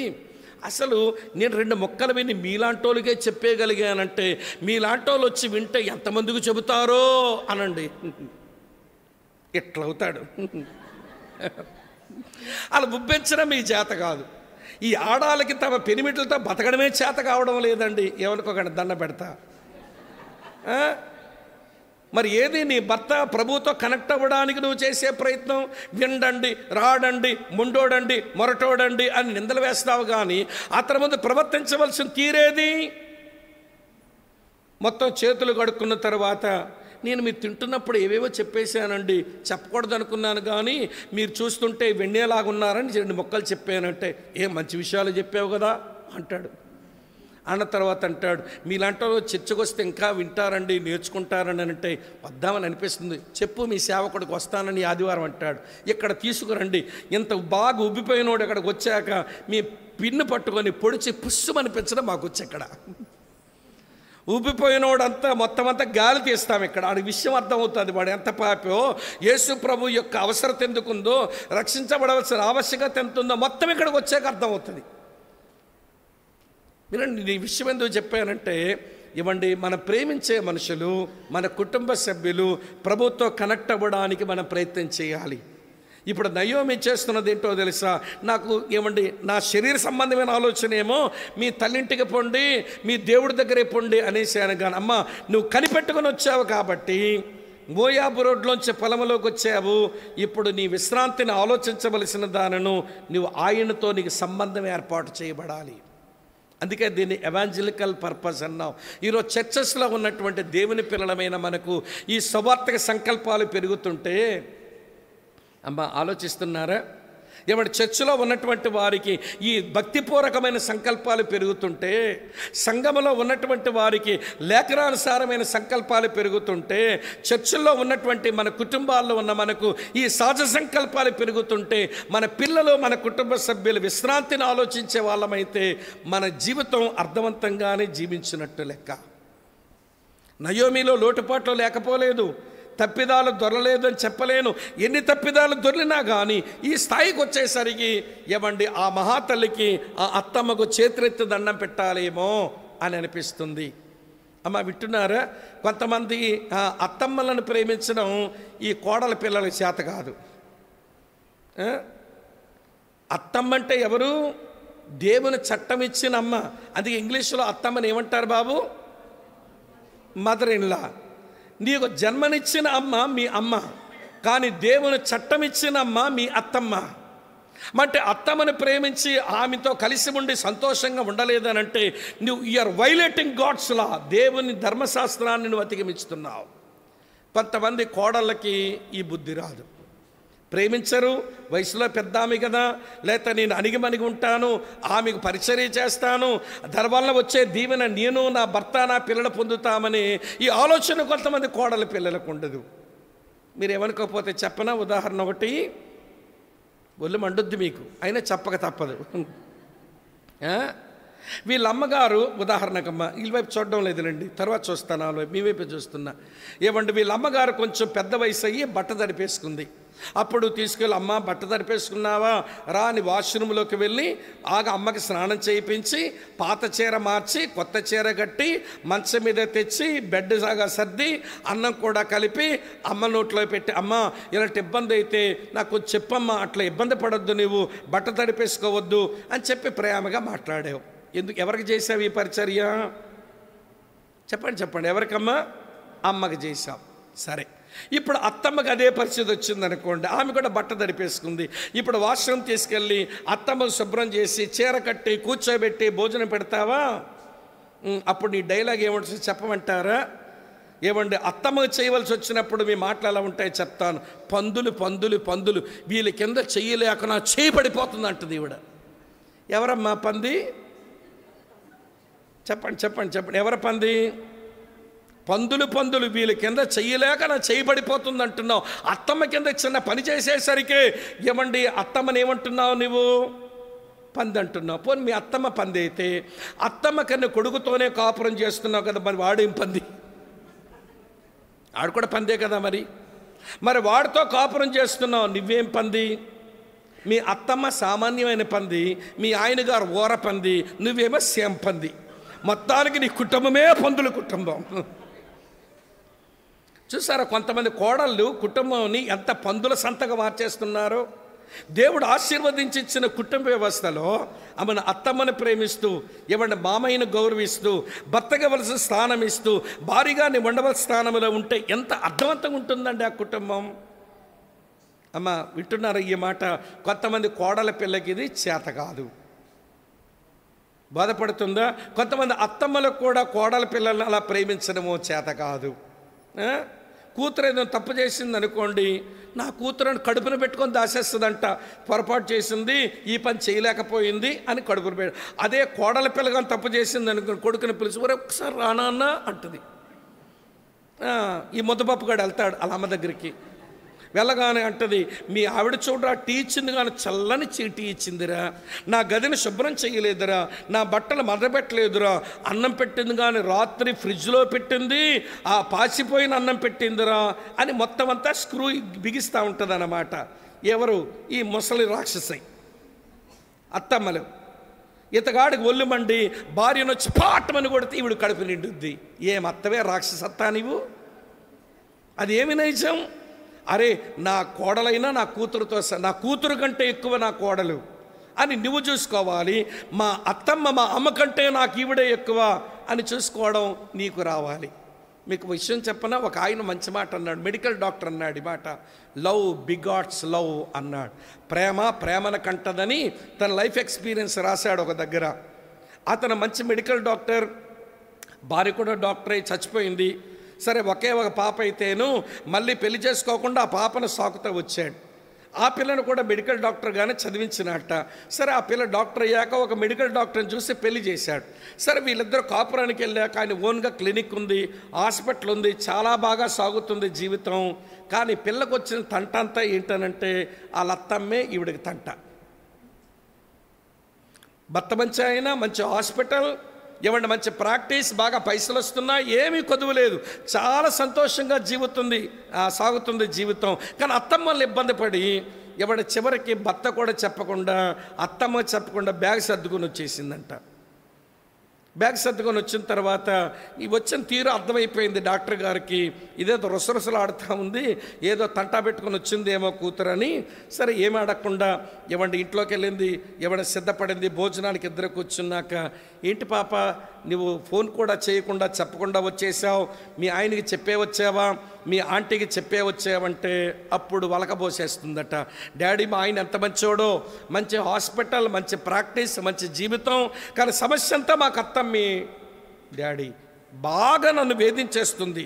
అసలు నేను 2 ముక్కలు విని మీలాంటోళ్ళకే చెప్పేయగలిగానంటే మీలాంటోళ్ళు వచ్చి వింటే ఎంతమందికి చెబుతారో అనండి. ఎట్లవుతాడు? అలా ఉబ్బెచ్చడం మీ చేత కాదు. ఈ ఆడాలకి తమ పెనిమిట్లతో బతకడమే చేత కావడం లేదండి. ఎవరికొకటి దండ పెడతా. మరి ఏది నీ భర్త ప్రభుతో కనెక్ట్ అవ్వడానికి నువ్వు చేసే ప్రయత్నం? విండండి, రాడండి, ముండోడండి, మొరటోడండి అని నిందలు వేస్తావు, కానీ అతని ముందు ప్రవర్తించవలసిన తీరేది? మొత్తం చేతులు కడుక్కున్న తర్వాత, నేను మీరు తింటున్నప్పుడు ఏవేవో చెప్పేశానండి, చెప్పకూడదు అనుకున్నాను, కానీ మీరు చూస్తుంటే వెన్నెలాగున్నారని 2 ముక్కలు చెప్పానంటే, ఏ మంచి విషయాలు చెప్పావు కదా అంటాడు. అన్న తర్వాత అంటాడు, మీలాంటి చర్చకు వస్తే ఇంకా వింటారండి, నేర్చుకుంటారని అంటే వద్దామని అనిపిస్తుంది, చెప్పు మీ సేవకుడికి వస్తానని ఆదివారం అంటాడు. ఇక్కడ తీసుకురండి, ఇంత బాగా ఉబ్బిపోయినోడు ఇక్కడికి వచ్చాక మీ పిన్ను పట్టుకొని పొడిచి పుస్సుమనిపించడం మాకు వచ్చి ఇక్కడ ఉబ్బిపోయినోడంతా మొత్తం అంతా గాలి తీస్తాం. ఇక్కడ ఆడి విషయం అర్థమవుతుంది, వాడు ఎంత పాపో, యేసు ప్రభు యొక్క అవసరత ఎందుకుందో, రక్షించబడవలసిన ఆవశ్యకత ఎంత ఉందో మొత్తం ఇక్కడికి వచ్చాక అర్థమవుతుంది. మీరండి, ఈ విషయం ఎందుకు చెప్పానంటే, ఇవ్వండి, మనం ప్రేమించే మనుషులు, మన కుటుంబ సభ్యులు ప్రభుత్వం కనెక్ట్ అవ్వడానికి మనం ప్రయత్నం చేయాలి. ఇప్పుడు నయోమి చేస్తున్నది ఏంటో తెలుసా? నాకు ఏమండి, నా శరీర సంబంధమైన ఆలోచన ఏమో మీ తల్లింటికి పొండి, మీ దేవుడి దగ్గరే పొండి అనేసాను, కానీ అమ్మ నువ్వు కనిపెట్టుకొని వచ్చావు కాబట్టి మోయాబు రోడ్లోంచి పొలంలోకి వచ్చావు, ఇప్పుడు నీ విశ్రాంతిని ఆలోచించవలసిన దానిను నువ్వు ఆయనతో నీకు సంబంధం ఏర్పాటు చేయబడాలి. అందుకే దీన్ని ఎవాంజలికల్ పర్పస్ అన్నాం. ఈరోజు చర్చెస్లో ఉన్నటువంటి దేవుని పిల్లలమైన మనకు ఈ స్వార్థక సంకల్పాలు పెరుగుతుంటే, అమ్మ ఆలోచిస్తున్నారా? ఏమంటే చర్చిలో ఉన్నటువంటి వారికి ఈ భక్తిపూర్వకమైన సంకల్పాలు పెరుగుతుంటే, సంఘములో ఉన్నటువంటి వారికి లేఖనానుసారమైన సంకల్పాలు పెరుగుతుంటే, చర్చిల్లో ఉన్నటువంటి మన కుటుంబాల్లో ఉన్న మనకు ఈ సహజ సంకల్పాలు పెరుగుతుంటే, మన పిల్లలు, మన కుటుంబ సభ్యులు విశ్రాంతిని ఆలోచించే వాళ్ళమైతే మన జీవితం అర్థవంతంగానే జీవించినట్టు లెక్క. నయోమిలో లోటుపాట్లు లేకపోలేదు, తప్పిదాలు దొరలేదు అని చెప్పలేను. ఎన్ని తప్పిదాలు దొరికినా కానీ ఈ స్థాయికి వచ్చేసరికి ఏమండి, ఆ మహాతల్లికి, ఆ అత్తమ్మకు చేతులెత్తి దండం పెట్టాలేమో అని అనిపిస్తుంది. అమ్మ వింటున్నారా? కొంతమంది అత్తమ్మలను ప్రేమించడం ఈ కోడల పిల్లల చేత కాదు. అత్తమ్మంటే ఎవరు? దేవుని చట్టం ఇచ్చిన అమ్మ. అందుకే ఇంగ్లీష్లో అత్తమ్మని ఏమంటారు బాబు? Mother in law. నీకు జన్మనిచ్చిన అమ్మ మీ అమ్మ, కానీ దేవుని చట్టం ఇచ్చిన అమ్మ మీ అత్తమ్మ. అంటే అత్తమ్మని ప్రేమించి ఆమెతో కలిసి ఉండి సంతోషంగా ఉండలేదనంటే నువ్వు యూఆర్ వైలేటింగ్ గాడ్స్ లా, దేవుని ధర్మశాస్త్రాన్ని నువ్వు అతిగమిస్తున్నావు. కొంతమంది కోడళ్ళకి ఈ బుద్ధి రాదు, ప్రేమించరు, వయసులో పెద్ద ఆమె కదా, లేక నేను అణిగిమణిగి ఉంటాను, ఆమెకు పరిచర్య చేస్తాను, దానివల్ల వచ్చే దీవెన నేను నా భర్త నా పిల్లలు పొందుతామని ఈ ఆలోచన కొంతమంది కోడల పిల్లలకు ఉండదు. మీరు ఏమనుకోకపోతే చెప్పనా, ఉదాహరణ ఒకటి, ఒళ్ళు మండుద్ది మీకు, అయినా చెప్పక తప్పదు. వీళ్ళ అమ్మగారు ఉదాహరణకమ్మ, వీళ్ళ వైపు చూడడం లేదులేండి, తర్వాత చూస్తాను, వాళ్ళ వైపు మీ వైపు చూస్తున్నా. ఏమంటే వీళ్ళ అమ్మగారు కొంచెం పెద్ద వయసు అయ్యి బట్ట తడిపేసుకుంది. అప్పుడు తీసుకెళ్ళి, అమ్మ బట్ట తడిపేసుకున్నావా రా అని వాష్రూమ్లోకి వెళ్ళి అమ్మకి స్నానం చేయించి పాత చీర మార్చి కొత్త చీర కట్టి మంచం మీద తెచ్చి బెడ్ సాగా సర్ది అన్నం కూడా కలిపి అమ్మ నోట్లో పెట్టి, అమ్మ ఇలాంటి ఇబ్బంది అయితే నాకు చెప్పమ్మా, అట్లా ఇబ్బంది పడొద్దు, నీవు బట్ట తడిపేసుకోవద్దు అని చెప్పి ప్రేమగా మాట్లాడావు. ఎందుకు, ఎవరికి చేసావు ఈ పరిచర్య? చెప్పండి, ఎవరికమ్మా? అమ్మకి చేసావు. సరే, ఇప్పుడు అత్తమ్మకి అదే పరిస్థితి వచ్చిందనుకోండి, ఆమె కూడా బట్ట తడిపేసుకుంది. ఇప్పుడు వాష్రూమ్ తీసుకెళ్ళి అత్తమ్మకు శుభ్రం చేసి చీర కట్టి కూర్చోబెట్టి భోజనం పెడతావా? అప్పుడు నీ డైలాగ్ ఏమంటుంది చెప్పమంటారా? ఏమండి, అత్తమ్మకు చేయవలసి వచ్చినప్పుడు మీ మాటలు ఎలా ఉంటాయి చెప్తాను. పందులు వీళ్ళ కింద చెయ్యలేక నా చేయి పడిపోతుంది అంటుంది ఈవిడ. ఎవరమ్మా పంది? చెప్పండి, ఎవరి పంది? పందులు వీళ్ళ కింద చెయ్యలేక నా చేయబడిపోతుంది అంటున్నావు. అత్తమ్మ కింద చిన్న పని చేసేసరికి ఏమండి, అత్తమ్మని ఏమంటున్నావు నువ్వు? పంది అంటున్నావు. పోనీ మీ అత్తమ్మ పంది అయితే అత్తమ్మ కన్నా కొడుకుతోనే కాపురం చేస్తున్నావు కదా, మరి వాడేం పంది? ఆడు కూడా పందే కదా మరి వాడితో కాపురం చేస్తున్నావు, నువ్వేం పంది? మీ అత్తమ్మ సామాన్యమైన పంది, మీ ఆయన గారు ఓర పంది, నువ్వేమో సేమ్ పంది. మొత్తానికి నీ కుటుంబమే పందుల కుటుంబం. చూసారా, కొంతమంది కోడళ్ళు కుటుంబాన్ని ఎంత పందుల సంతగా మార్చేస్తున్నారో. దేవుడు ఆశీర్వదించి ఇచ్చిన కుటుంబ వ్యవస్థలో ఆమెను అత్తమ్మను ప్రేమిస్తూ, ఏమంటే మామయ్యను గౌరవిస్తూ, భర్తగా వలసిన స్థానం ఇస్తూ, భారీగా నీ ఉండవలసిన స్థానంలో ఉంటే ఎంత అర్థవంతంగా ఉంటుందండి ఆ కుటుంబం. అమ్మ వింటున్నారా ఈ మాట? కొంతమంది కోడల పిల్లకి ఇది చేత కాదు, బాధపడుతుందా? కొంతమంది అత్తమ్మలకు కూడా కోడల పిల్లల్ని అలా ప్రేమించడమో చేత కాదు. కూతురు ఏదైనా తప్పు చేసింది అనుకోండి, నా కూతురుని కడుపును పెట్టుకొని దాసేస్తుందంట, పొరపాటు చేసింది, ఈ పని చేయలేకపోయింది అని కడుపును పెట్ట. అదే కోడల పిల్లగా తప్పు చేసింది అనుకోండి, కొడుకుని పిలిచి ఒకసారి రానా అన్న అంటుంది. ఈ ముద్దపప్పు గడు వెళ్తాడు అలా అమ్మ దగ్గరికి, వెళ్ళగానే అంటది, మీ ఆవిడ చూడరా టీ ఇచ్చింది కానీ చల్లని టీ ఇచ్చిందిరా, నా గదిని శుభ్రం చేయలేదురా, నా బట్టలు మర్రబెట్టలేదురా, అన్నం పెట్టింది కానీ రాత్రి ఫ్రిడ్జ్లో పెట్టింది, ఆ పాసిపోయిన అన్నం పెట్టిందిరా అని మొత్తం అంతా స్క్రూ బిగిస్తూ ఉంటుంది అన్నమాట. ఎవరు? ఈ ముసలి రాక్షసి అత్తమ్మలు. ఇతగాడికి ఒళ్ళు మండి భార్యను వచ్చి పాటమని కొడితే ఈవిడు కడుపు నిండుద్ది. ఏం అత్తవే రాక్షసత్తా నీవు? అది ఏమి నైజం? అరే నా కోడలైనా నా కూతురుతో, నా కూతురు కంటే ఎక్కువ నా కోడలు అని నువ్వు చూసుకోవాలి. మా అత్తమ్మ మా అమ్మ కంటే నాకు ఈవిడే ఎక్కువ అని చూసుకోవడం నీకు రావాలి. మీకు విషయం చెప్పనా, ఒక ఆయన మంచి మాట అన్నాడు, మెడికల్ డాక్టర్ అన్నాడు ఈ మాట, లవ్ బిగాట్స్ లవ్ అన్నాడు. ప్రేమను కంటదని తన లైఫ్ ఎక్స్పీరియన్స్ రాశాడు ఒక దగ్గర. అతను మంచి మెడికల్ డాక్టర్, భార్య కూడా డాక్టర్ అయి చచ్చిపోయింది. సరే, ఒకే ఒక పాప అయితేను మళ్ళీ పెళ్లి చేసుకోకుండా ఆ పాపను సాకుతూ వచ్చాడు. ఆ పిల్లను కూడా మెడికల్ డాక్టర్గానే చదివించినట్ట. సరే, ఆ పిల్ల డాక్టర్ అయ్యాక ఒక మెడికల్ డాక్టర్ని చూసి పెళ్లి చేశాడు. సరే, వీళ్ళిద్దరు కాపురానికి వెళ్ళాక ఆయన ఓన్గా క్లినిక్ ఉంది, హాస్పిటల్ ఉంది, చాలా బాగా సాగుతుంది జీవితం. కానీ పిల్లకు వచ్చిన తంట అంతా ఏంటనంటే వాళ్ళ అత్తమ్మే ఈవిడికి తంట. భర్త మంచి అయినా, మంచి హాస్పిటల్, ఏమంటే మంచి ప్రాక్టీస్, బాగా పైసలు వస్తున్నా, ఏమీ కొదువలేదు, చాలా సంతోషంగా సాగుతుంది జీవితం. కానీ అత్తమ్మల్ని ఇబ్బంది పడి ఏమంటే చివరికి భర్త కూడా చెప్పకుండా, అత్తమ్మ చెప్పకుండా బ్యాగ్ సర్దుకొని వచ్చేసిందంట. బ్యాగ్ సర్దుకొని వచ్చిన తర్వాత ఈ వచ్చిన తీరు అర్థమైపోయింది డాక్టర్ గారికి, ఇదేదో రుసరుసలాడుతూ ఉంది, ఏదో తంటా పెట్టుకొని వచ్చిందేమో కూతురని. సరే, ఏమి అడగకుండా ఏమంటే ఇంట్లోకి వెళ్ళింది, ఏమైనా సిద్ధపడింది. భోజనానికి ఇద్దరు కూర్చున్నాక, ఏంటి పాప నువ్వు ఫోన్ కూడా చేయకుండా చెప్పకుండా వచ్చేసావు, మీ ఆయనకి చెప్పే వచ్చావా, మీ ఆంటీకి చెప్పే వచ్చావంటే అప్పుడు వలకబోసేస్తుందట. డాడీ మా ఆయన ఎంత మంచోడో, మంచి హాస్పిటల్, మంచి ప్రాక్టీస్, మంచి జీవితం, కానీ సమస్య అంతా మాకు అత్తమ్మి డాడీ బాగా నన్ను వేధించేస్తుంది.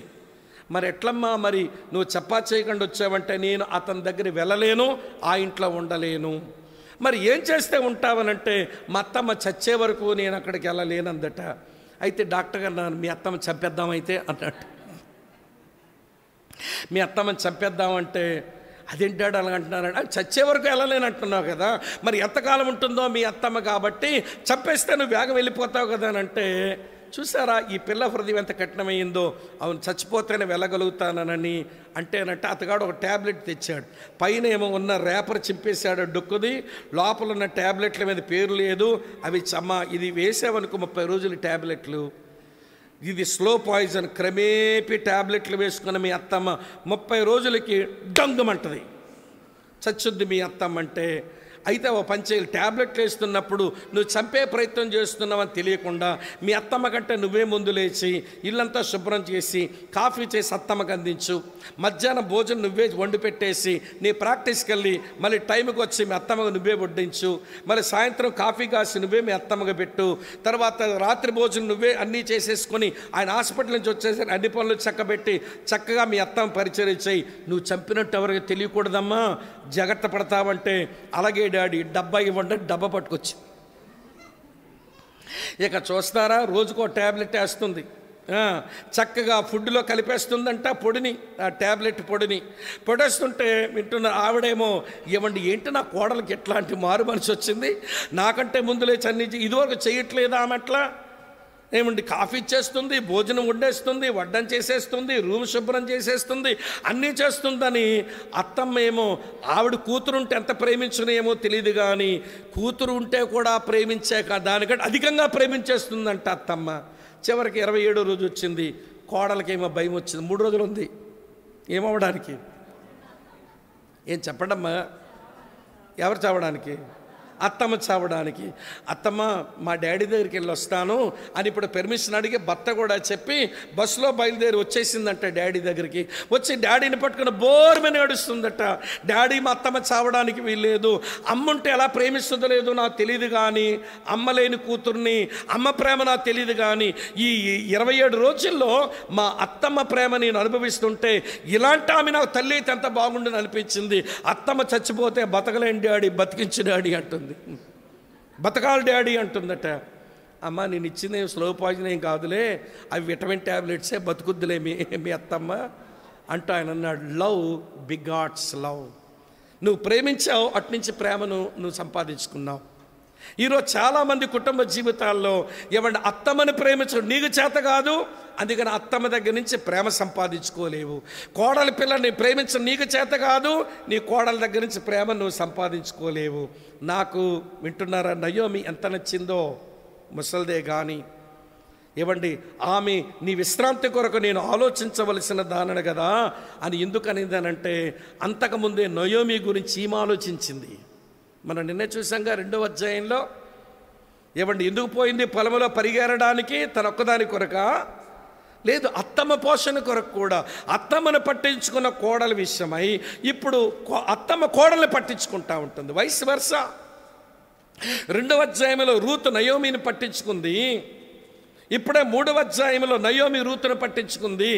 మరి ఎట్లమ్మా, మరి నువ్వు చెప్పా చేయకుండా వచ్చావంటే నేను అతని దగ్గర వెళ్ళలేను, ఆ ఇంట్లో ఉండలేను. మరి ఏం చేస్తే ఉంటావనంటే మా అత్తమ్మ చచ్చే వరకు నేను అక్కడికి వెళ్ళలేనందట. అయితే డాక్టర్ గారు నన్ను మీ అత్తమ్మ చంపేద్దామైతే అన్నట్టు. మీ అత్తమ్మని చంపేద్దామంటే అదేంటాడు అలా అంటున్నారంటే, చచ్చే వరకు వెళ్ళలేనంటున్నావు కదా, మరి ఎంతకాలం ఉంటుందో మీ అత్తమ్మ, కాబట్టి చంపేస్తే నువ్వు వేగం వెళ్ళిపోతావు కదా అని అంటే, చూసారా ఈ పిల్ల హృదయం ఎంత కఠినమైందో, అవును చచ్చిపోతేనే వెళ్ళగలుగుతానని అంటేనంటే అతగాడు ఒక ట్యాబ్లెట్ తెచ్చాడు, పైన ఏమో ఉన్న రేపర్ చింపేశాడు డొక్కుది, లోపల ఉన్న ట్యాబ్లెట్ల మీద పేరు లేదు, అవి ఇది వేసావనుకో 30 రోజులు ట్యాబ్లెట్లు, ఇది స్లో పాయిజన్, క్రమేపీ ట్యాబ్లెట్లు వేసుకున్న మీ అత్తమ్మ 30 రోజులకి డంగమంటది, చచ్చుద్ది మీ అత్తమ్మ అంటే. అయితే ఓ పంచేలు ట్యాబ్లెట్లు వేస్తున్నప్పుడు నువ్వు చంపే ప్రయత్నం చేస్తున్నావని తెలియకుండా మీ అత్తమ్మ కంటే నువ్వే ముందు లేచి ఇల్లంతా శుభ్రం చేసి కాఫీ చేసి అత్తమ్మకు అందించు, మధ్యాహ్నం భోజనం నువ్వే వండి పెట్టేసి నీ ప్రాక్టీస్కి వెళ్ళి మళ్ళీ టైంకి వచ్చి మీ అత్తమ్మకు నువ్వే వడ్డించు, మళ్ళీ సాయంత్రం కాఫీ కాసి నువ్వే మీ అత్తమ్మకు పెట్టు, తర్వాత రాత్రి భోజనం నువ్వే అన్నీ చేసేసుకొని ఆయన హాస్పిటల్ నుంచి వచ్చేసరికి అన్ని పనులు చక్కబెట్టి చక్కగా మీ అత్తమ్మ పరిచయం చేయి, నువ్వు చంపినట్టు ఎవరికి తెలియకూడదమ్మా, జాగ్రత్త పడతావంటే అలాగే డాడీ డబ్బా ఇవ్వండి, డబ్బా పట్టుకొచ్చి ఇక చూస్తారా రోజుకో ట్యాబ్లెట్ వేస్తుంది, చక్కగా ఫుడ్లో కలిపేస్తుందంట పొడిని, ఆ ట్యాబ్లెట్ పొడేస్తుంటే వింటున్న ఆవిడేమో, ఏమండి ఏంటి నా కోడలకి ఎట్లాంటి మారు మనసు వచ్చింది, నాకంటే ముందు లేచి అన్ని ఇదివరకు చేయట్లేదా ఆమె అట్లా, ఏమండి కాఫీ ఇచ్చేస్తుంది, భోజనం వండేస్తుంది, వడ్డం చేసేస్తుంది, రూమ్ శుభ్రం చేసేస్తుంది, అన్నీ చేస్తుందని అత్తమ్మ ఏమో ఆవిడ కూతురుంటే ఎంత ప్రేమించునేమో తెలియదు, కానీ కూతురు ఉంటే కూడా ప్రేమించాక దానికంటే అధికంగా ప్రేమించేస్తుందంట అత్తమ్మ. చివరికి 27వ రోజు వచ్చింది, కోడలకేమో భయం వచ్చింది, 3 రోజులు ఉంది ఏమవడానికి, ఏం చెప్పండమ్మా, ఎవరు చావడానికి, అత్తమ్మ చావడానికి. అత్తమ్మ మా డాడీ దగ్గరికి వెళ్ళి వస్తాను అని ఇప్పుడు పెర్మిషన్ అడిగి భర్త కూడా చెప్పి బస్సులో బయలుదేరి వచ్చేసిందంట డాడీ దగ్గరికి. వచ్చి డాడీని పట్టుకుని బోర్మని ఏడుస్తుందట, డాడీ మా అత్తమ్మ చావడానికి వీల్లేదు, అమ్ముంటే ఎలా ప్రేమిస్తుందో లేదో నాకు తెలియదు, కానీ అమ్మ లేని కూతుర్ని, అమ్మ ప్రేమ నాకు తెలియదు, కానీ ఈ 27 రోజుల్లో మా అత్తమ్మ ప్రేమ నేను అనుభవిస్తుంటే ఇలాంటి ఆమె నాకు తల్లి అయితే ఎంత బాగుండని అనిపించింది. అత్తమ్మ చచ్చిపోతే బతకలేని డాడీ బతికించిన డాడీ అంటుంది, బతకాలి డాడీ అంటుందట. అమ్మ నేను ఇచ్చింది స్లో పాయిజన్ ఏం కాదులే, అవి విటమిన్ ట్యాబ్లెట్సే, బతుకుద్దులే మీ అత్తమ్మ అంటూ ఆయన అన్నాడు. లవ్ బిగాట్స్ లవ్, నువ్వు ప్రేమించావు, అట్నుంచి ప్రేమను నువ్వు సంపాదించుకున్నావు. ఈరోజు చాలామంది కుటుంబ జీవితాల్లో ఏమంటే అత్తమ్మని ప్రేమించడం నీకు చేత కాదు, అందుకని అత్తమ్మ దగ్గర నుంచి ప్రేమ సంపాదించుకోలేవు. కోడలి పిల్లని ప్రేమించడం నీకు చేత కాదు, నీ కోడల దగ్గర నుంచి ప్రేమ నువ్వు సంపాదించుకోలేవు. నాకు వింటున్నారా, నయోమి ఎంత నచ్చిందో, ముసల్దే కానీ ఏమండి ఆమె నీ విశ్రాంతి కొరకు నేను ఆలోచించవలసిన దానను కదా అని ఎందుకు అనేదానంటే, అంతకుముందే నయోమి గురించి ఈమె ఆలోచించింది. మనం నిన్నే చూసాంగా 2వ అధ్యాయంలో, ఏమండి ఎందుకు పోయింది పొలంలో పరిగెరడానికి, తన ఒక్కదాని కొరక లేదు, అత్తమ్మ పోషణ కొరకు కూడా. అత్తమ్మను పట్టించుకున్న కోడల విషయమై ఇప్పుడు అత్తమ్మ కోడల్ని పట్టించుకుంటా ఉంటుంది, వైస్ వర్సా. 2వ అధ్యాయంలో రూతు నయోమిని పట్టించుకుంది, ఇప్పుడే 3వ అధ్యాయంలో నయోమి రూతును పట్టించుకుంది.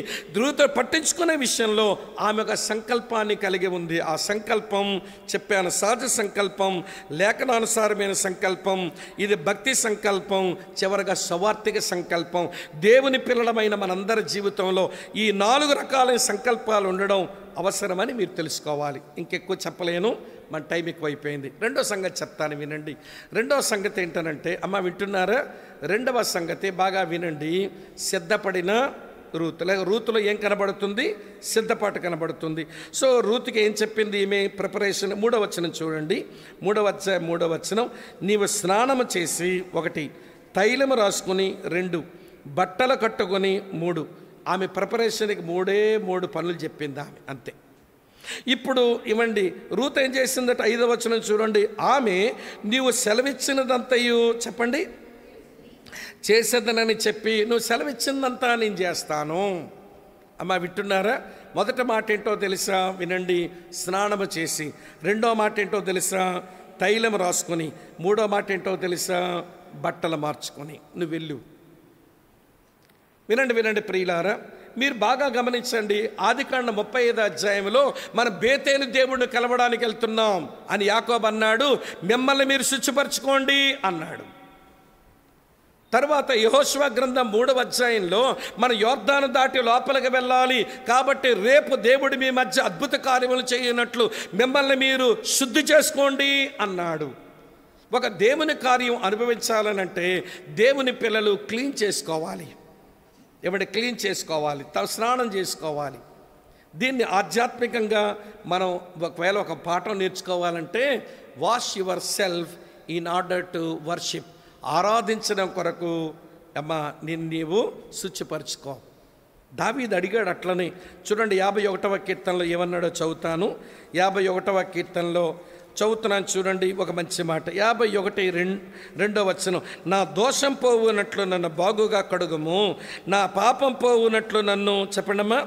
రూతు పట్టించుకునే విషయంలో ఆమె ఒక సంకల్పాన్ని కలిగి ఉంది. ఆ సంకల్పం చెప్పాను, సహజ సంకల్పం, లేఖనానుసారమైన సంకల్పం, ఇది భక్తి సంకల్పం, చివరగా స్వార్థిక సంకల్పం. దేవుని పిల్లలమైన మనందరి జీవితంలో ఈ 4 రకాలైన సంకల్పాలు ఉండడం అవసరమని మీరు తెలుసుకోవాలి. ఇంకెక్కువ చెప్పలేను, మన టైం ఎక్కువైపోయింది. 2వ సంగతి చెప్తాను వినండి. 2వ సంగతి ఏంటనంటే, అమ్మ వింటున్నారా, 2వ సంగతి బాగా వినండి. సిద్ధపడిన రూతు, లేక రూతులో ఏం కనబడుతుంది, సిద్ధపాటు కనబడుతుంది. సో రూతుకి ఏం చెప్పింది ఈమె ప్రిపరేషన్, 3వ వచనం చూడండి, 3వ అధ్యాయం 3వ వచనం. నీవు స్నానము చేసి 1 తైలము రాసుకుని 2 బట్టలు కట్టుకొని 3. ఆమె ప్రిపరేషన్కి 3 పనులు చెప్పింది ఆమె, అంతే. ఇప్పుడు ఇవ్వండి రూత్ ఏం చేసిందట, 5వ వచనం చూడండి. ఆమె నీవు సెలవిచ్చినదంతయు చెప్పండి చేసేదనని చెప్పి నువ్వు సెలవిచ్చిందంతా నేను చేస్తాను. అమ్మ వింటున్నారా? మొదటి మాట ఏంటో తెలుసా? వినండి. స్నానము చేసి. రెండో మాట ఏంటో తెలుసా? తైలం రాసుకొని. మూడో మాట ఏంటో తెలుసా? బట్టలు మార్చుకొని నువ్వు వెళ్ళు. వినండి ప్రియులారా, మీరు బాగా గమనించండి. ఆదికాండం 35 అధ్యాయంలో మన బేతేలు దేవుడిని కలవడానికి వెళ్తున్నాం అని యాకోబు అన్నాడు. మిమ్మల్ని మీరు శుచిపరచుకోండి అన్నాడు. తర్వాత యెహోషువ గ్రంథం 3వ అధ్యాయంలో మన యోర్దాను దాటి లోపలికి వెళ్ళాలి, కాబట్టి రేపు దేవుడు మీ మధ్య అద్భుత కార్యములు చేయనట్లు మిమ్మల్ని మీరు శుద్ధి చేసుకోండి అన్నాడు. ఒక దేవుని కార్యం అనుభవించాలనంటే దేవుని పిల్లలు క్లీన్ చేసుకోవాలి. క్లీన్ చేసుకోవాలి, స్నానం చేసుకోవాలి. దీన్ని ఆధ్యాత్మికంగా మనం ఒకవేళ ఒక పాఠం నేర్చుకోవాలంటే wash your self in order to worship. ఆరాధించడం కొరకు నీవు శుచిపరచుకో. దావీదు అడిగాడు అట్లనే. చూడండి 51వ కీర్తనలో ఏమన్నాడో చదువుతాను. 51వ కీర్తనలో చదువుతున్నాను చూడండి, ఒక మంచి మాట. 51:2 వచనం. నా దోషం పోవునట్లు నన్ను బాగుగా కడుగుము, నా పాపం పోవునట్లు నన్ను చెప్పండమ్మా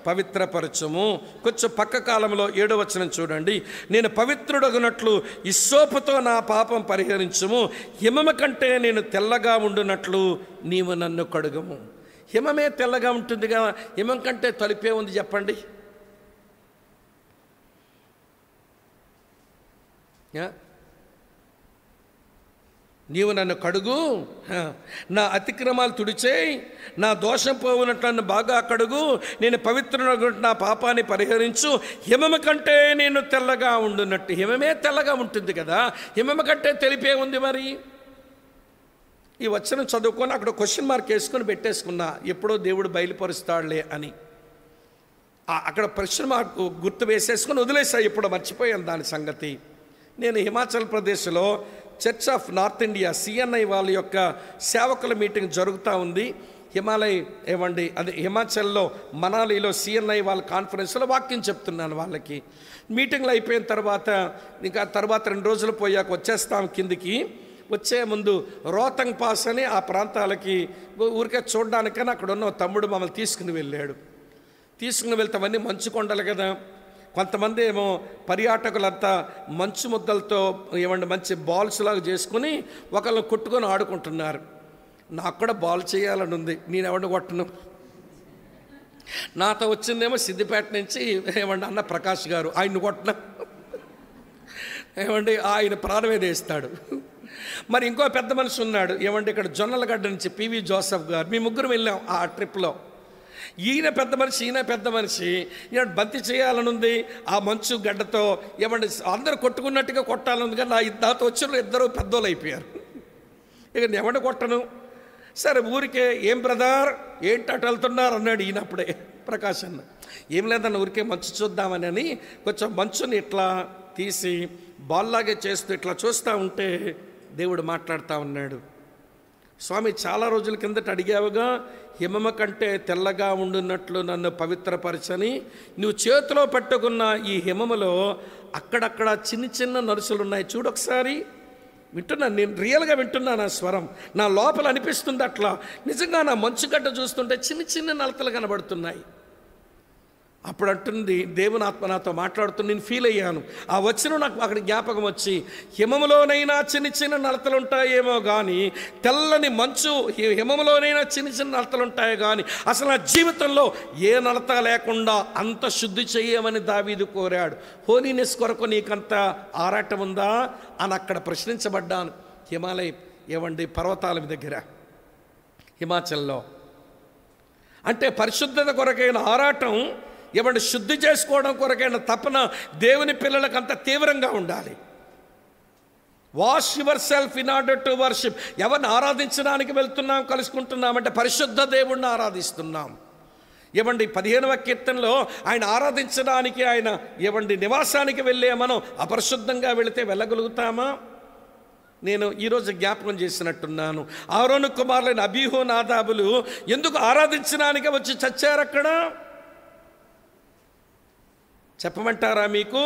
పవిత్రపరచుము. కొంచెం పక్క కాలంలో 7వ వచనం చూడండి. నేను పవిత్రుడగునట్లు ఇస్సోపుతో నా పాపం పరిహరించుము, హిమము కంటే నేను తెల్లగా ఉండునట్లు నీవు నన్ను కడుగుము. హిమమే తెల్లగా ఉంటుందిగా, హిమం కంటే తలుపే ఉంది చెప్పండి? నీవు నన్ను కడుగు, నా అతిక్రమాలు తుడిచేయి, నా దోషం పోవునట్లు నన్ను బాగా కడుగు, నేను పవిత్రుడు నా పాపాన్ని పరిహరించు, హిమము కంటే నేను తెల్లగా ఉండున్నట్టు. హిమమే తెల్లగా ఉంటుంది కదా, హిమము కంటే తెలిపే ఉంది. మరి ఈ వచనం చదువుకొని అక్కడ క్వశ్చన్ మార్క్ వేసుకొని పెట్టేసుకున్నా, ఎప్పుడో దేవుడు బయలుపరుస్తాడులే అని. అక్కడ క్వశ్చన్ మార్క్ గుర్తు వేసేసుకొని వదిలేసా, ఎప్పుడో మర్చిపోయాను దాని సంగతి. నేను హిమాచల్ ప్రదేశ్లో church of north India CNI వాళ్ళ యొక్క సేవకుల మీటింగ్ జరుగుతూ ఉంది. హిమాచల్లో మనాలిలో సిఎన్ఐ వాళ్ళ కాన్ఫరెన్స్లో వాక్యం చెప్తున్నాను వాళ్ళకి. మీటింగ్లు అయిపోయిన తర్వాత ఇంకా 2 రోజులు పోయాక వచ్చేస్తాం కిందికి. వచ్చే ముందు రోహతంగ్ పాస్ అని ఆ ప్రాంతాలకి ఊరికే చూడడానికని అక్కడ ఉన్న తమ్ముడు మమ్మల్ని తీసుకుని వెళ్ళాడు. తీసుకుని వెళ్తే అవన్నీ మంచు కొండలు కదా. కొంతమంది ఏమో పర్యాటకులంతా మంచు ముద్దలతో మంచి బాల్స్ లాగా చేసుకుని ఒకళ్ళు కొట్టుకొని ఆడుకుంటున్నారు. నాకు కూడా బాల్ చేయాలని ఉంది, నేను ఎవరిని కొట్టను. నాతో వచ్చిందేమో సిద్దిపేట నుంచి అన్న ప్రకాష్ గారు, ఆయన్ని కొట్టిన ఆయన ప్రాణమే వేస్తాడు. మరి ఇంకో పెద్ద మనిషి ఉన్నాడు, ఇక్కడ జొన్నలగడ్డ నుంచి పివి జోసెఫ్ గారు. మీ ముగ్గురు వెళ్ళాం ఆ ట్రిప్లో. ఈయన పెద్ద మనిషి బంతి చేయాలని ఉంది. ఆ మంచు గడ్డతో అందరూ కొట్టుకున్నట్టుగా కొట్టాలని, కానీ నాతో వచ్చిన 2 పెద్దోళ్ళు అయిపోయారు. ఇక నేను ఎవరిని కొట్టను. సరే ఊరికే ఏం బ్రదర్ ఏంటి అటు వెళ్తున్నారు అన్నాడు ఈయన. అప్పుడే ప్రకాష్ అన్న, ఏం లేదన్న ఊరికే మంచు చూద్దామని కొంచెం మంచుని ఇట్లా తీసి బాల్లాగే చేస్తూ ఇట్లా చూస్తూ ఉంటే దేవుడు మాట్లాడుతూ ఉన్నాడు. స్వామి, చాలా రోజుల కిందట అడిగావుగా, హిమమ కంటే తెల్లగా ఉండున్నట్లు నన్ను పవిత్రపరచని. నువ్వు చేతిలో పట్టుకున్న ఈ హిమములో అక్కడక్కడ చిన్న నరుసులు ఉన్నాయి, చూడొకసారి. వింటున్నాను, నేను రియల్గా వింటున్నాను. నా స్వరం నా లోపల అనిపిస్తుంది అట్లా. నిజంగా నా మంచుగడ్డ చూస్తుంటే చిన్న నలతలు కనబడుతున్నాయి. అప్పుడు అంటుంది దేవుని ఆత్మ నాతో మాట్లాడుతూ, నేను ఫీల్ అయ్యాను. ఆ వచ్చిన నాకు అక్కడ జ్ఞాపకం వచ్చి, హిమములోనైనా చిన్న నలతలు ఉంటాయేమో కానీ, తెల్లని మంచు హిమములోనైనా చిన్న నలతలు ఉంటాయో కానీ, అసలు నా జీవితంలో ఏ నలత లేకుండా అంత శుద్ధి చేయమని దావీదు కోరాడు. హోలీనెస్ కొరకు నీకంత ఆరాటం ఉందా అని అక్కడ ప్రశ్నించబడ్డాను. పర్వతాల దగ్గర హిమాచల్లో. అంటే పరిశుద్ధత కొరకైన ఆరాటం, శుద్ధి చేసుకోవడం కొరకైన తపన దేవుని పిల్లలకు అంత తీవ్రంగా ఉండాలి. Wash your self in order to worship. ఎవరిని ఆరాధించడానికి వెళ్తున్నాం, కలుసుకుంటున్నామంటే పరిశుద్ధ దేవుణ్ణి ఆరాధిస్తున్నాం. 15వ కీర్తనలో ఆయన ఆరాధించడానికి ఆయన నివాసానికి వెళ్ళే మనం అపరిశుద్ధంగా వెళితే వెళ్ళగలుగుతామా? నేను ఈరోజు జ్ఞాపకం చేసినట్టున్నాను. ఆరోను కుమారులైన అబీహు నాదాబులు ఎందుకు ఆరాధించడానికి వచ్చి చచ్చారు అక్కడ? చెప్పమంటారా మీకు?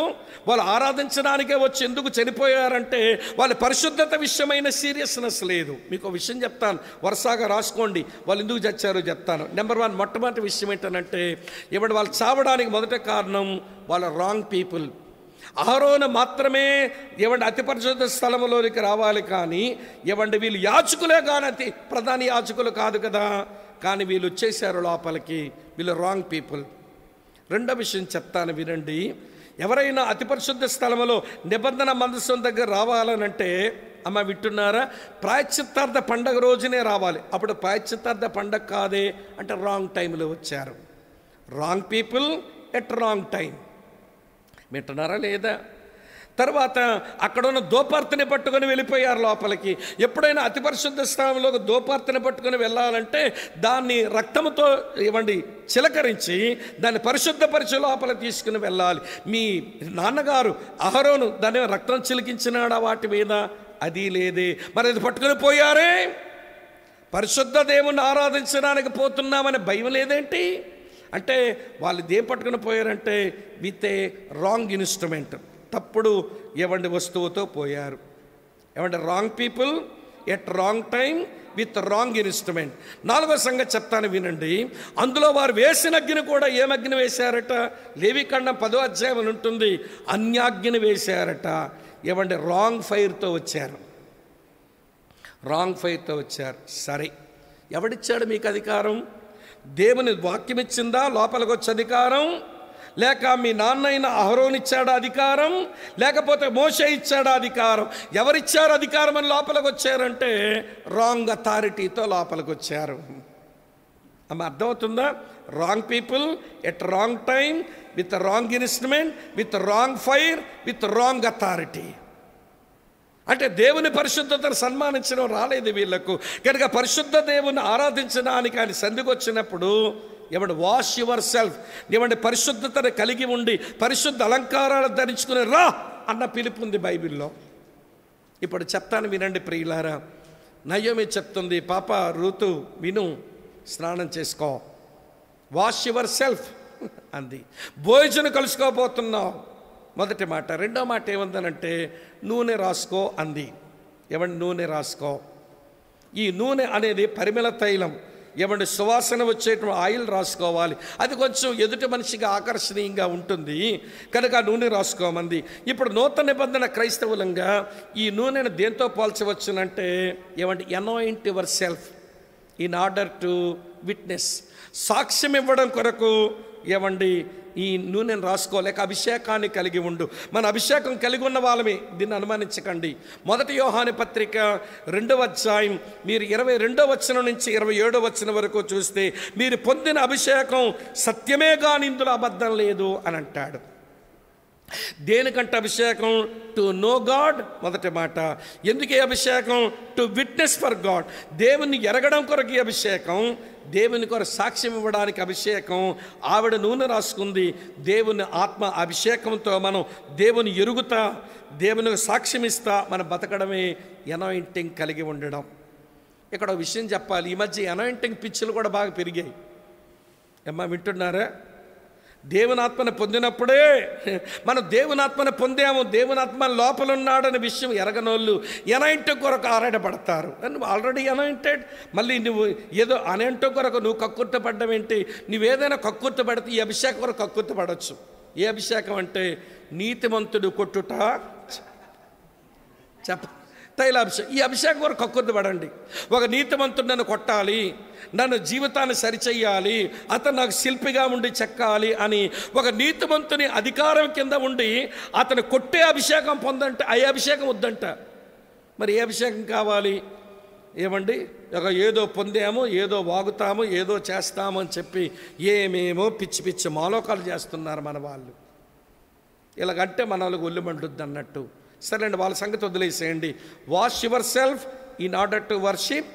వాళ్ళు ఆరాధించడానికే వచ్చి ఎందుకు చనిపోయారంటే వాళ్ళ పరిశుద్ధత విషయమైన సీరియస్నెస్ లేదు. మీకు ఒక విషయం చెప్తాను, వరుసగా రాసుకోండి, వాళ్ళు ఎందుకు చచ్చారో చెప్తాను. నెంబర్ 1 మొట్టమొదటి విషయం ఏంటంటే, ఇప్పుడు వాళ్ళు చావడానికి మొదటి కారణం వాళ్ళ రాంగ్ పీపుల్. అహరోను మాత్రమే అతి పరిశుద్ధ స్థలంలోనికి రావాలి, కానీ వీళ్ళు యాజకులే కానీ అతి ప్రధాన యాజకులు కాదు కదా, కానీ వీళ్ళు వచ్చేసారు లోపలికి. వీళ్ళు రాంగ్ పీపుల్. రెండో విషయం చెప్తాను వినండి. ఎవరైనా అతి పరిశుద్ధ స్థలంలో నిబంధన మందసం దగ్గర రావాలనంటే, అమ్మ వింటున్నారా, ప్రాయశ్చిత్తార్థ పండగ రోజునే రావాలి. అప్పుడు ప్రాయశ్చిత్తార్థ పండగ కాదే అంటే రాంగ్ టైంలో వచ్చారు. Wrong people at wrong time. వింటున్నారా లేదా? తర్వాత అక్కడ ఉన్న దోపార్తిని పట్టుకొని వెళ్ళిపోయారు లోపలికి. ఎప్పుడైనా అతి పరిశుద్ధ స్థానంలో దోపార్తిని పట్టుకొని వెళ్ళాలంటే దాన్ని రక్తంతో చిలకరించి దాన్ని పరిశుద్ధపరిచి లోపల తీసుకుని వెళ్ళాలి. మీ నాన్నగారు అహరోను దాని రక్తం చిలికించినాడా వాటి మీద? అది లేదే. మరి అది పట్టుకొని పోయారే. పరిశుద్ధ దేవుణ్ణి ఆరాధించడానికి పోతున్నామని భయం లేదేంటి? అంటే వాళ్ళు దేం పట్టుకుని పోయారంటే విత్ ఏ రాంగ్ ఇన్స్ట్రుమెంట్, తప్పుడు వస్తువుతో పోయారు. Wrong people at wrong time with wrong instrument. 4వ సంగతి చెప్తాను వినండి. అందులో వారు వేసిన అగ్ని కూడా ఏమగ్ని వేశారట? లేవికాండం 10వ అధ్యాయం ఉంటుంది, అన్యాగ్ని వేశారట. రాంగ్ ఫైర్తో వచ్చారు. రాంగ్ ఫైర్తో వచ్చారు. సరే, ఎవడిచ్చాడు మీకు అధికారం? దేవుని వాక్యం ఇచ్చిందా లోపలికి వచ్చే అధికారం? లేక మీ నాన్న అయిన అహరోను ఇచ్చాడా అధికారం? లేకపోతే మోషే ఇచ్చాడా అధికారం? ఎవరిచ్చారు అధికారం అని లోపలికి వచ్చారంటే రాంగ్ అథారిటీతో లోపలికి వచ్చారు. అమ్మ అర్థమవుతుందా? Wrong people at wrong time with wrong instrument with wrong fire with wrong authority. అంటే దేవుని పరిశుద్ధతను సన్మానించడం రాలేదు వీళ్లకు. కనుక పరిశుద్ధ దేవుని ఆరాధించడానికి ఆయన సంధికి వచ్చినప్పుడు వాష్ యువర్ సెల్ఫ్, పరిశుద్ధతను కలిగి ఉండి పరిశుద్ధ అలంకారాలు ధరించుకుని రా అన్న పిలుపు ఉంది బైబిల్లో. ఇప్పుడు చెప్తాను వినండి ప్రియులారా. నయోమి చెప్తుంది, పాప రూతు విను, స్నానం చేసుకో, వాష్ యువర్ సెల్ఫ్ అంది. భోజనం కలుసుకోబోతున్నావు మొదటి మాట. రెండో మాట ఏముందనంటే నూనె రాసుకో అంది. నూనె రాసుకో. ఈ నూనె అనేది పరిమళ తైలం, సువాసన వచ్చేటువంటి ఆయిల్ రాసుకోవాలి. అది కొంచెం ఎదుటి మనిషిగా ఆకర్షణీయంగా ఉంటుంది కనుక నూనె రాసుకోమంది. ఇప్పుడు నూతన నిబంధన క్రైస్తవులంగా ఈ నూనెను దేంతో పోల్చవచ్చునంటే anoint yourself in order to witness. సాక్ష్యం ఇవ్వడం కొరకు ఈ నూనెను రాసుకోలేక అభిషేకాన్ని కలిగి ఉండు. మన అభిషేకం కలిగి ఉన్న వాళ్ళమే, దీన్ని అనుమానించకండి. 1 యోహాను పత్రిక 2వ అధ్యాయం మీరు 22వ వచనం నుంచి 27వ వచనం వరకు చూస్తే మీరు పొందిన అభిషేకం సత్యమే కానీ ఇందులో అబద్ధం లేదు అని అంటాడు. దేనికంటే అభిషేకం? టు నో గాడ్ మొదటి మాట. ఎందుకు ఈ అభిషేకం? To witness for God. దేవుని ఎరగడం కొరకు ఈ అభిషేకం, దేవుని కొరకు సాక్ష్యం ఇవ్వడానికి అభిషేకం. ఆవిడ నూనె రాసుకుంది. దేవుని ఆత్మ అభిషేకంతో మనం దేవుని ఎరుగుతా, దేవుని సాక్ష్యం ఇస్తా మనం బతకడమే అనాయింటింగ్ కలిగి ఉండడం. ఇక్కడ విషయం చెప్పాలి, ఈ మధ్య అనాయింటింగ్ పిచ్చులు కూడా బాగా పెరిగాయి. వింటున్నారా? దేవుని ఆత్మను పొందినప్పుడే మనం దేవుని ఆత్మను పొందాము, దేవుని ఆత్మ లోపల ఉన్నాడనే విషయం ఎరగనోళ్ళు అనాయింటింగ్ కొరకు ఆరాటపడతారు. నువ్వు ఆల్రెడీ అనాయింటెడ్, మళ్ళీ నువ్వు ఏదో అనాయింటింగ్ కొరకు నువ్వు కక్కుర్తపడ్డం ఏంటి? నువ్వేదైనా కక్కుర్తపడితే ఈ అభిషేకం కొరకు కక్కుర్తపడవచ్చు. ఏ అభిషేకం అంటే నీతిమంతుడు కొట్టుట తైలాభిషేకం. ఈ అభిషేకం కొరకు కక్కుర్తపడండి. ఒక నీతిమంతుడు నన్ను కొట్టాలి, నన్ను జీవితాన్ని సరిచెయ్యాలి, అతను నాకు శిల్పిగా ఉండి చెక్కాలి అని ఒక నీతిమంతుని అధికారం కింద ఉండి అతను కొట్టే అభిషేకం పొందంటే ఆ అభిషేకం వద్దంట. మరి ఏ అభిషేకం కావాలి? ఏదో పొందాము, ఏదో వాగుతాము, ఏదో చేస్తాము అని చెప్పి ఏమేమో పిచ్చి పిచ్చి మాలోకాలు చేస్తున్నారు మన వాళ్ళు. ఇలాగంటే మన వాళ్ళకి ఒళ్ళు మండుద్ది అన్నట్టు. సరేండి, వాళ్ళ సంగతి వదిలేసేయండి. Wash your self in order to worship,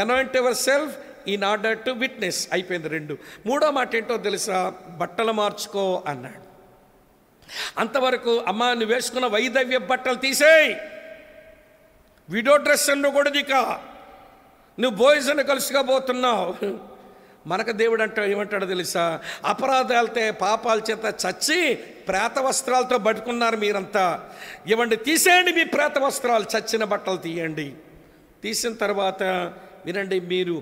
anoint yourself in order to witness. అయిపోయింది 2. మూడో మాట ఏంటో తెలుసా? బట్టలు మార్చుకో అన్నాడు. అంతవరకు అమ్మా నువ్వు వేసుకున్న వైదవ్య బట్టలు తీసేయి, విడో డ్రెస్ అన్ను కూడా దిక, నువ్వు భోజనం కలుసుకోబోతున్నావు, మనకు దేవుడు అంటే ఏమంటాడో తెలుసా? అపరాధాలతో పాపాల చేత చచ్చి ప్రేత వస్త్రాలతో పట్టుకున్నారు మీరంతా. ఇవ్వండి, తీసేయండి మీ ప్రేత వస్త్రాలు, చచ్చిన బట్టలు తీయండి. తీసిన తర్వాత వినండి, మీరు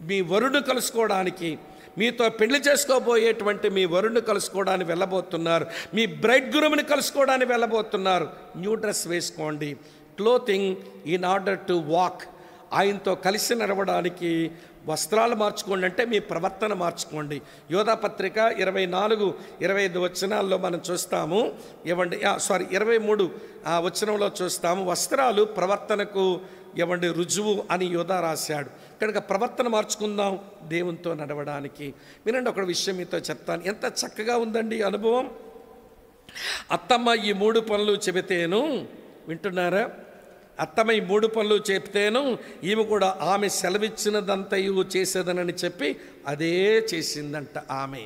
మీ వరుడు కలుసుకోవడానికి, మీతో పెళ్లి చేసుకోబోయేటువంటి మీ వరుణ్ణి కలుసుకోవడానికి వెళ్ళబోతున్నారు. మీ బ్రైడ్ గ్రూమ్ని కలుసుకోవడానికి వెళ్ళబోతున్నారు. న్యూ డ్రెస్ వేసుకోండి. Clothing in order to walk. ఆయనతో కలిసి నడవడానికి వస్త్రాలు మార్చుకోండి, అంటే మీ ప్రవర్తన మార్చుకోండి. యోధాపత్రిక 24-25 వచనాల్లో మనం చూస్తాము. 23 వచనంలో చూస్తాము. వస్త్రాలు ప్రవర్తనకు రుజువు అని యోధా రాశాడు. కనుక ప్రవర్తన మార్చుకుందాం దేవునితో నడవడానికి. వినండి, ఒక విషయం మీతో చెప్తాను. ఎంత చక్కగా ఉందండి అనుభవం. అత్తమ్మ ఈ 3 పనులు చెబితేను, వింటున్నారా? అత్తమ్మ ఈ 3 పనులు చెప్తేను ఈమె కూడా ఆమె సెలవిచ్చినదంతయు చేసేదనని చెప్పి అదే చేసిందంట. ఆమె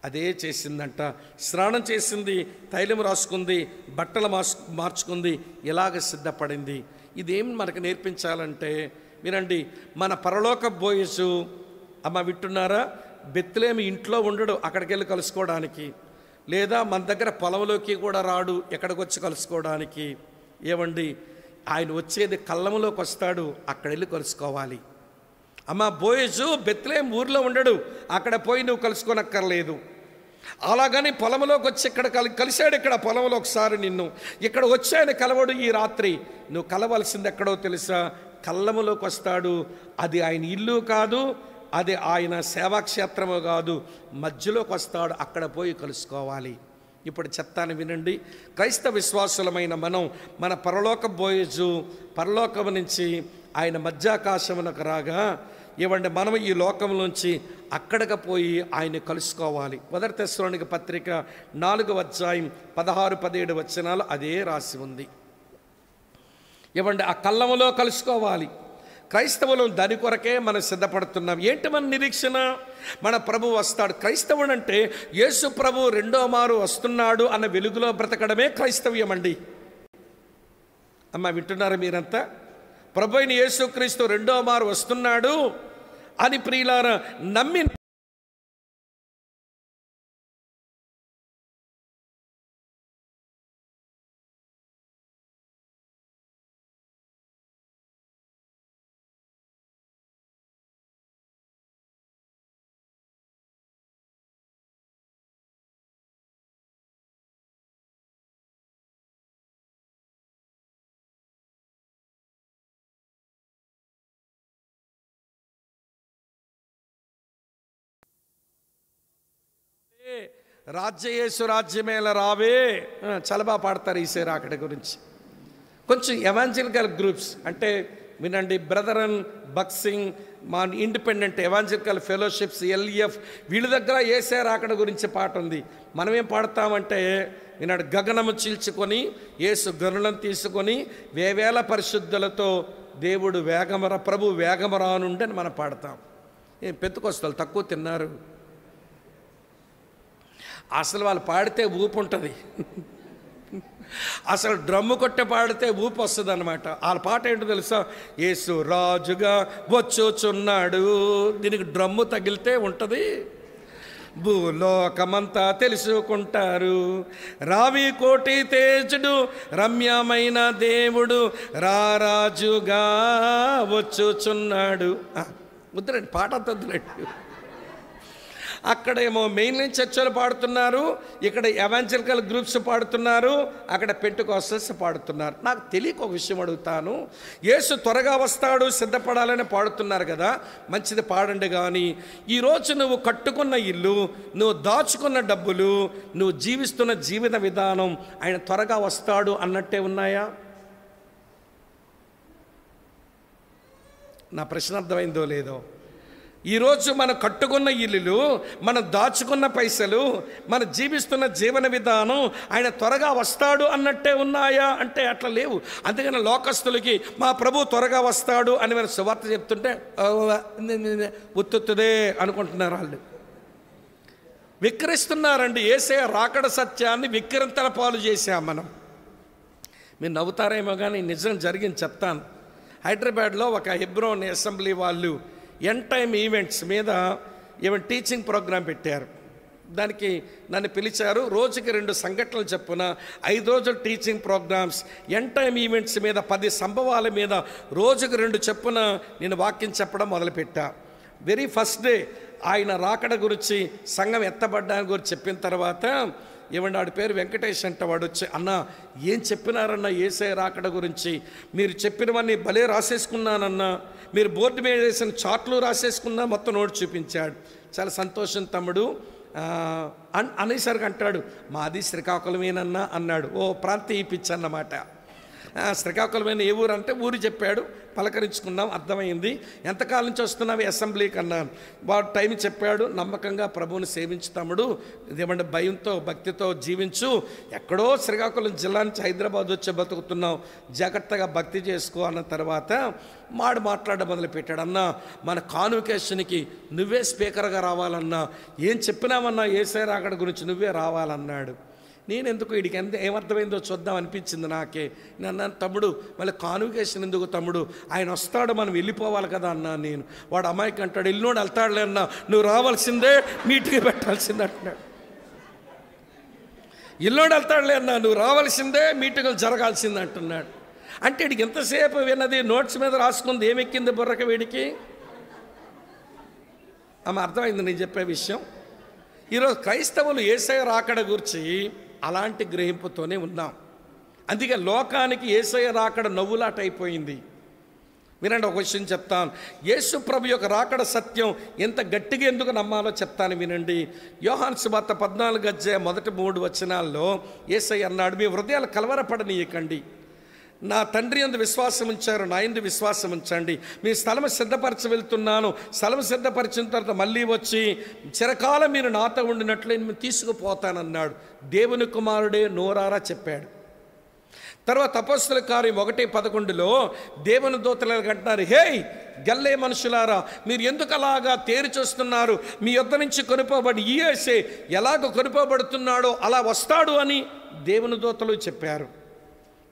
అదే చేసిందంట. స్నానం చేసింది, తైలం రాసుకుంది, బట్టలు మార్చుకుంది, ఇలాగ సిద్ధపడింది. ఇదేం మనకు నేర్పించాలంటే వినండి, మన పరలోక బోయసు అమ్మ వింటున్నారా? బెత్లెహేము ఇంట్లో ఉండడు, అక్కడికి వెళ్ళి కలుసుకోవడానికి. లేదా మన దగ్గర పొలంలోకి కూడా రాడు ఎక్కడికి వచ్చి కలుసుకోవడానికి. ఏమండి, ఆయన వచ్చేది కళ్ళంలోకి వస్తాడు, అక్కడ వెళ్ళి కలుసుకోవాలి. అమ్మ బోయజు బెత్లెహేము ఊర్లో ఉండడు, అక్కడ పోయి నువ్వు కలుసుకోనక్కర్లేదు. అలాగని పొలంలోకి వచ్చి ఇక్కడ కలిశాడు. ఇక్కడ పొలంలో ఒకసారి నిన్ను ఇక్కడ వచ్చి ఆయన కలవడు. ఈ రాత్రి నువ్వు కలవలసింది ఎక్కడో తెలుసా? కళ్ళములోకి వస్తాడు. అది ఆయన ఇల్లు కాదు, అది ఆయన సేవాక్షేత్రము కాదు, మధ్యలోకి వస్తాడు. అక్కడ పోయి కలుసుకోవాలి. ఇప్పుడు చెప్తాను వినండి. క్రైస్తవ విశ్వాసులమైన మనం మన పరలోక బోయజు పరలోకం నుంచి ఆయన మధ్యాకాశమునకు రాగా మనం ఈ లోకం నుంచి అక్కడికి పోయి ఆయన కలుసుకోవాలి. 1 తెస్సలోనిక పత్రిక 4వ అధ్యాయం 16-17 వచనాలు అదే రాసి ఉంది. ఆ కళ్ళములో కలుసుకోవాలి. క్రైస్తవులు దాని కొరకే మనం సిద్ధపడుతున్నాం. ఏంటి మన నిరీక్షణ? మన ప్రభు వస్తాడు. క్రైస్తవుడు అంటే యేసు ప్రభు రెండో మారు వస్తున్నాడు అన్న వెలుగులో బ్రతకడమే క్రైస్తవ్యం అండి. అమ్మ వింటున్నారా మీరంతా? ప్రభు అయిన యేసుక్రీస్తు రెండో మారు వస్తున్నాడు అని ప్రియులారా నమ్మి రాజ్యయేసు రాజ్యమేల రావే చాలా బాగా పాడతారు ఈ రాకడ గురించి. కొంచెం ఎవాంజలికల్ గ్రూప్స్ అంటే వినండి, బ్రదర్ అండ్ బక్సింగ్, మా ఇండిపెండెంట్ ఎవాంజలికల్ ఫెలోషిప్స్, LEF, వీళ్ళ దగ్గర ఏసే రాకడ గురించి పాట ఉంది. మనమేం పాడతామంటే విన్నాడు, గగనము చీల్చుకొని యేసు గనులను తీసుకొని వేవేల పరిశుద్ధులతో దేవుడు ప్రభు వేగమరానుండి అని మనం పాడతాం. పెంతెకొస్తలు తక్కువ తిన్నారు. అసలు వాళ్ళు పాడితే ఊపు ఉంటుంది. అసలు డ్రమ్ము కొట్టే పాడితే ఊపు వస్తుంది అనమాట. వాళ్ళ పాట ఏంటో తెలుసా? యేసు రాజుగా వచ్చుచున్నాడు. దీనికి డ్రమ్ము తగిలితే ఉంటుంది. భూలోకమంతా తెలుసుకుంటారు. రావి కోటి తేజుడు రమ్యమైన దేవుడు రారాజుగా వచ్చుచున్నాడు. వద్దులండి, పాట అంత వద్దులండి. అక్కడేమో మెయిన్ లైన్ చర్చలు పాడుతున్నారు, ఇక్కడ ఎవాంజలికల్ గ్రూప్స్ పాడుతున్నారు, అక్కడ పెంటెకోస్తల్స్ పాడుతున్నారు. నాకు తెలియక ఒక విషయం అడుగుతాను. యేసు త్వరగా వస్తాడు, సిద్ధపడాలని పాడుతున్నారు కదా, మంచిది పాడండి. కానీ ఈరోజు నువ్వు కట్టుకున్న ఇల్లు, నువ్వు దాచుకున్న డబ్బులు, నువ్వు జీవిస్తున్న జీవిత విధానం ఆయన త్వరగా వస్తాడు అన్నట్టే ఉన్నాయా? నా ప్రశ్న అర్థమైందో లేదో? ఈరోజు మనం కట్టుకున్న ఇల్లులు, మనం దాచుకున్న పైసలు, మనం జీవిస్తున్న జీవన విధానం ఆయన త్వరగా వస్తాడు అన్నట్టే ఉన్నాయా అంటే అట్లా లేవు. అందుకని లోకస్తులకి మా ప్రభు త్వరగా వస్తాడు అని మనం సువార్త చెప్తుంటే ఉత్తుదే అనుకుంటున్నారు. వాళ్ళు విక్రిస్తున్నారండి. యేసయ్య రాకడ సత్యాన్ని విక్రింతల పాలు చేశాం మనం. మీరు నవ్వుతారేమో కానీ నిజం జరిగింది చెప్తాను. హైదరాబాద్లో ఒక హెబ్రోన్ అసెంబ్లీ వాళ్ళు ఎండ్ టైమ్ ఈవెంట్స్ మీద ఈవెన్ టీచింగ్ ప్రోగ్రాం పెట్టారు. దానికి నన్ను పిలిచారు. రోజుకి 2 సంఘటనలు చెప్పున 5 రోజులు teaching programmes, end time events మీద 10 సంభవాల మీద రోజుకి 2 చెప్పున నేను వాక్యం చెప్పడం మొదలుపెట్టా. వెరీ ఫస్ట్ డే ఆయన రాకడ గురించి, సంఘం ఎత్తబడ్డానికి గురించి చెప్పిన తర్వాత ఏమంటే వాడి పేరు వెంకటేష్ అంట. వాడు వచ్చి, అన్న ఏం చెప్పినారన్న యేసయ్య రాకడ గురించి, మీరు చెప్పినవన్నీ భలే రాసేసుకున్నానన్నా, మీరు బోర్డు మీద వేసిన చార్ట్లు రాసేసుకున్నా, మొత్తం నోట్ చూపించాడు. చాలా సంతోషం తమ్ముడు అనేసరికి అంటాడు, మాది శ్రీకాకుళమేనన్నా అన్నాడు. ఓ ప్రాంతీయ పిచ్చి అన్నమాట. శ్రీకాకుళమైన ఏ ఊరు అంటే ఊరు చెప్పాడు, పలకరించుకున్నాం, అర్థమైంది. ఎంతకాలం నుంచి వస్తున్నావు అసెంబ్లీకి అన్నాను. వాడు టైం చెప్పాడు. నమ్మకంగా ప్రభువుని సేవించు తమ్ముడు, ఇదేమంటే భయంతో భక్తితో జీవించు, ఎక్కడో శ్రీకాకుళం జిల్లా నుంచి హైదరాబాద్ వచ్చి బతుకుతున్నావు, జాగ్రత్తగా భక్తి చేసుకో అన్న తర్వాత మాట్లాడడం మొదలుపెట్టాడు. అన్నా మన కాన్వకేషన్కి నువ్వే స్పీకర్గా రావాలన్నా, ఏం చెప్పినామన్నా యేసయ్య రాకడ గురించి నువ్వే రావాలన్నాడు. నేను ఎందుకు వీడికి ఏమర్థమైందో చూద్దాం అనిపించింది నాకే. నేను అన్నాను, తమ్ముడు మళ్ళీ కాన్వకేషన్ ఎందుకు తమ్ముడు, ఆయన వస్తాడు, మనం వెళ్ళిపోవాలి కదా అన్నాను నేను. వాడు అమ్మాయికి అంటాడు, వెళ్ళినోడు వెళ్తాడులే అన్నా, నువ్వు రావాల్సిందే, మీటింగ్ పెట్టాల్సిందే అంటున్నాడు. ఇల్లోడు వెళ్తాడులే అన్నా, నువ్వు రావాల్సిందే, మీటింగులు జరగాల్సిందే అంటున్నాడు. అంటే వీడికి ఎంతసేపు విన్నది నోట్స్ మీద రాసుకుంది, ఏమెక్కింది బుర్రక వీడికి? ఆమె అర్థమైంది నేను చెప్పే విషయం. ఈరోజు క్రైస్తవులు యేసయ్య రాకడ గురించి అలాంటి గ్రహింపుతోనే ఉన్నాం. అందుకే లోకానికి యేసయ్య రాకడ నవ్వులాట అయిపోయింది. వినండి, ఒక విషయం చెప్తాను. యేసు ప్రభు యొక్క రాకడ సత్యం ఎంత గట్టిగా ఎందుకు నమ్మాలో చెప్తాను వినండి. యోహాను సువార్త 14:3 యేసయ్య అన్నాడు, మీ హృదయాలు కలవరపడనీయకండి, నా తండ్రి యందు విశ్వాసం ఉంచారు, నా యందు విశ్వాసం ఉంచండి. మీ స్థలం సిద్ధపరచ వెళ్తున్నాను, స్థలం సిద్ధపరిచిన తర్వాత మళ్ళీ వచ్చి చిరకాలం మీరు నాతో ఉండినట్లు నేను తీసుకుపోతానన్నాడు. దేవుని కుమారుడే నోరారా చెప్పాడు. తర్వాత అపోస్తలుల కార్యం 1:11 దేవుని దూతలు అంటున్నారు, హే గల్లే మనుషులారా, మీరు ఎందుకు అలాగా తేరి చూస్తున్నారు? మీ యొద్ద నుంచి కొనుపోబడి ఈ యేసే ఎలాగ కొనుపోబడుతున్నాడో అలా వస్తాడు అని దేవుని దూతలు చెప్పారు.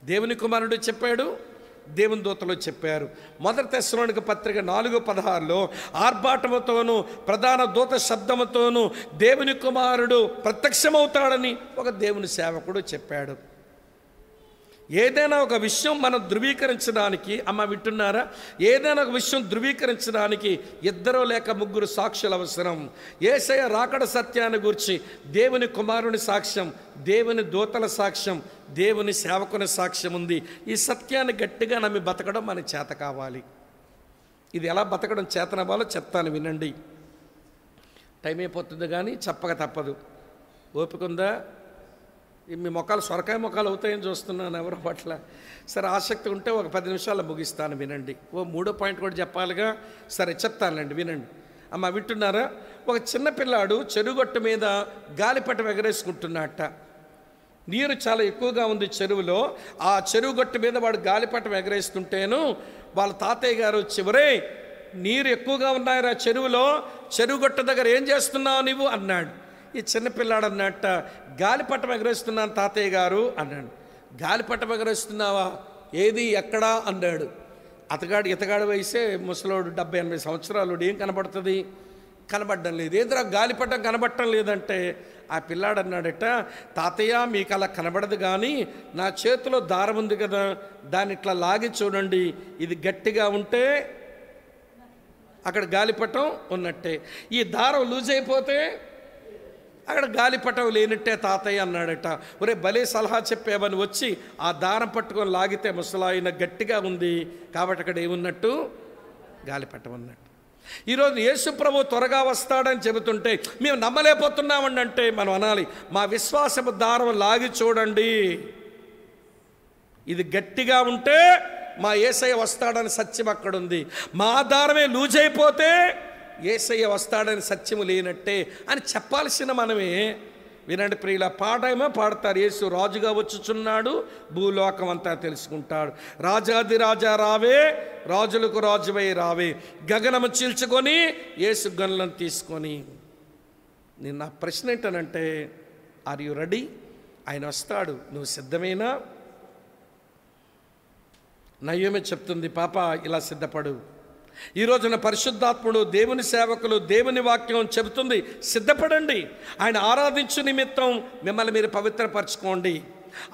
దేవుని కుమారుడు చెప్పాడు, దేవుని దూతలు చెప్పారు. 1 తెస్సలోనిక పత్రిక 4:16 ఆర్భాటముతోనూ ప్రధాన దూత శబ్దముతోనూ దేవుని కుమారుడు ప్రత్యక్షమవుతాడని ఒక దేవుని సేవకుడు చెప్పాడు. ఏదైనా ఒక విషయం మనం ధృవీకరించడానికి, అమ్మ వింటున్నారా, ఏదైనా ఒక విషయం ధృవీకరించడానికి 2 లేక 3 సాక్షులు అవసరం. యేసయ్య రాకడ సత్యాన్ని గురించి దేవుని కుమారుని సాక్ష్యం, దేవుని దూతల సాక్ష్యం, దేవుని సేవకుని సాక్ష్యం ఉంది. ఈ సత్యాన్ని గట్టిగా నమ్మి బతకడం మన చేత కావాలి. ఇది ఎలా బతకడం చేతనవ్వాలో చెప్తాను వినండి. టైం అయిపోతుంది కానీ చెప్పక తప్పదు. ఓపిక ఉందా? మీ మొక్కలు సొరకాయ మొక్కలు అవుతాయని చూస్తున్నాను ఎవరి పట్ల. సరే, ఆసక్తి ఉంటే ఒక 10 నిమిషాల్లో ముగిస్తాను వినండి. ఓ 3వ పాయింట్ కూడా చెప్పాలిగా. సరే చెప్తానండి వినండి. అమ్మ వింటున్నారా? ఒక చిన్న పిల్లాడు చెరుగొట్టు మీద గాలిపటం ఎగరేసుకుంటున్నట్ట. నీరు చాలా ఎక్కువగా ఉంది చెరువులో. ఆ చెరువు గట్టు మీద వాడు గాలిపటం ఎగరేస్తుంటేను వాళ్ళ తాతయ్య గారు వచ్చి, ఒరే నీరు ఎక్కువగా ఉన్నాయిరా చెరువులో, చెరువు గట్టు దగ్గర ఏం చేస్తున్నావు నువ్వు అన్నాడు. ఈ చిన్నపిల్లాడు అన్నట్ట, గాలిపటం ఎగరేస్తున్నాను తాతయ్య గారు అన్నాడు. గాలిపటం ఎగరేస్తున్నావా? ఏది ఎక్కడా అన్నాడు. ఇతగాడు వయసే ముసలోడు 70-80 సంవత్సరాలు. ఏం కనబడుతుంది? కనబడడం లేదు. ఏదిరా గాలిపటం కనబడటం లేదంటే ఆ పిల్లాడు అన్నాడట, తాతయ్య మీకు అలా కనబడదు కానీ నా చేతిలో దారం ఉంది కదా, దాన్ని ఇట్లా లాగి చూడండి, ఇది గట్టిగా ఉంటే అక్కడ గాలిపటం ఉన్నట్టే, ఈ దారం లూజ్ అయిపోతే అక్కడ గాలిపటం లేనట్టే తాతయ్య అన్నాడట. ఒరే భలే సలహా చెప్పేవని వచ్చి ఆ దారం పట్టుకొని లాగితే ముసలాయన గట్టిగా ఉంది కాబట్టి అక్కడ ఏమున్నట్టు? గాలిపటం ఉన్నట్టు. ఈరోజు యేసు ప్రభు త్వరగా వస్తాడని చెబుతుంటే మేము నమ్మలేకపోతున్నామండి అంటే మనం అనాలి, మా విశ్వాసపు దారం లాగి చూడండి, ఇది గట్టిగా ఉంటే మా యేసయ్య వస్తాడని సత్యం అక్కడుంది. మా దారమే లూజ్ అయిపోతే యేసయ్య వస్తాడని సత్యము లేనట్టే అని చెప్పాల్సిన మనమే. వినండి ప్రియుల, పాడేమో పాడతారు, యేసు రాజుగా వచ్చుచున్నాడు, భూలోకం అంతా తెలుసుకుంటాడు. రాజాది రాజా రావే, రాజులకు రాజువై రావే, గగనము చీల్చుకొని యేసు గనులను తీసుకొని. నేను నా ప్రశ్న ఏంటనంటే, ఆర్ యు రెడీ? ఆయన వస్తాడు, నువ్వు సిద్ధమేనా? నయోమి చెప్తుంది, పాప ఇలా సిద్ధపడు. ఈ రోజున పరిశుద్ధాత్ముడు, దేవుని సేవకులు, దేవుని వాక్యం చెబుతుంది, సిద్ధపడండి. ఆయన ఆరాధించు నిమిత్తం మిమ్మల్ని మీరు పవిత్రపరచుకోండి.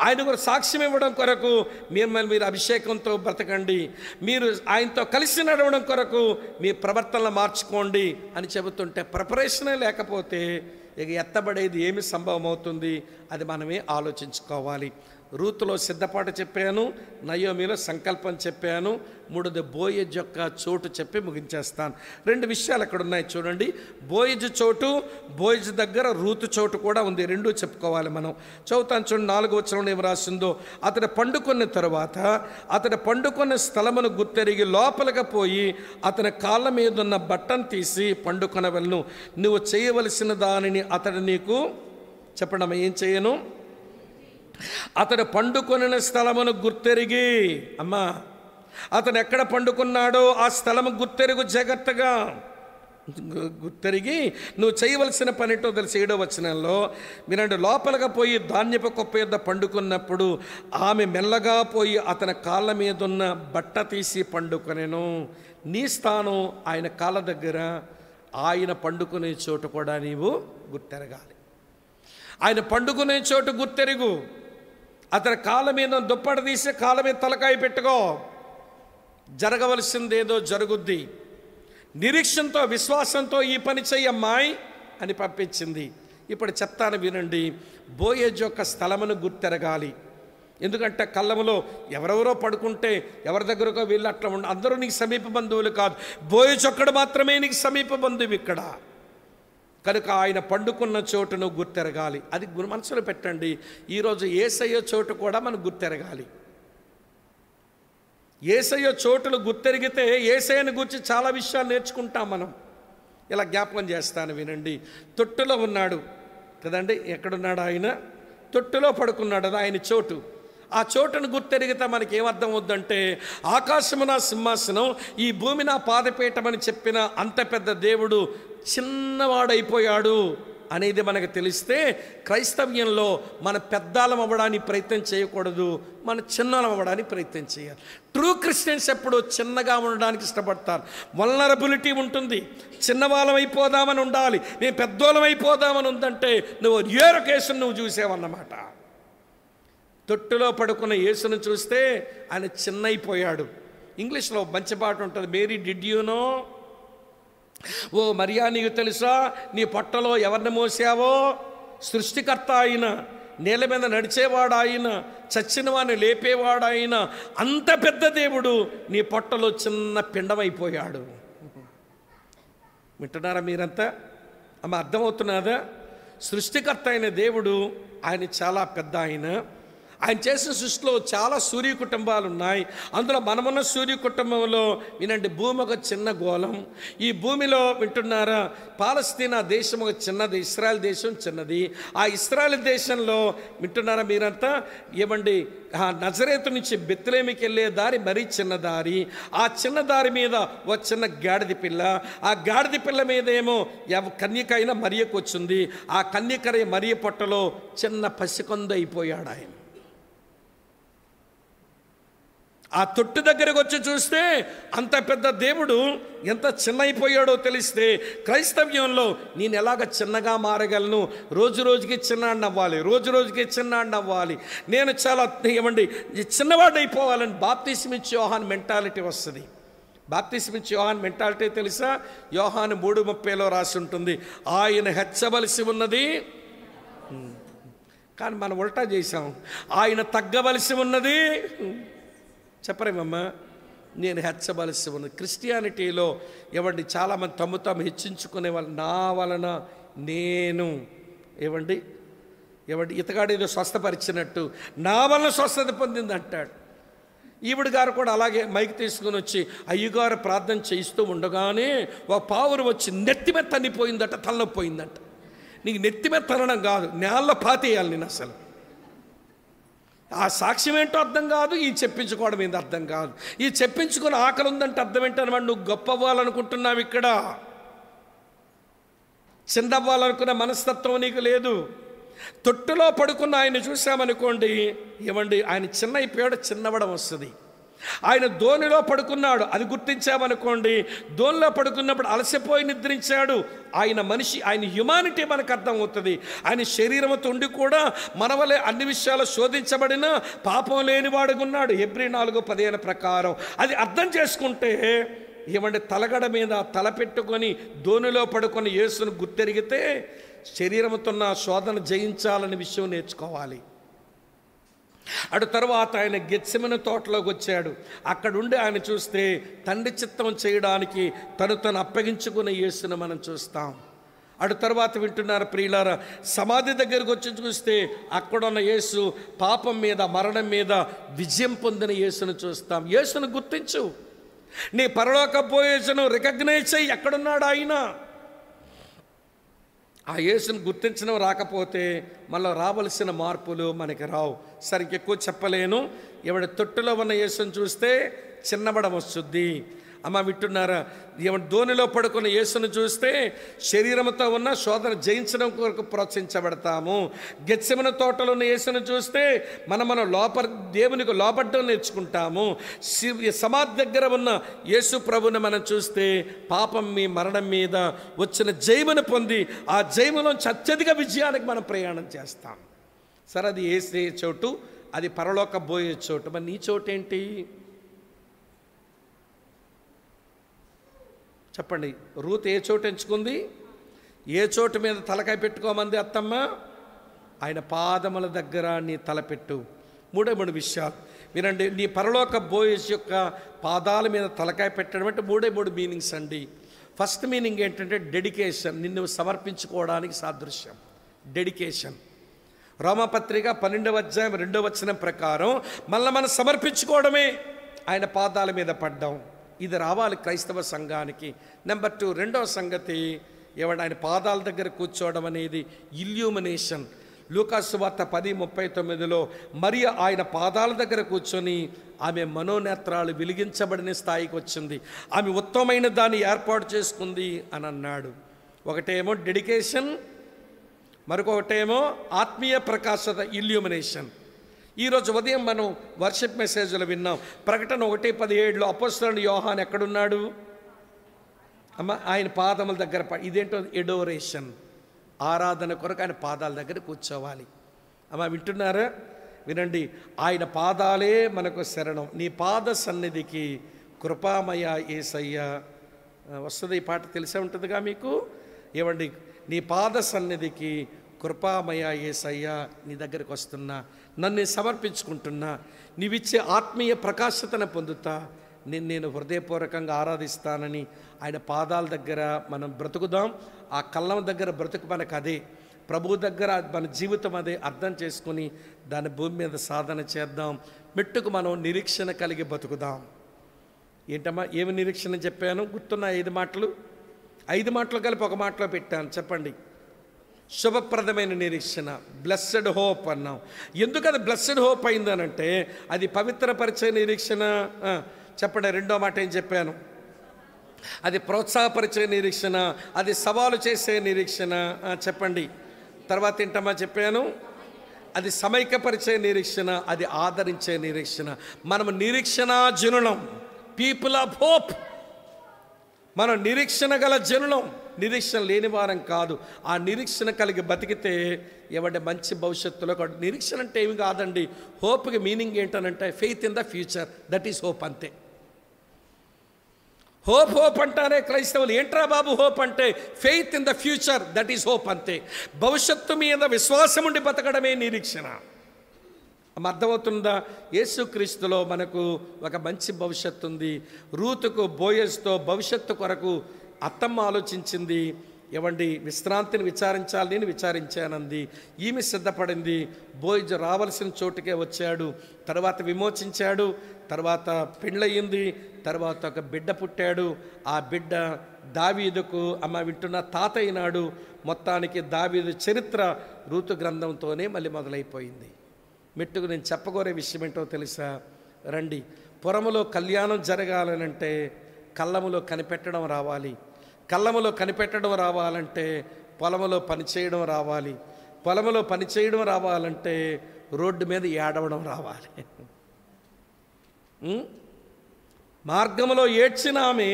ఆయన కూడా సాక్ష్యం ఇవ్వడం కొరకు మిమ్మల్ని మీరు అభిషేకంతో బ్రతకండి. మీరు ఆయనతో కలిసి నడవడం కొరకు మీ ప్రవర్తనలు మార్చుకోండి అని చెబుతుంటే ప్రిపరేషనే లేకపోతే ఇక ఎత్తబడేది ఏమి సంభవం అవుతుంది? అది మనమే ఆలోచించుకోవాలి. రూతులో సిద్ధపాటు చెప్పాను, నయోమిలో సంకల్పం చెప్పాను, మూడోది బోయజ్ యొక్క చోటు చెప్పి ముగించేస్తాను. 2 విషయాలు అక్కడ ఉన్నాయి చూడండి. బోయజ్ చోటు, బోయజ్ దగ్గర రూతు చోటు కూడా ఉంది. 2 చెప్పుకోవాలి మనం. చదువుతాను చూడండి, 4వ వచనంలో ఏమి రాసిందో. అతడు పండుకున్న తరువాత అతడు పండుకున్న స్థలమును గుర్తెరిగి లోపలికి పోయి అతని కాళ్ళ మీద ఉన్న బట్టను తీసి పండుకొనవలను. నువ్వు చేయవలసిన దానిని అతడు నీకు చెప్పడం. ఏం చేయను? అతడు పండుకొనిన స్థలమును గుర్తెరిగి, అమ్మా అతను ఎక్కడ పండుకున్నాడో ఆ స్థలము గుర్తెరుగు, జాగ్రత్తగా గుర్తెరిగి నువ్వు చేయవలసిన పనిటో తెలిసి. 7వ వచనంలో మీరంటే లోపలిగా పోయి ధాన్యపు కుప్ప యొద్ద పండుకున్నప్పుడు ఆమె మెల్లగా పోయి అతని కాళ్ళ మీద ఉన్న బట్ట తీసి పండుకొనెను. నీ స్థానం ఆయన కాళ్ళ దగ్గర, ఆయన పండుకునే చోటు కూడా నీవు గుర్తెరగాలి. ఆయన పండుకునే చోటు గుర్తెరుగు. అతని కాళ్ళ మీద దుప్పటి తీసి కాళ్ళ మీద తలకాయ పెట్టుకో. జరగవలసిందేదో జరుగుద్ది. నిరీక్షణతో, విశ్వాసంతో ఈ పని చెయ్యమ్మాయి అని పంపించింది. ఇప్పుడు చెప్తాను వినండి. బోయజ్ యొక్క స్థలమును గుర్తెరగాలి. ఎందుకంటే కళ్ళములో ఎవరెవరో పడుకుంటే ఎవరి దగ్గరకో వీళ్ళు అట్లా అందరూ నీకు సమీప బంధువులు కాదు. బోయజ్ ఒక్కడు మాత్రమే నీకు సమీప బంధువు ఇక్కడ. కనుక ఆయన పండుకున్న చోటును గుర్తెరగాలి. అది మనసులో పెట్టండి. ఈరోజు యేసయ్య చోటు కూడా మనం గుర్తెరగాలి. యేసయ్య చోటులు గుర్తెరిగితే యేసయ్యను గురించి చాలా విషయాలు నేర్చుకుంటాం మనం. ఇలా జ్ఞాపకం చేస్తాను వినండి. తొట్టులో ఉన్నాడు కదండి. ఎక్కడున్నాడు ఆయన? తొట్టులో పడుకున్నాడు. అది ఆయన చోటు. ఆ చోటును గుర్తెరిగితే మనకి ఏమర్థం అవుద్దంటే, ఆకాశము నా సింహాసనం, ఈ భూమి నా పాదపీఠమని చెప్పిన అంత పెద్ద దేవుడు చిన్నవాడైపోయాడు అనేది మనకు తెలిస్తే క్రైస్తవ్యంలో మన పెద్దాలం అవ్వడానికి ప్రయత్నం చేయకూడదు, మన చిన్నలం అవ్వడానికి ప్రయత్నం చేయాలి. ట్రూ క్రిస్టియన్స్ ఎప్పుడు చిన్నగా ఉండడానికి ఇష్టపడతారు. వల్నరబిలిటీ ఉంటుంది. చిన్నవాళ్ళం అయిపోదామని ఉండాలి, మేము పెద్దోళ్ళం అయిపోదామని ఉందంటే నువ్వు ఏరో కేసును నువ్వు చూసావన్నమాట. తొట్టులో పడుకున్న యేసును చూస్తే ఆయన చిన్నైపోయాడు. ఇంగ్లీష్లో మంచి పాట ఉంటుంది, మేరీ డిడ్ యు నో, ఓ మరియా నీకు తెలుసా నీ పొట్టలో ఎవరిని మోసావో? సృష్టికర్త ఆయన, నేల మీద నడిచేవాడు ఆయన, చచ్చిన వాడిని లేపేవాడు ఆయన, అంత పెద్ద దేవుడు నీ పొట్టలో చిన్న పిండమైపోయాడు. వింటున్నారా మీరంతా? అమ్మ అర్థమవుతున్నదా? సృష్టికర్త అయిన దేవుడు ఆయన చాలా పెద్ద ఆయన. ఆయన చేసిన సృష్టిలో చాలా సూర్య కుటుంబాలు ఉన్నాయి. అందులో మనమున్న సూర్య కుటుంబంలో వినండి, భూమి ఒక చిన్న గోళం. ఈ భూమిలో వింటున్నారా, పాలస్తీనా దేశం ఒక చిన్నది, ఇస్రాయల్ దేశం చిన్నది. ఆ ఇస్రాయల్ దేశంలో వింటున్నారా మీరంతా, ఏమండి ఆ నజరేతు నుంచి బెత్లెహేముకి వెళ్ళే దారి మరీ చిన్న దారి. ఆ చిన్న దారి మీద ఒక చిన్న గాడిద పిల్ల, ఆ గాడిద పిల్ల మీద ఏమో కన్యక అయిన మరియకు వచ్చింది. ఆ కన్యక మరియ పొట్టలో చిన్న పసికొంద అయిపోయాడు ఆయన. ఆ తొట్టు దగ్గరకు వచ్చి చూస్తే అంత పెద్ద దేవుడు ఎంత చిన్న అయిపోయాడో తెలిస్తే క్రైస్తవ్యంలో నేను ఎలాగ చిన్నగా మారగలను? రోజు రోజుకి చిన్నాడిని అవ్వాలి, రోజు రోజుకి చిన్నాడిని అవ్వాలి, నేను చాలా ఏమండి చిన్నవాడు అయిపోవాలని బాప్తిస్మ ఇచ్చే యోహాను మెంటాలిటీ వస్తుంది. బాప్తిస్మ ఇచ్చే యోహాను మెంటాలిటీ తెలుసా? యోహాను 3:30లో రాసి ఉంటుంది, ఆయన హెచ్చవలసి ఉన్నది, కానీ మనం ఉల్టా చేశాం, ఆయన తగ్గవలసి ఉన్నది. చెప్పరేమమ్మా, నేను హెచ్చవలసి ఉన్నది. క్రిస్టియానిటీలో ఏమండి చాలామంది తమ్ము తాము హెచ్చించుకునే వాళ్ళు, నా వలన నేను ఏమండి ఇతగాడు ఏదో స్వస్థపరిచినట్టు నా వలన స్వస్థత పొందింది అంటాడు. ఈవిడ గారు కూడా అలాగే మైక్ తీసుకుని వచ్చి అయ్యగారు ప్రార్థన చేయిస్తూ ఉండగానే ఒక పావురం వచ్చి నెత్తి మీద తన్నిపోయిందట, తలనొప్పోయిందంట. నీకు నెత్తి మీద తనడం కాదు, నేలలో పాతేయాలి నేను. అసలు ఆ సాక్ష్యం ఏంటో అర్థం కాదు, ఈ చెప్పించుకోవడం ఏంటో అర్థం కాదు. ఈ చెప్పించుకుని ఆకలి ఉందంటే అర్థం ఏంటన్నమాట, నువ్వు గొప్ప అవ్వాలనుకుంటున్నావు, ఇక్కడ చిన్నవ్వాలనుకున్న మనస్తత్వం నీకు లేదు. తొట్టులో పడుకున్న ఆయన చూసామనుకోండి, ఏమండి ఆయన చిన్న అయిపోయాడు, చిన్నవడం వస్తుంది. ఆయన ధోనిలో పడుకున్నాడు, అది గుర్తించామనుకోండి. ధోనిలో పడుకున్నప్పుడు అలసిపోయి నిద్రించాడు. ఆయన మనిషి, ఆయన హ్యుమానిటీ మనకు అర్థమవుతుంది. ఆయన శరీరంతో ఉండి కూడా మన వలె అన్ని విషయాలు శోధించబడిన పాపం లేనివాడుగా ఉన్నాడు. హెబ్రీ 4:15 ప్రకారం అది అర్థం చేసుకుంటే ఏమంటే తలగడ మీద తల పెట్టుకొని ధోనిలో పడుకొని యేసును గుర్తెరిగితే శరీరంతో ఉన్న శోధన జయించాలనే విషయం నేర్చుకోవాలి. అటు తర్వాత ఆయన గెత్సెమనే తోటలోకి వచ్చాడు. అక్కడుండి ఆయన చూస్తే తండ్రి చిత్తం చేయడానికి తను అప్పగించుకున్న యేసును మనం చూస్తాం. అటు తర్వాత వింటున్నారు ప్రియులారా, సమాధి దగ్గరకు వచ్చి చూస్తే అక్కడున్న యేసు పాపం మీద మరణం మీద విజయం పొందిన యేసును చూస్తాం. యేసును గుర్తించు, నీ పరలోకపు యేసును రికగ్నైజ్ చేయి. ఎక్కడున్నాడు ఆయన? ఆ యేసును గుర్తించడం రాకపోతే మళ్ళీ రావలసిన మార్పులు మనకి రావు. సరిగ్గా ఎక్కువ చెప్పలేను. ఎవడి తొట్టులో ఉన్న యేసును చూస్తే చిన్నబడం వస్తుంది. అమ్మ వింటున్నారా? ఏమంటే ధోనిలో పడుకున్న యేసును చూస్తే శరీరంతో ఉన్న శోధన జయించడం కొరకు ప్రోత్సహించబడతాము. గెత్సెమనే తోటలో ఉన్న యేసును చూస్తే మనం దేవునికి లోబడ్డం నేర్చుకుంటాము. సమాధి దగ్గర ఉన్న యేసు ప్రభుని మనం చూస్తే పాపం మరణం మీద వచ్చిన జయమును పొంది ఆ జయములోంచి అత్యధిక విజయానికి మనం ప్రయాణం చేస్తాం. సరే, అది ఏసే చోటు, అది పరలోక పోయే చోటు. మరి నీ చోటు ఏంటి చెప్పండి? రూత్ ఏ చోటు ఎంచుకుంది? ఏ చోటు మీద తలకాయ పెట్టుకోమంది అత్తమ్మ? ఆయన పాదముల దగ్గర నీ తలపెట్టు. మూడు విషయాలు వినండి. నీ పరలోక బోయస్ యొక్క పాదాల మీద తలకాయ పెట్టడం అంటే మూడు మీనింగ్స్ అండి. ఫస్ట్ మీనింగ్ ఏంటంటే డెడికేషన్, నిన్ను సమర్పించుకోవడానికి సాదృశ్యం. డెడికేషన్. రోమపత్రిక 12వ అధ్యాయం 2వ వచనం ప్రకారం మనం సమర్పించుకోవడమే, ఆయన పాదాల మీద పడ్డాం. ఇది రావాలి క్రైస్తవ సంఘానికి. నెంబర్ 2, రెండవ సంగతి ఏమంటే ఆయన పాదాల దగ్గర కూర్చోవడం అనేది ఇల్యూమినేషన్. లూకాసు సువార్త 10:39లో మరియ ఆయన పాదాల దగ్గర కూర్చొని ఆమె మనోనేత్రాలు వెలిగించబడిన స్థాయికి వచ్చింది. ఆమె ఉత్తమమైన దాన్ని ఏర్పాటు చేసుకుంది అని అన్నాడు. ఒకటేమో డెడికేషన్, మరొకటేమో ఆత్మీయ ప్రకాశత, ఇల్యూమినేషన్. ఈరోజు ఉదయం మనం వర్షిప్ మెసేజ్లో విన్నాం. ప్రకటన 1:17లో అపోస్తలుడు యోహాను ఎక్కడున్నాడు? అమ్మ ఆయన పాదముల దగ్గర. ఇదేంటో ఎడోరేషన్, ఆరాధన కొరకు ఆయన పాదాల దగ్గర కూర్చోవాలి. అమ్మ వింటున్నారా? వినండి, ఆయన పాదాలే మనకు శరణం. నీ పాద సన్నిధికి కృపామయ యేసయ్య వస్తుంది. ఈ పాట తెలిసే ఉంటుందిగా మీకు. ఏమండి, నీ పాద సన్నిధికి కృపామయ యేసయ్య నీ దగ్గరికి వస్తున్నా, నన్ను సమర్పించుకుంటున్నా, నీవిచ్చే ఆత్మీయ ప్రకాశతను పొందుతా, నేను హృదయపూర్వకంగా ఆరాధిస్తానని ఆయన పాదాల దగ్గర మనం బ్రతుకుదాం. ఆ కళ్ళం దగ్గర బ్రతుకు మనకు అదే, ప్రభు దగ్గర మన జీవితం అదే అర్థం చేసుకుని దాని భూమి మీద సాధన చేద్దాం. మెట్టుకు మనం నిరీక్షణ కలిగి బతుకుదాం. ఏంటమ్మా ఏమి నిరీక్షణ చెప్పాను? గుర్తున్న 5 మాటలు, 5 మాటలు కలిపి ఒక మాటలో పెట్టాను. చెప్పండి. శుభప్రదమైన నిరీక్షణ, బ్లెస్సెడ్ హోప్ అన్నాం. ఎందుకు అది బ్లెస్సెడ్ హోప్ అయిందనంటే అది పవిత్రపరిచే నిరీక్షణ. చెప్పండి. రెండో మాట ఏం చెప్పాను? అది ప్రోత్సాహపరిచే నిరీక్షణ, అది సవాలు చేసే నిరీక్షణ. చెప్పండి. తర్వాత ఏంటమ్మా చెప్పాను? అది సమైక్యపరిచే నిరీక్షణ, అది ఆదరించే నిరీక్షణ. మనం నిరీక్షణ జనులం, పీపుల్ ఆఫ్ హోప్. మనం నిరీక్షణ గల జనులం, నిరీక్షణ లేని వారం కాదు. ఆ నిరీక్షణ కలిగి బతికితే ఏమంటే మంచి భవిష్యత్తులో. నిరీక్షణ అంటే ఏమి కాదండి. హోప్కి మీనింగ్ ఏంటనంటే faith in the future, that is hope. అంతే. హోప్ అంటారే క్రైస్తవులు. ఏంట్రా బాబు హోప్ అంటే? Faith in the future, that is hope. అంతే. భవిష్యత్తు మీద విశ్వాసం ఉండి బతకడమే నిరీక్షణ. అర్థమవుతుందా? యేసుక్రీస్తులో మనకు ఒక మంచి భవిష్యత్తు ఉంది. రూతుకు బోయస్తో భవిష్యత్తు కొరకు అత్తమ్మ ఆలోచించింది. ఏమండి, విశ్రాంతిని విచారించాలి, నేను విచారించానంది. ఈమె సిద్ధపడింది. బోయజ్ రావాల్సిన చోటుకే వచ్చాడు. తర్వాత విమోచించాడు. తర్వాత పెళ్ళయింది. తర్వాత ఒక బిడ్డ పుట్టాడు. ఆ బిడ్డ దావీదుకు అమ్మ వింటున్న తాత అయినాడు. మొత్తానికి దావీదు చరిత్ర రూతు గ్రంథంతోనే మళ్ళీ మొదలైపోయింది. మెట్టుకు నేను చెప్పగోరే విషయం ఏంటో తెలుసా? రండి. పురములో కళ్యాణం జరగాలనంటే కళ్ళములో కనిపెట్టడం రావాలి. కళ్ళములో కనిపెట్టడం రావాలంటే పొలములో పనిచేయడం రావాలి. పొలములో పనిచేయడం రావాలంటే రోడ్డు మీద ఏడవడం రావాలి. మార్గంలో ఏడ్చిన ఆమె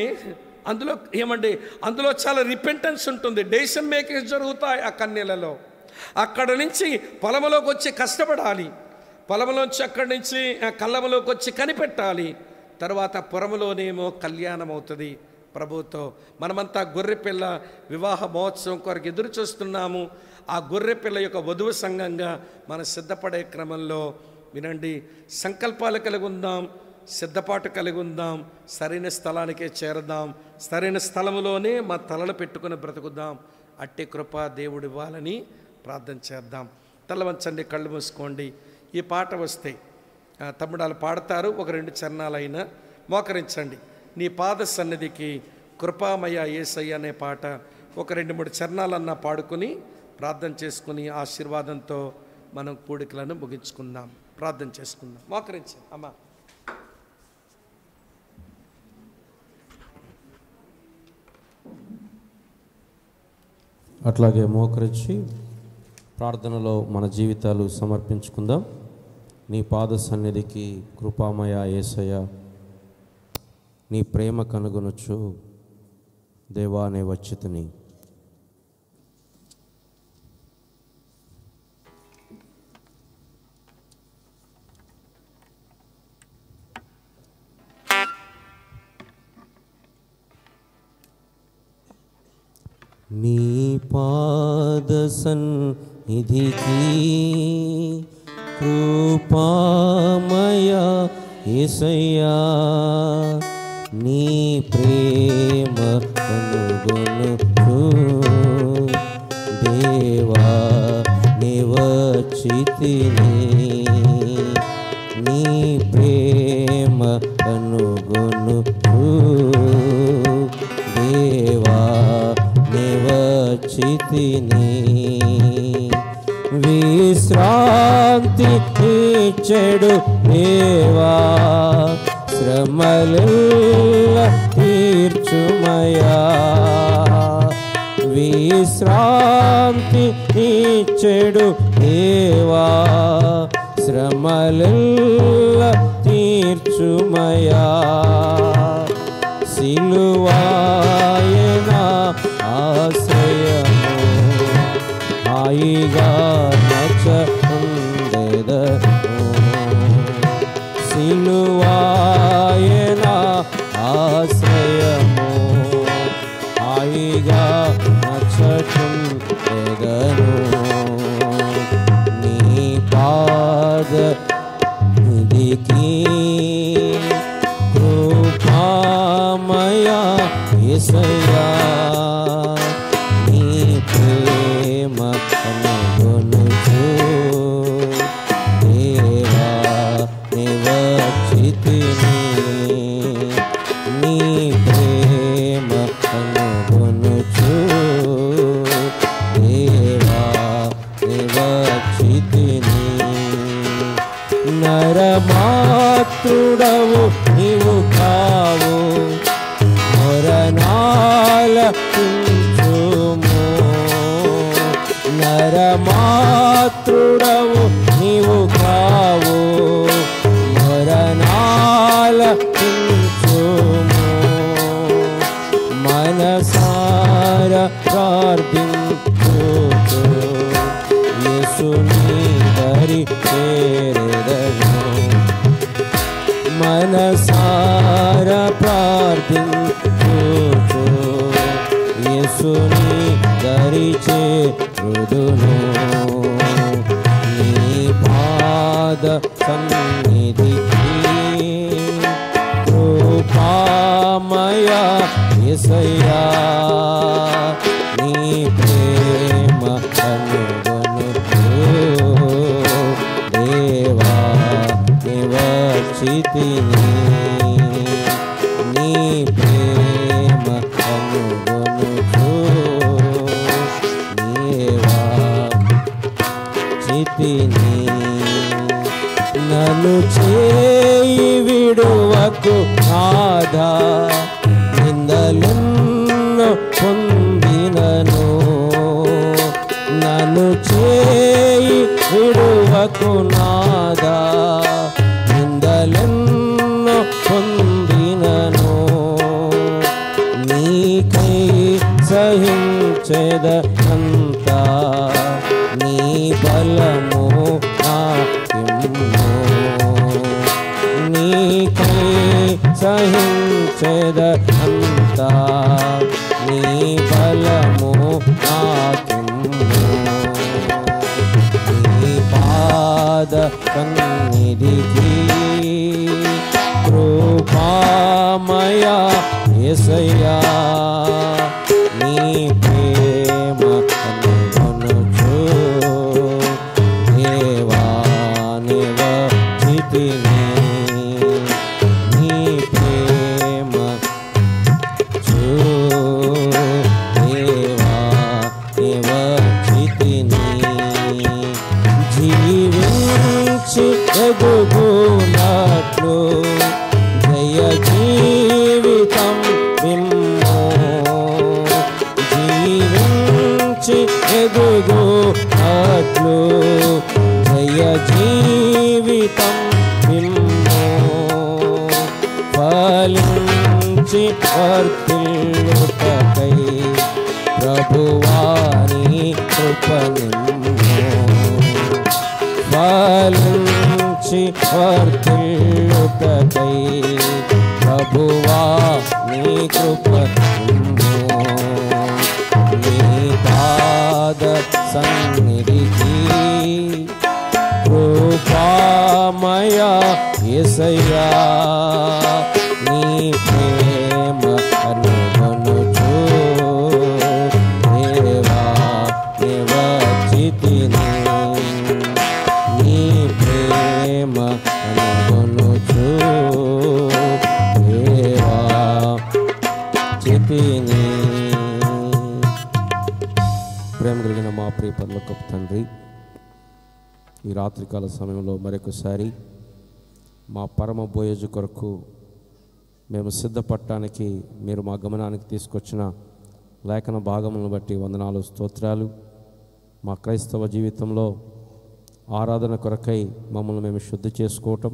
అందులో అందులో చాలా రిపెంటెన్స్ ఉంటుంది, డెసిషన్ మేకింగ్స్ జరుగుతాయి ఆ కన్యలలో. అక్కడ నుంచి పొలంలోకి వచ్చి కష్టపడాలి, పొలంలోంచి అక్కడి నుంచి కళ్ళంలోకి వచ్చి కనిపెట్టాలి, తర్వాత పురములోనేమో కళ్యాణం అవుతుంది ప్రభుతో. మనమంతా గొర్రెపిల్ల వివాహ మహోత్సవం కొరకు ఎదురు చూస్తున్నాము. ఆ గొర్రెపిల్ల యొక్క వధువు సంఘంగా మనం సిద్ధపడే క్రమంలో వినండి, సంకల్పాలు కలిగి ఉందాం, సిద్ధపాటు కలిగి ఉందాం, సరైన స్థలానికే చేరదాం, సరైన స్థలంలోనే మా తలలు పెట్టుకుని బ్రతుకుదాం. అట్టి కృప దేవుడు ఇవ్వాలని ప్రార్థన చేద్దాం. తల వంచండి, కళ్ళు మూసుకోండి. ఈ పాట వస్తే తమ్ముడాలు పాడతారు, ఒక 2 చరణాలైనా మోకరించండి. నీ పాద సన్నిధికి కృపామయ యేసయ్య అనే పాట ఒక 2-3 చరణాలన్నా పాడుకుని ప్రార్థన చేసుకుని ఆశీర్వాదంతో మనం కూడికలను ముగించుకుందాం. ప్రార్థన చేసుకుందాం. మోకరించండి అమ్మా. అట్లాగే మోకరించి ప్రార్థనలో మన జీవితాలు సమర్పించుకుందాం. నీ పాద సన్నిధికి కృపామయ యేసయ్య, నీ ప్రేమ కనుగొనొచ్చు దేవా నే వచ్చితిని. నీ పాద సన్నిధికి కృపామయ యేసయ్యా, నీ ప్రేమ కనుగొనుచు దేవా నే వచ్చితిని. నీ ప్రేమ కనుగొనుచు దేవా నే వచ్చితిని. విశ్రాంతి ఇచ్చెడు దేవా, శ్రమలెల్ల తీర్చుమయా. విశ్రాంతి ఇచ్చెడు దేవా, శ్రమలెల్ల తీర్చుమయా. సిలువాయనా ఆశ్రయము, హాయిగా నచ్చందెదను. సిలువాయనా ఆశ్రయము, హాయిగా నచ్చందెదను. నీ పాద నిధికి కృపామయ యేసయ్యా, నీ ప్రేమ కనుగొనుచు దేవా నే వచ్చితిని. నీ ప్రేమ కనుగొనుచు దేవా నే వచ్చితిని. నరమాతృడవు నీవు కావు, మొరనాలకించుము. నరమాతృడవు నీవు కావు, మొరనాలకించుము. మనసార ప్రార్థించుచు యేసుని దరి చేరెదను. మనసార ప్రార్థించుచు యేసుని దరి చేరుదును. నీ పాద సన్నిధికి కృపామయ యేసయ్యా, నీ ప్రేమ కనుగొనుచు దేవా నే వచ్చితిని. నీ ప్రేమ కనుగొనుచు దేవా చితిని. నన్ను చేయి విడువకు నాథా, నిందలెన్నో పొందినను. నన్ను చేయి విడువకు నాథా, నిందలెన్నో పొందినను. సహించెదనంతా నీ బలము నాకిమ్ము నీకై సహించెదనంతా నీ బలము నాకిమ్ము నీ పాద సన్నిధికి కృపామయా యేసయ్యా నీ ప్రేమ అనుగొనుచు దేవా నివచితిని నీ ప్రేమ చూ దేవా నివచితిని జీవించి ఎదుగునట్లు జయ జీవితం విమ్మో జీవించి ఎదుగునట్లు జయ జీవితం విమ్మో ఫలించి వర్ధిల్లుటకై ప్రభువాని కృపనిమ్మో ఫలించి వర్ధిల్లుటకై ప్రభువా నీ కృపనిమ్మో నీ పాద సన్నిధికి కృపామయా యేసయ్యా నీ ప్రేమ అనుగొనుచు దేవా నివచితిని నీ ప్రేమ అనుగొనుచు దేవా చితిని. ప్రేమ కలిగిన మా ప్రియ పరలోకపు తండ్రి, ఈ రాత్రికాల సమయంలో మరొకసారి మా పరమ భోజు కొరకు మేము సిద్ధపడటానికి మీరు మా గమనానికి తీసుకొచ్చిన లేఖన భాగములను బట్టి వందనాలు, స్తోత్రాలు. మా క్రైస్తవ జీవితంలో ఆరాధన కొరకై మమ్మల్ని మేము శుద్ధి చేసుకోవటం,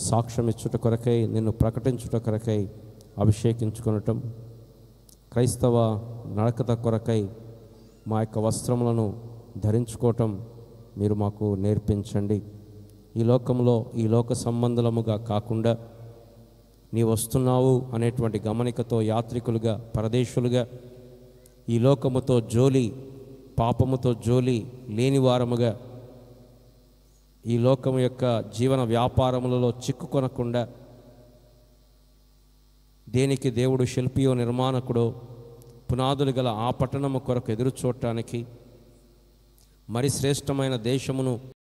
సాక్ష్యం ఇచ్చుట కొరకై, నిన్ను ప్రకటించుట కొరకై అభిషేకించుకొనటం, క్రైస్తవ నడకత కొరకై మా యొక్క వస్త్రములను ధరించుకోవటం మీరు మాకు నేర్పించండి. ఈ లోకంలో ఈ లోక సంబంధముగా కాకుండా నీ వస్తున్నావు అనేటువంటి గమనికతో యాత్రికులుగా, పరదేశులుగా, ఈ లోకముతో జోలి, పాపముతో జోలి లేనివారముగా, ఈ లోకము యొక్క జీవన వ్యాపారములలో చిక్కుకొనకుండా, దేనికి దేవుడు శిల్పియో నిర్మాణకుడో పునాదులు గల ఆ పట్టణము కొరకు ఎదురు చూడటానికి మరి శ్రేష్టమైన దేశమును